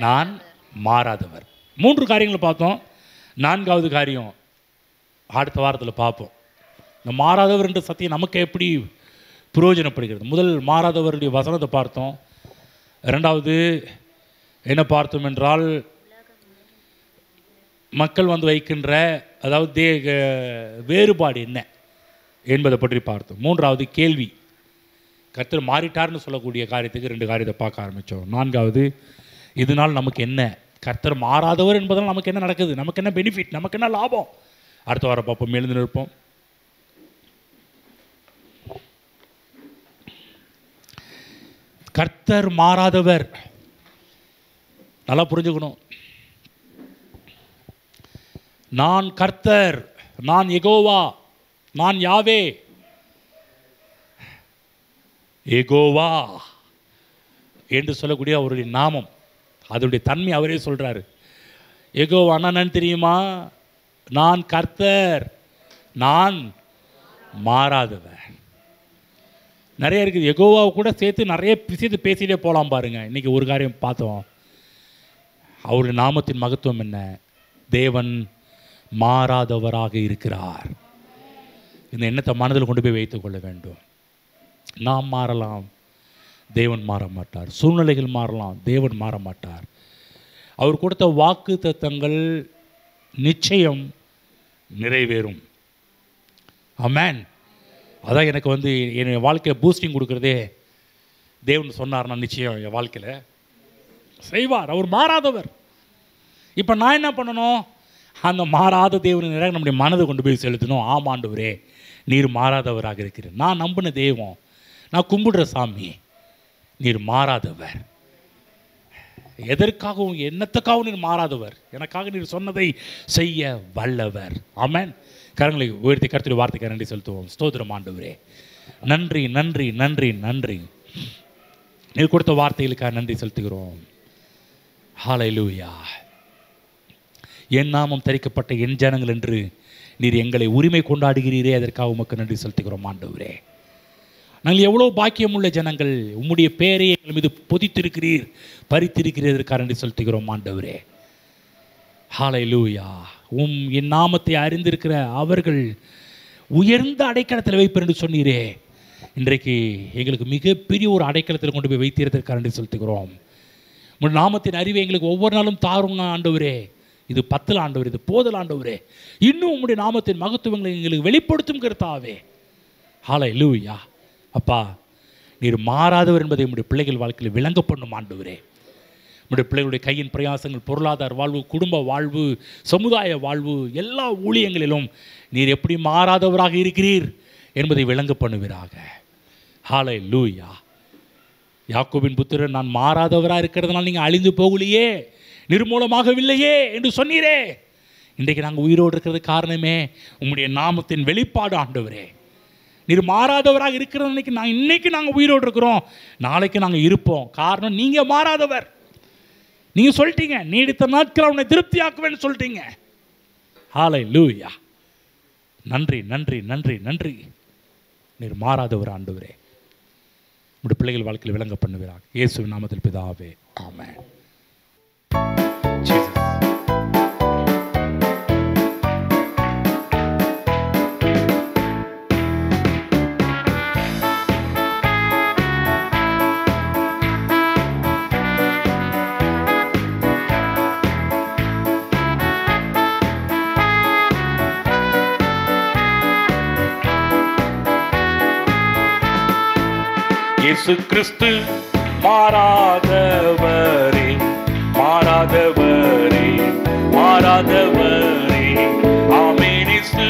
நான் மாறாதவர். 3 காரியங்களை பார்த்தோம். 4வது காரியம் அடுத்த வாரத்தில் பார்ப்போம். இந்த மாறாதவர் என்ற சத்தியம் நமக்கு எப்படி பிரயோஜனப்படுகிறது. முதல் மாறாதவருடைய வசனத்தை பார்த்தோம். 2வது என்ன பார்த்தோம் என்றால், மக்கள் வந்து வைக்கின்ற அதாவது வேறுபாடு என்ன என்பதை பற்றி பார்த்தோம். 3வது கேள்வி, கர்த்தர் மாறிட்டார்னு சொல்லக்கூடிய காரியத்துக்கு 2 காரியத்தை பார்க்க ஆரம்பித்தோம். 4வது, இதனால் நமக்கு என்ன, கர்த்தர் மாறாதவர் என்பதால் நமக்கு என்ன நடக்குது, நமக்கு என்ன பெனிஃபிட், நமக்கு என்ன லாபம். அடுத்த வாரம் பார்ப்போம். எழுந்து நிற்போம். கர்த்தர் மாறாதவர். நல்லா புரிஞ்சுக்கணும். நான் கர்த்தர், நான் யெகோவா, நான் யாவே. யெகோவா என்று சொல்லக்கூடிய அவருடைய நாமம், அதனுடைய தன்மை அவரே சொல்றாரு. யெகோவானா என்னன்னு தெரியுமா? நான் கர்த்தர், நான் மாறாதவர். நிறைய இருக்குது. யெகோவாவை கூட சேர்த்து நிறைய பேசிகிட்டே போகலாம் பாருங்கள். இன்றைக்கி ஒரு காரியம் பார்த்தோம். அவருடைய நாமத்தின் மகத்துவம் என்ன? தேவன் மாறாதவராக இருக்கிறார். இந்த எண்ணத்தை மனதில் கொண்டு போய் வைத்துக் கொள்ள வேண்டும். நாம் மாறலாம், தேவன் மாற மாட்டார். சூழ்நிலைகள் மாறலாம், தேவன் மாற மாட்டார். அவர் கொடுத்த வாக்கு தத்தங்கள் நிச்சயம் நிறைவேறும். ஆமென். அதான் எனக்கு வந்து என் வாழ்க்கையில் பூஸ்டிங் கொடுக்குறதே. தேவன் சொன்னார்னா நிச்சயம் என் வாழ்க்கையில் செய்வார். அவர் மாறாதவர். இப்போ நான் என்ன பண்ணணும்? அந்த மாறாத தேவன் நம்முடைய மனதை கொண்டு போய் செலுத்தணும். ஆமாண்டவரே, நீர் மாறாதவராக இருக்கிறீர். நான் நம்பின தெய்வம், நான் கும்பிடுற சாமி, நீர் மாறாதவர். எதற்காகவும் என்னத்துக்காகவும் நீர் மாறாதவர். எனக்காக நீர் சொன்னதை செய்ய வல்லவர். ஆமென். கரங்களை உயர்த்தி கர்த்தருடைய வார்த்தைக்கு நன்றி செலுத்துவோம். ஸ்தோத்திரம் ஆண்டவரே, நன்றி நன்றி நன்றி நன்றி. நீர் கொடுத்த வார்த்தைகளுக்காக நன்றி செலுத்துகிறோம். ஹல்லேலூயா. என் நாமம் தரிக்கப்பட்ட என் ஜனங்கள் என்று நீர் எங்களை உரிமை கொண்டாடுகிறீரே, அதற்காக உமக்கு நன்றி செலுத்துகிறோம் ஆண்டவரே. நாங்கள் எவ்வளோ பாக்கியமுள்ள ஜனங்கள். உம்முடைய பேரை எங்கள் மீது பொதித்திருக்கிறீர், பறித்திருக்கிறீர்கள் என்று செலுத்துகிறோம் ஆண்டவரே. ஹல்லேலூயா. என் நாமத்தை அறிந்திருக்கிற அவர்கள் உயர்ந்த அடைக்கலத்தில் வைப்பேன் என்று சொன்னீரே. இன்றைக்கு எங்களுக்கு மிகப்பெரிய ஒரு அடைக்கலத்தில் கொண்டு போய் வைத்திருக்கிறார் என்று செலுத்துகிறோம். உங்கள் நாமத்தின் அறிவை எங்களுக்கு ஒவ்வொரு நாளும் தாருங்க ஆண்டவரே. இது 10 ஆண்டவர், இது போதல் ஆண்டவரே. இன்னும் உங்களுடைய நாமத்தின் மகத்துவங்களை எங்களுக்கு வெளிப்படுத்தும் கர்த்தாவே. ஹல்லேலூயா. அப்பா, நீர் மாறாதவர் என்பதை உங்களுடைய பிள்ளைகள் வாழ்க்கையில் விளங்க பண்ணும் ஆண்டவரே. உங்களுடைய பிள்ளைகளுடைய கையின் பிரயாசங்கள், பொருளாதார வாழ்வு, குடும்ப வாழ்வு, சமுதாய வாழ்வு, எல்லா ஊழியங்களிலும் நீர் எப்படி மாறாதவராக இருக்கிறீர் என்பதை விளங்க பண்ணுவீராக. ஹல்லேலூயா. யாக்கோபின் புத்திரன் நான் மாறாதவராக இருக்கிறதுனால நீங்கள் அழிந்து போகலையே, நிர்மூலமாகவில்லையே என்று சொன்னீரே. இன்றைக்கு நாங்கள் உயிரோடு இருக்கிறது காரணமே உங்களுடைய நாமத்தின் வெளிப்பாடு ஆண்டவரே. நீர் மாறாதவராக இருக்கிறது இன்னைக்கு நாங்கள் உயிரோடு இருக்கிறோம், நாளைக்கு நாங்கள் இருப்போம். காரணம் நீங்கள் மாறாதவர். நீங்கள் சொல்லிட்டீங்க, நீடித்த நாட்கள் அவனை திருப்தியாக்குவேன்னு சொல்லிட்டீங்க. ஹல்லேலூயா. நன்றி நன்றி நன்றி நன்றி. நீர் மாறாதவர் ஆண்டவரே. உங்களுடைய பிள்ளைகள் வாழ்க்கையில் விளங்க பண்ணுவீராக. இயேசுவின் நாமத்தில் பிதாவே, ஆமென். இயேசு கிறிஸ்து மாறாதவரே, மாறாதவரே, மாறாதவரே. ஆமென். இயேசு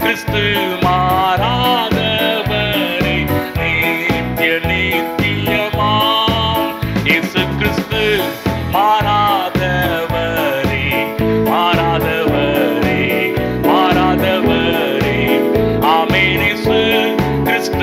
கிறிஸ்து மாறாதவரே, நித்திய நித்தியமா. இயேசு கிறிஸ்து மாறாதவரே, மாறாதவரே, மாறாதவரே. ஆமென். இயேசு கிறிஸ்து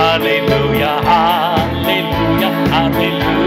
Hallelujah, hallelujah, hallelujah.